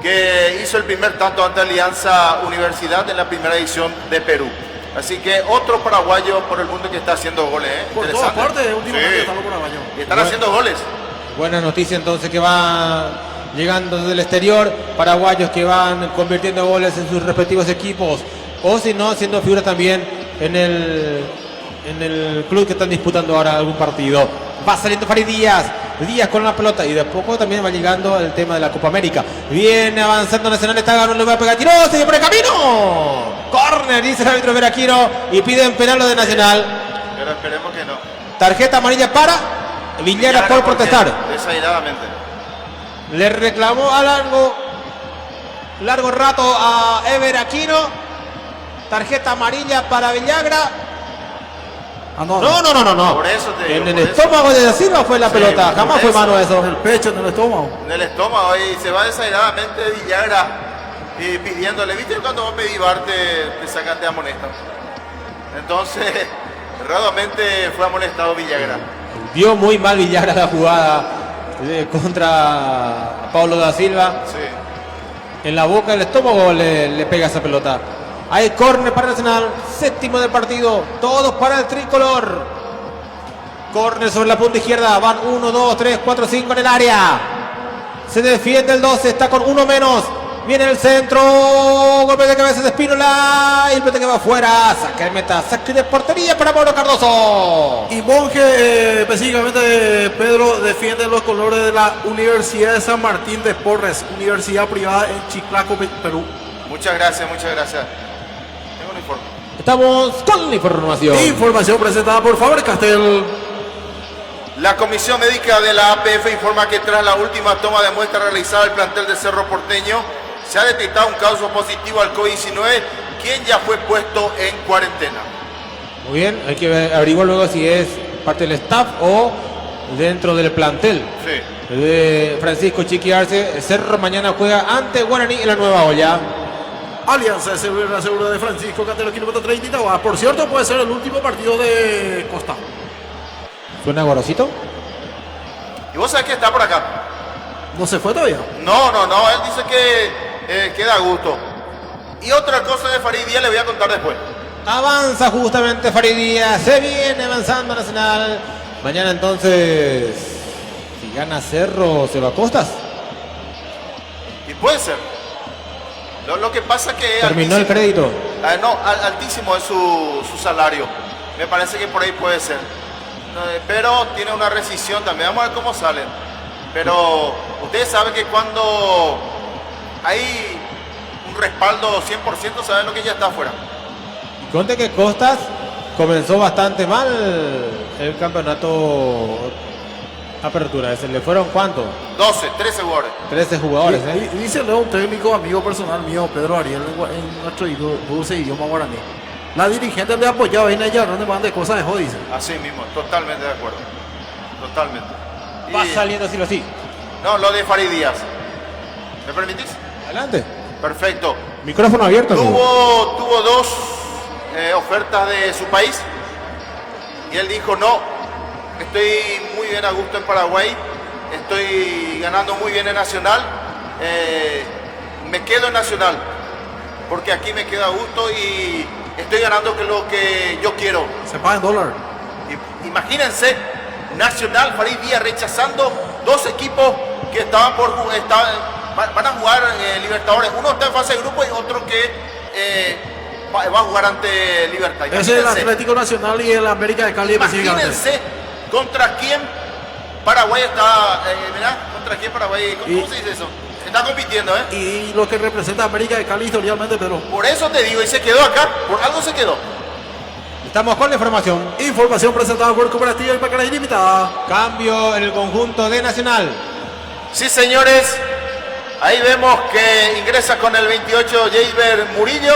Speaker 5: que hizo el primer tanto ante Alianza Universidad en la primera edición de Perú. Así que otro paraguayo por el mundo que está haciendo goles.
Speaker 6: Por todas partes, últimamente están los paraguayos.
Speaker 5: Y están haciendo goles.
Speaker 4: Buena noticia entonces que va llegando desde el exterior, paraguayos que van convirtiendo goles en sus respectivos equipos, o si no, siendo figura también en el club que están disputando ahora algún partido. Va saliendo Farid Díaz con la pelota, y de poco también va llegando el tema de la Copa América. Viene avanzando Nacional, está ganando, le va a pegar tiro, sigue por el camino. Corner, dice el árbitro Veraquino, y piden penal lo de Nacional.
Speaker 5: Pero esperemos que no.
Speaker 4: Tarjeta amarilla para Villagra por protestar.
Speaker 5: Desairadamente.
Speaker 4: Le reclamó a largo rato a Ever Aquino. Tarjeta amarilla para Villagra. No.
Speaker 5: Por eso te digo,
Speaker 4: en el estómago de Da Silva fue la pelota. Jamás fue mano eso.
Speaker 6: En el pecho, en el estómago.
Speaker 5: En el estómago, y se va desairadamente Villagra pidiéndole. ¿Viste cuando vos pedís bar te sacan, te amonestan? Entonces, erradamente fue amonestado Villagra.
Speaker 4: Vio muy mal Villagra la jugada contra Paulo da Silva.
Speaker 5: Sí.
Speaker 4: En la boca del estómago le pega esa pelota. Hay córner para Nacional, séptimo del partido, todos para el tricolor. Córner sobre la punta izquierda, van 1, 2, 3, 4, 5 en el área. Se defiende el 12, está con uno menos. Viene el centro, golpe de cabeza de Espínola, y el pelota que va afuera, saque de meta, saque de portería para Mauro Cardoso.
Speaker 6: Y Monje, específicamente Pedro, defiende los colores de la Universidad de San Martín de Porres, universidad privada en Chiclaco, Perú.
Speaker 5: Muchas gracias. Tengo un informe.
Speaker 4: Estamos con la información.
Speaker 6: Información presentada por Faber-Castell.
Speaker 5: La Comisión Médica de la APF informa que tras la última toma de muestra realizada al plantel de Cerro Porteño, se ha detectado un caso positivo al COVID-19, quien ya fue puesto en cuarentena.
Speaker 4: Muy bien, hay que averiguar luego si es parte del staff o dentro del plantel.
Speaker 5: Sí.
Speaker 4: De Francisco Chiqui Arce. Cerro mañana juega ante Guaraní en la Nueva Olla.
Speaker 6: Alianza de Seguro de Francisco Cantero, kilómetro 30 Itagua. Por cierto, puede ser el último partido de Costa.
Speaker 4: ¿Suena Gorosito?
Speaker 5: ¿Y vos sabés que está por acá?
Speaker 6: ¿No se fue todavía?
Speaker 5: No, él dice que queda a gusto. Y otra cosa de Farid Díaz le voy a contar después.
Speaker 4: Avanza justamente Farid Díaz, se viene avanzando Nacional. Mañana entonces, si gana Cerro, ¿se va a Costas?
Speaker 5: Y puede ser. Lo que pasa que...
Speaker 4: ¿Terminó el crédito?
Speaker 5: Altísimo es su salario. Me parece que por ahí puede ser. Pero tiene una rescisión también. Vamos a ver cómo sale. Pero ustedes saben que cuando hay un respaldo 100%, saben lo que ya está afuera.
Speaker 4: Y conte que Costas comenzó bastante mal el campeonato Apertura. ¿Se le fueron cuánto?
Speaker 5: 13 jugadores.
Speaker 4: 13 jugadores,
Speaker 6: Díselo a un técnico amigo personal mío, Pedro Ariel, en nuestro dulce idioma guaraní. La dirigente le apoyaba en ella, donde van de cosas de jodice.
Speaker 5: Así mismo, totalmente de acuerdo. Totalmente.
Speaker 4: Va saliendo así o así.
Speaker 5: No, lo de Farid Díaz. ¿Me permitís?
Speaker 4: Adelante.
Speaker 5: Perfecto.
Speaker 4: Micrófono abierto.
Speaker 5: Tuvo dos ofertas de su país y él dijo no, estoy muy bien a gusto en Paraguay, estoy ganando muy bien en Nacional, me quedo en Nacional porque aquí me quedo a gusto y estoy ganando que lo que yo quiero.
Speaker 6: Se paga en dólar.
Speaker 5: Imagínense, Nacional, Farid Díaz rechazando dos equipos que estaban van a jugar Libertadores. Uno está en fase de grupo y otro que va a jugar ante Libertad.
Speaker 6: Es el Atlético Nacional y el América de Cali.
Speaker 5: Imagínense contra quién Paraguay está, contra quién Paraguay, ¿cómo se dice eso? Está compitiendo,
Speaker 6: Y lo que representa América de Cali historialmente, pero...
Speaker 5: Por eso te digo, y se quedó acá, por algo se quedó.
Speaker 4: Estamos con la información.
Speaker 6: Información presentada por Cooperativa y Pacaraí Limitada.
Speaker 4: Cambio en el conjunto de Nacional.
Speaker 5: Sí, señores. Ahí vemos que ingresa con el 28 Jaber Murillo.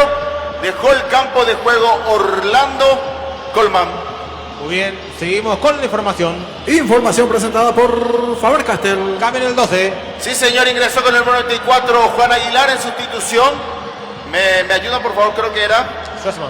Speaker 5: Dejó el campo de juego Orlando Colman.
Speaker 4: Muy bien, seguimos con la información.
Speaker 6: Información presentada por Faber-Castell.
Speaker 4: Cambio en el 12.
Speaker 5: Sí, señor, ingresó con el 94 Juan Aguilar en sustitución. Me ayuda, por favor, creo que era...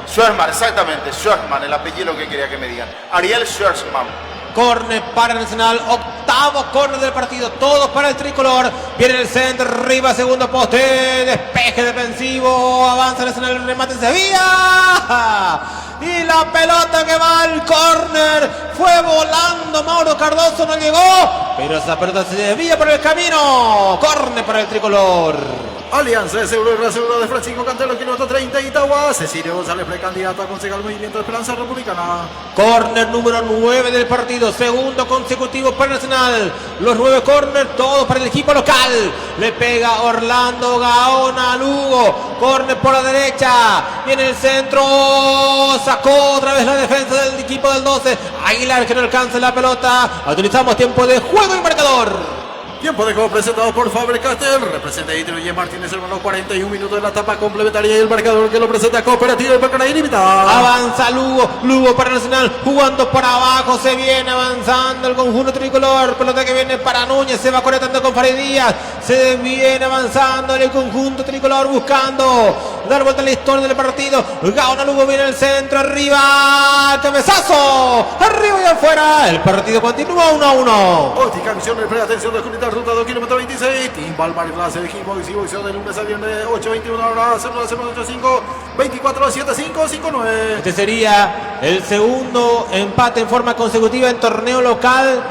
Speaker 5: Schwarzman, exactamente. Schwarzman, el apellido que quería que me digan. Ariel Schwarzman.
Speaker 4: Corner para Nacional, octavo corner del partido, todos para el tricolor. Viene el centro, arriba, segundo poste, despeje defensivo, avanza Nacional, el remate se vía. Y la pelota que va al córner, fue volando Mauro Cardoso, no llegó, pero esa pelota se desvía por el camino. Córner para el tricolor.
Speaker 6: Alianza de Seguro y Reaseguro de Francisco Cantelo, kilómetro 30, Itagua. Cecilio González, precandidato a concejal Movimiento de Esperanza Republicana.
Speaker 4: Córner número 9 del partido, segundo consecutivo para Nacional. Los 9 córner, todos para el equipo local. Le pega Orlando Gaona a Lugo. Córner por la derecha. Viene el centro. Sacó otra vez la defensa del equipo del 12. Aguilar que no alcanza la pelota. Utilizamos tiempo de juego y marcador.
Speaker 6: Tiempo de juego presentado por Faber-Castell. Representa Itruye Martínez, hermano, 41 minutos de la etapa complementaria y el marcador que lo presenta Cooperativa y Pacaraí Limitada.
Speaker 4: Avanza Lugo para Nacional, jugando para abajo, se viene avanzando el conjunto tricolor. Pelota que viene para Núñez, se va conectando con Farid Díaz. Se viene avanzando el conjunto tricolor buscando dar vuelta a la historia del partido. Gaona Lugo viene al centro, arriba, cabezazo, arriba y afuera. El partido continúa 1-1.
Speaker 6: Óptica Visión, atención de Junita, ruta 2 kilómetros 26. Timbal Marclas, el equipo exhibición de lunes a viernes 8:21 horas, 0:85, 24:75, 59.
Speaker 4: Este sería el segundo empate en forma consecutiva en torneo local.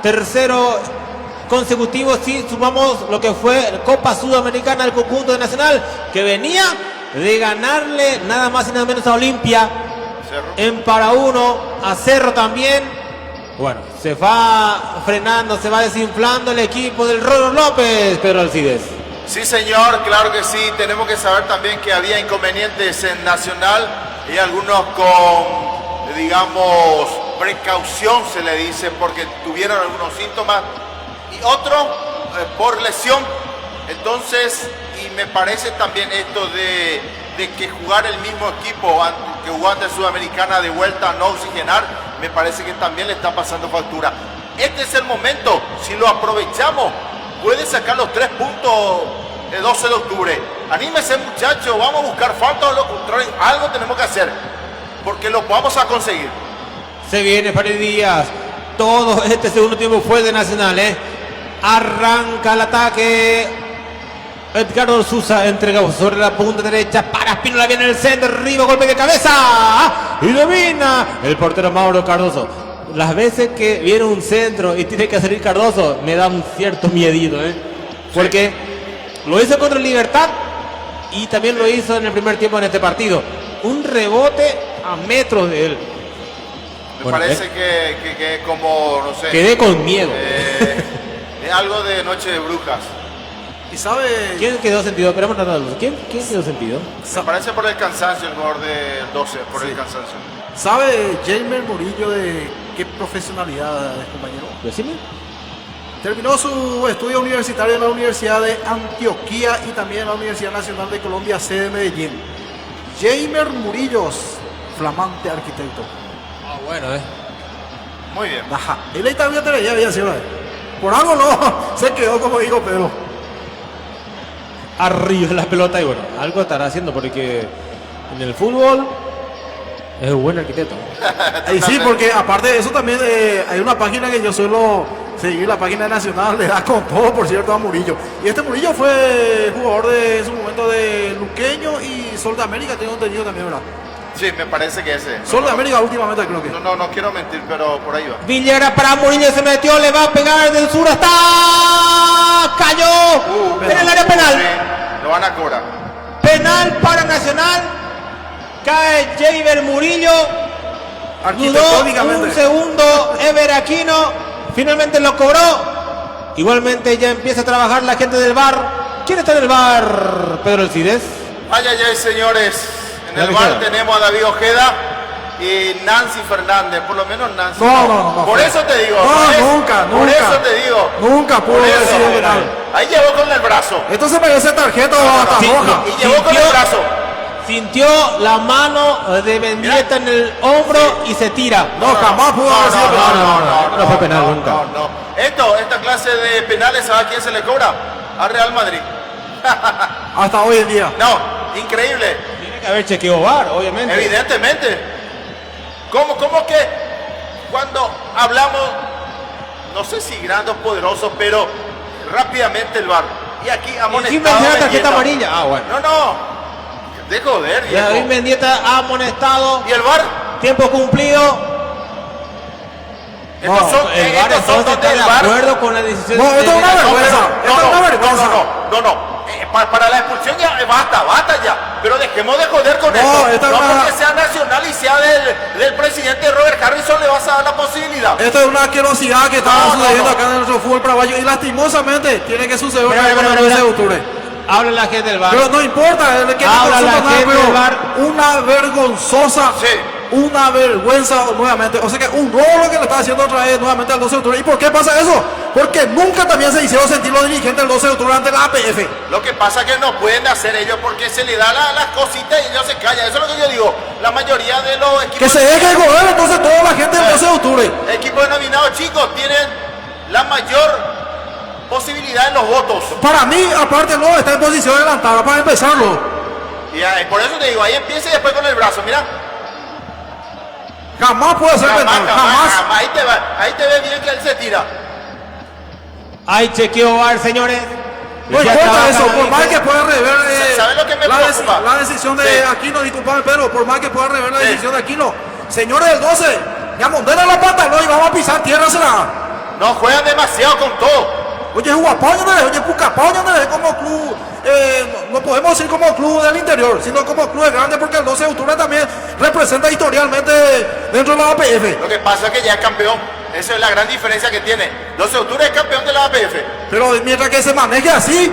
Speaker 4: Tercero consecutivo si sumamos lo que fue Copa Sudamericana al conjunto de Nacional, que venía de ganarle nada más y nada menos a Olimpia. En para uno, a Cerro también. Bueno, se va frenando, se va desinflando el equipo del Rolo López, Pedro Alcides.
Speaker 5: Sí, señor, claro que sí. Tenemos que saber también que había inconvenientes en Nacional y algunos con, digamos, precaución se le dice, porque tuvieron algunos síntomas y otros por lesión. Entonces, y me parece también esto de que jugar el mismo equipo que jugó ante Sudamericana de vuelta a no oxigenar, me parece que también le está pasando factura. Este es el momento, si lo aprovechamos, puede sacar los 3 puntos el 12 de octubre. Anímese, muchachos, vamos a buscar falta o lo contrario, algo tenemos que hacer, porque lo vamos a conseguir.
Speaker 4: Se viene Farid Díaz, todo este segundo tiempo fue de Nacional, arranca el ataque. Edgardo Sousa entrega sobre la punta derecha para Espínola, viene el centro, arriba, golpe de cabeza y domina el portero Mauro Cardoso. Las veces que viene un centro y tiene que salir Cardoso, me da un cierto miedito, porque lo hizo contra el Libertad y también lo hizo en el primer tiempo en este partido. Un rebote a metros de él.
Speaker 5: Me parece que como, no sé.
Speaker 4: Quedé con miedo.
Speaker 5: Algo de Noche de Brujas.
Speaker 6: ¿Y sabe
Speaker 4: quién quedó sentido? Esperamos tratarlo. ¿Quién quedó sentido?
Speaker 5: Se parece por el cansancio el jugador de 12, por el cansancio.
Speaker 6: ¿Sabe Jamer Murillo de qué profesionalidad es, compañero?
Speaker 4: Decime.
Speaker 6: Terminó su estudio universitario en la Universidad de Antioquia y también en la Universidad Nacional de Colombia, sede de Medellín. Jamer Murillo flamante arquitecto.
Speaker 4: Ah, bueno,
Speaker 5: Muy bien.
Speaker 6: Ajá. Él ahí también te veía bien, ¿sí? Por algo no, se quedó como dijo Pedro.
Speaker 4: Arriba la pelota y bueno, algo estará haciendo porque en el fútbol es un buen arquitecto.
Speaker 6: Y sí, porque aparte de eso también hay una página que yo suelo seguir, la página nacional, le da con todo, por cierto, a Murillo. Y este Murillo fue jugador de en su momento de Luqueño y Sol de América, tengo entendido también, ¿verdad?
Speaker 5: Sí, me parece que ese.
Speaker 6: Sol de América últimamente creo que.
Speaker 5: No quiero mentir, pero por ahí va.
Speaker 4: Villera para Murillo, se metió, le va a pegar del sur hasta... Cayó en el área penal.
Speaker 5: Sí, lo van a cobrar.
Speaker 4: Penal para Nacional. Cae Javier Murillo. Dudó un segundo Ever Aquino. Finalmente lo cobró. Igualmente ya empieza a trabajar la gente del VAR. ¿Quién está en el VAR, Pedro Alcides?
Speaker 5: Ay, señores. En el VAR tenemos a David Ojeda y Nancy Fernández. Por lo menos Nancy.
Speaker 6: No.
Speaker 5: Por eso te digo.
Speaker 6: Nunca.
Speaker 5: Por eso te digo.
Speaker 6: Nunca pudo haber sido penal.
Speaker 5: Ahí llevó con el brazo.
Speaker 6: Esto se merece tarjeta o hasta roja.
Speaker 5: Y llevó con el brazo.
Speaker 4: Sintió la mano de Mendieta en el hombro y se tira.
Speaker 6: No, jamás pudo haber sido penal.
Speaker 4: No fue penal nunca.
Speaker 5: Esta clase de penales, ¿a quién se le cobra? A Real Madrid.
Speaker 6: Hasta hoy en día.
Speaker 5: No, increíble.
Speaker 4: Tiene que haber chequeo VAR, obviamente.
Speaker 5: Evidentemente. ¿Cómo que cuando hablamos, no sé si grandes o poderosos, pero rápidamente el VAR? Y aquí amonestado.
Speaker 4: Y la tarjeta amarilla. Ah, bueno.
Speaker 5: No. De joder, viejo.
Speaker 4: David Mendieta ha amonestado.
Speaker 5: ¿Y el VAR?
Speaker 4: Tiempo cumplido.
Speaker 5: El VAR
Speaker 4: entonces está de acuerdo con la decisión.
Speaker 6: No, esto es una vergüenza.
Speaker 5: No. Para la expulsión ya basta ya. Pero dejemos de joder con esto. No porque sea Nacional y sea del presidente Robert Harrison le vas a dar la posibilidad.
Speaker 6: Esto es una asquerosidad que está sucediendo acá en nuestro fútbol paraguayo y lastimosamente tiene que suceder con el 12 de octubre.
Speaker 4: Habla la gente del VAR.
Speaker 6: Pero no importa,
Speaker 4: habla la gente del VAR.
Speaker 6: Una vergonzosa, una vergüenza nuevamente. O sea que un robo que le está haciendo otra vez nuevamente al 12 de octubre. ¿Y por qué pasa eso? Porque nunca también se hicieron sentir los dirigentes del 12 de octubre ante la APF.
Speaker 5: Lo que pasa es que no pueden hacer ellos porque se le da las cositas y ellos se callan. Eso es lo que yo digo. La mayoría de los equipos...
Speaker 6: Que se deje de joder entonces toda la gente del 12 de octubre.
Speaker 5: Equipos denominados chicos tienen la mayor posibilidad en los votos.
Speaker 6: Para mí, aparte no, está en posición adelantada para empezarlo.
Speaker 5: Y por eso te digo, ahí empieza y después con el brazo, mira.
Speaker 6: Jamás puede ser penal, jamás.
Speaker 5: Ahí te ve bien que él se tira.
Speaker 4: Hay chequeo VAR, señores.
Speaker 6: No importa eso, por más que pueda rever
Speaker 5: ¿Sabes lo que me preocupa?
Speaker 6: la decisión de Aquino, disculpame Pedro, por más que pueda rever la decisión de Aquino. Señores del 12, ya mondela la pantalón y vamos a pisar tierra, será.
Speaker 5: No juegan demasiado con todo.
Speaker 6: Oye, Huapaño, oye, Pucapaño, como club, no podemos decir como club del interior, sino como club grande, porque el 12 de octubre también representa historialmente dentro de la APF.
Speaker 5: Lo que pasa es que ya es campeón, esa es la gran diferencia que tiene. 12 de octubre es campeón de la APF.
Speaker 6: Pero mientras que se maneje así,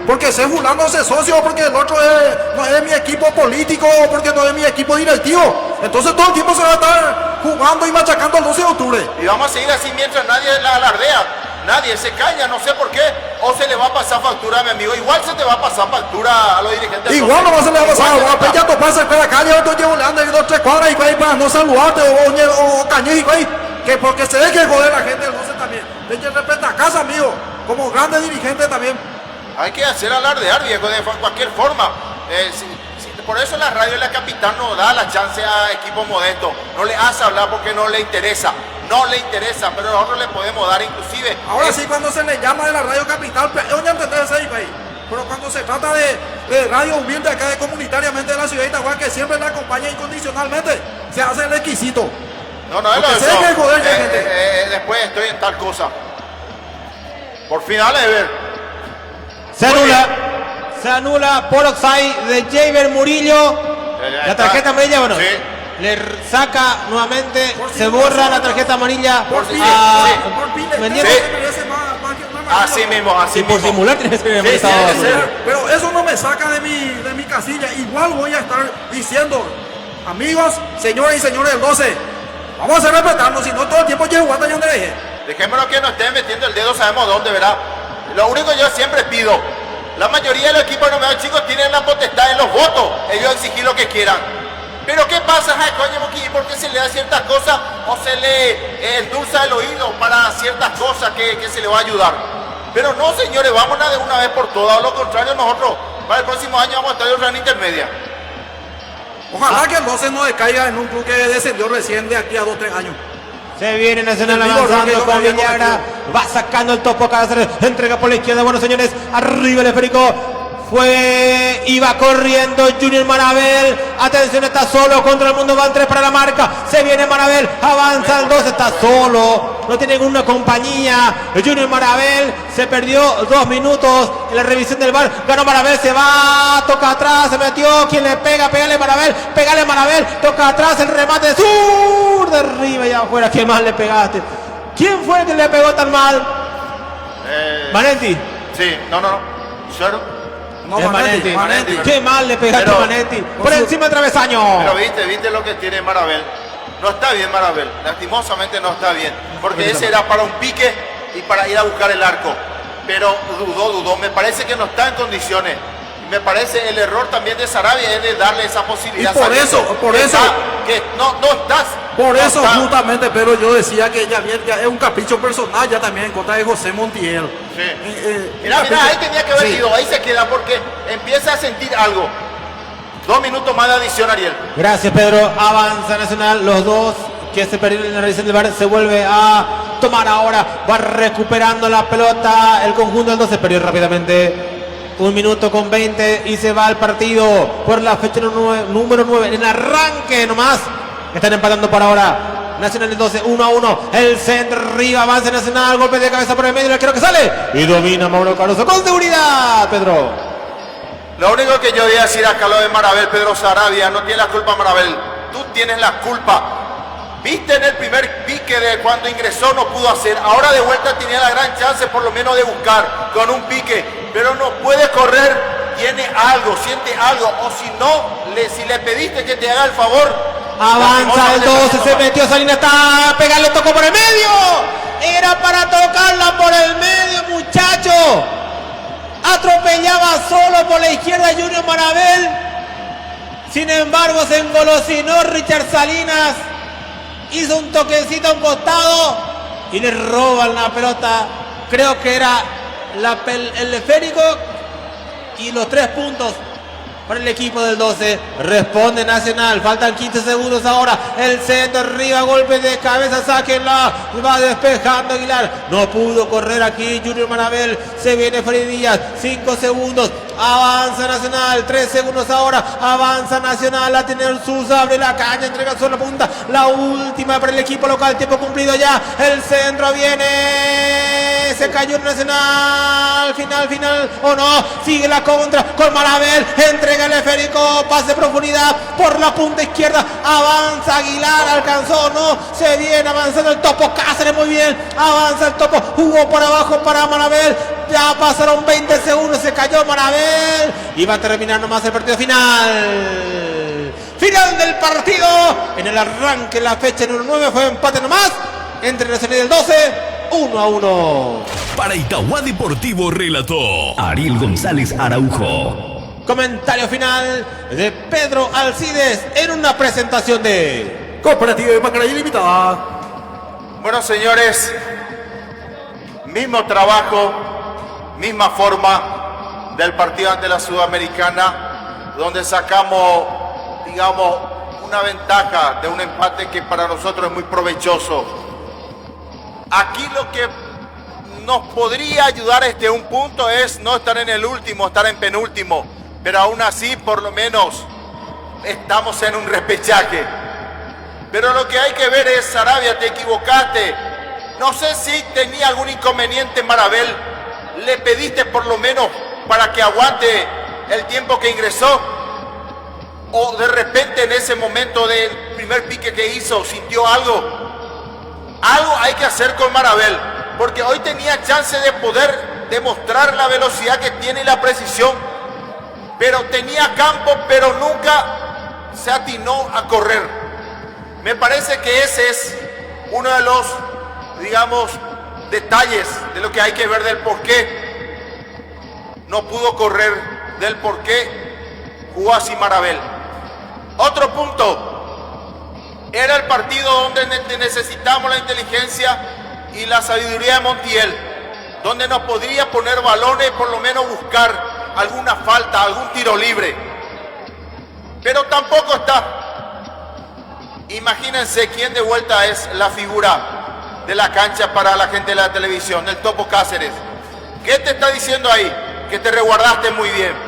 Speaker 6: porque ese fulano es socio, porque el otro no es mi equipo político, porque no es mi equipo directivo, entonces todo el tiempo se va a estar jugando y machacando el 12 de octubre.
Speaker 5: Y vamos a seguir así mientras nadie la alardea. Nadie se calla, no sé por qué, o se le va a pasar factura a mi amigo. Igual se te va a pasar factura a los dirigentes.
Speaker 6: Igual no se le va a pasar, a ya toparse en la calle, otro llevo le anda y 2-3 cuadras y para no saludarte, o cañez y que porque se deje joder la gente del 12 también. Hay que respetar a casa, amigo, como grande dirigente también.
Speaker 5: Hay que hacer alardear, viejo, de cualquier forma. Por eso la radio de la capital no da la chance a equipos modestos. No le hace hablar porque no le interesa. No le interesa, pero nosotros le podemos dar inclusive.
Speaker 6: Ahora sí, cuando se le llama de la radio capital, pero cuando se trata de radio humilde acá de comunitariamente de la ciudad de Itagua, que siempre le acompaña incondicionalmente, se hace el exquisito.
Speaker 5: No, es lo eso. Después estoy en tal cosa. Por final, Ever.
Speaker 4: Se anula por offside de Javier Murillo. La tarjeta amarilla, bueno. Sí. Le saca nuevamente, se borra la tarjeta amarilla
Speaker 5: Así mismo.
Speaker 4: Por simular tiene que ser
Speaker 6: pero eso no me saca de mi casilla. Igual voy a estar diciendo, amigos, señores y señores del 12, vamos a hacer respetarnos, si no todo el tiempo llevo guata y donde deje.
Speaker 5: Dejémonos que no estén metiendo el dedo, sabemos dónde, ¿verdad? Lo único que yo siempre pido, la mayoría de los equipos nominados chicos tienen la potestad en los votos, ellos exigir lo que quieran. Pero ¿qué pasa, coño, ¿por qué se le da ciertas cosas o se le endulza el oído para ciertas cosas que se le va a ayudar? Pero no, señores, vámonos de una vez por todas. A lo contrario, nosotros para el próximo año vamos a estar en una intermedia.
Speaker 6: Ojalá que el 12 no decaiga en un club que descendió recién de aquí a 2 o 3 años.
Speaker 4: Se viene Nacional avanzando con Villagra, va sacando el topo Cáceres, entrega por la izquierda, bueno señores, arriba el esférico, iba corriendo Junior Marabel, atención, está solo contra el mundo, van 3 para la marca, se viene Marabel, avanza el 2, está solo, no tiene ninguna compañía, Junior Marabel se perdió 2 minutos en la revisión del VAR, ganó Marabel, se va, toca atrás, se metió, quien le pega, pegale Marabel, toca atrás, el remate de sur, de arriba y afuera, ¿qué más le pegaste? ¿Quién fue el que le pegó tan mal? Manetti.
Speaker 5: Sí, no, Cero.
Speaker 4: No, Manetti. Qué mal le pegaste a Manetti. Por encima del travesaño.
Speaker 5: Pero viste lo que tiene Marabel. No está bien Marabel. Lastimosamente no está bien. Porque ese era para un pique y para ir a buscar el arco. Pero dudó. Me parece que no está en condiciones. Y me parece el error también de Sarabia es de darle esa posibilidad.
Speaker 6: Y por eso.
Speaker 5: Que no estás.
Speaker 6: Por eso justamente, pero yo decía que ya es un capricho personal ya también en contra de José Montiel.
Speaker 5: Sí. Mira, ahí tenía que haber ido, ahí se queda porque empieza a sentir algo. 2 minutos más de adición, Ariel.
Speaker 4: Gracias, Pedro. Avanza Nacional, los dos que se perdieron en la revisión del VAR se vuelve a tomar ahora. Va recuperando la pelota. El conjunto del 2 se perdió rápidamente. 1 minuto con 20 y se va al partido por la fecha número 9. En arranque nomás. Están empatando por ahora. Nacional en 12, 1-1. El centro arriba, avanza Nacional. Golpe de cabeza por el medio. El arquero que sale. Y domina Mauro Caruso con seguridad, Pedro.
Speaker 5: Lo único que yo voy a decir acá lo de Marabel, Pedro Sarabia. No tiene la culpa Marabel. Tú tienes la culpa. Viste en el primer pique de cuando ingresó no pudo hacer. Ahora de vuelta tenía la gran chance por lo menos de buscar con un pique. Pero no puede correr. Tiene algo, siente algo. O si no, si le pediste que te haga el favor.
Speaker 4: Avanza el 12, se metió Salinas, está pegarle, tocó por el medio. Era para tocarla por el medio, muchacho. Atropellaba solo por la izquierda Junior Marabel. Sin embargo, se engolosinó Richard Salinas. Hizo un toquecito a un costado y le roban la pelota. Creo que era el esférico y los 3 puntos para el equipo del 12. Responde Nacional. Faltan 15 segundos ahora. El centro arriba. Golpe de cabeza. Sáquenla. Va despejando Aguilar. No pudo correr aquí Junior Marabel. Se viene Freddy Díaz. 5 segundos. Avanza Nacional. 3 segundos ahora. Avanza Nacional. La tiene el Sousa. Abre la caña. Entrega solo punta. La última para el equipo local. Tiempo cumplido ya. El centro viene. Se cayó Nacional. Final. O no. Sigue la contra con Marabel. Entrega el esférico, pase profundidad por la punta izquierda, avanza Aguilar, alcanzó, no, se viene avanzando el topo Cáceres, muy bien, avanza el topo, jugó por abajo para Marabel, ya pasaron 20 segundos, se cayó Marabel y va a terminar nomás el partido final del partido, en el arranque la fecha número 9 fue empate nomás entre Nacional y el 12, 1-1.
Speaker 3: Para Itauguá Deportivo relató Ariel González Araujo.
Speaker 4: Comentario final de Pedro Alcides en una presentación de
Speaker 6: Cooperativa de Pacaraí Limitada.
Speaker 5: Bueno, señores, mismo trabajo, misma forma del partido ante la Sudamericana, donde sacamos, digamos, una ventaja de un empate que para nosotros es muy provechoso. Aquí lo que nos podría ayudar un punto es no estar en el último, estar en penúltimo. Pero aún así, por lo menos, estamos en un repechaje. Pero lo que hay que ver es, Sarabia, te equivocaste. No sé si tenía algún inconveniente Marabel. Le pediste por lo menos para que aguante el tiempo que ingresó. O de repente en ese momento del primer pique que hizo, sintió algo. Algo hay que hacer con Marabel. Porque hoy tenía chance de poder demostrar la velocidad que tiene y la precisión. Pero tenía campo, pero nunca se atinó a correr. Me parece que ese es uno de los, digamos, detalles de lo que hay que ver del por qué no pudo correr, del por qué jugó así Marabel. Otro punto, era el partido donde necesitamos la inteligencia y la sabiduría de Montiel, donde nos podría poner balones, por lo menos buscar alguna falta, algún tiro libre. Pero tampoco está. Imagínense quién de vuelta es la figura de la cancha para la gente de la televisión, el Topo Cáceres. ¿Qué te está diciendo ahí? Que te resguardaste muy bien.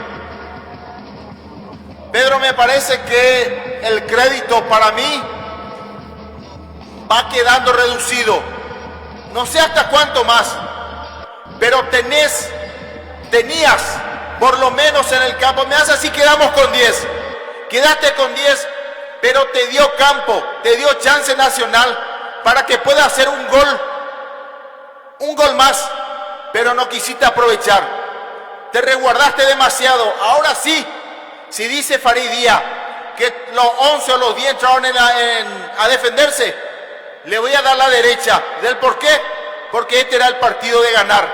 Speaker 5: Pedro, me parece que el crédito para mí va quedando reducido. No sé hasta cuánto más, pero tenías, por lo menos en el campo, me hace así, quedamos con 10. Quedaste con 10, pero te dio campo, te dio chance Nacional para que pueda hacer un gol más, pero no quisiste aprovechar. Te resguardaste demasiado. Ahora sí, si dice Farid Díaz que los 11 o los 10 entraron a defenderse, le voy a dar la derecha. ¿Del por qué? Porque este era el partido de ganar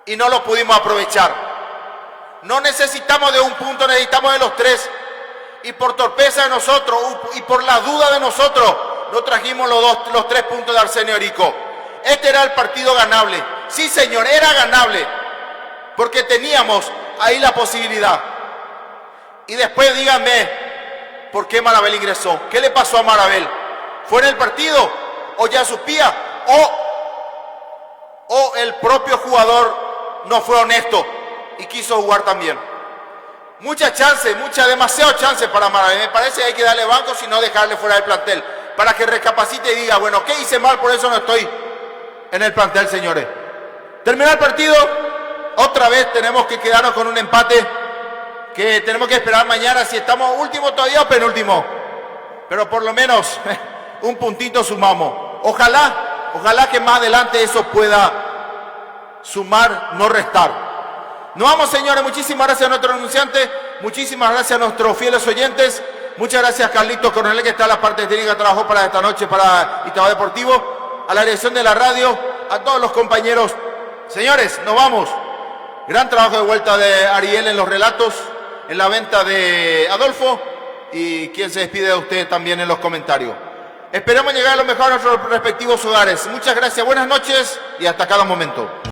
Speaker 5: y no lo pudimos aprovechar. No necesitamos de un punto, necesitamos de los 3. Y por torpeza de nosotros y por la duda de nosotros, no trajimos los 3 puntos de Arsenio Rico. Este era el partido ganable. Sí, señor, era ganable, porque teníamos ahí la posibilidad. Y después díganme, ¿por qué Marabel ingresó? ¿Qué le pasó a Marabel? ¿Fue en el partido? ¿O ya supía? ¿O el propio jugador no fue honesto y quiso jugar también? Mucha chance, demasiado chance para Marabel. Me parece que hay que darle banco, si no dejarle fuera del plantel, para que recapacite y diga, bueno, ¿qué hice mal? Por eso no estoy en el plantel, señores. Terminó el partido, otra vez tenemos que quedarnos con un empate, que tenemos que esperar mañana si estamos último todavía o penúltimo. Pero por lo menos un puntito sumamos. Ojalá que más adelante eso pueda sumar, no restar. Nos vamos, señores. Muchísimas gracias a nuestro anunciante, muchísimas gracias a nuestros fieles oyentes, muchas gracias a Carlitos Coronel, que está en la parte técnica, trabajó para esta noche para Itagua Deportivo, a la dirección de la radio, a todos los compañeros. Señores, nos vamos. Gran trabajo de vuelta de Ariel en los relatos, en la venta de Adolfo, y quien se despide de ustedes también en los comentarios. Esperemos llegar a lo mejor a nuestros respectivos hogares. Muchas gracias, buenas noches y hasta cada momento.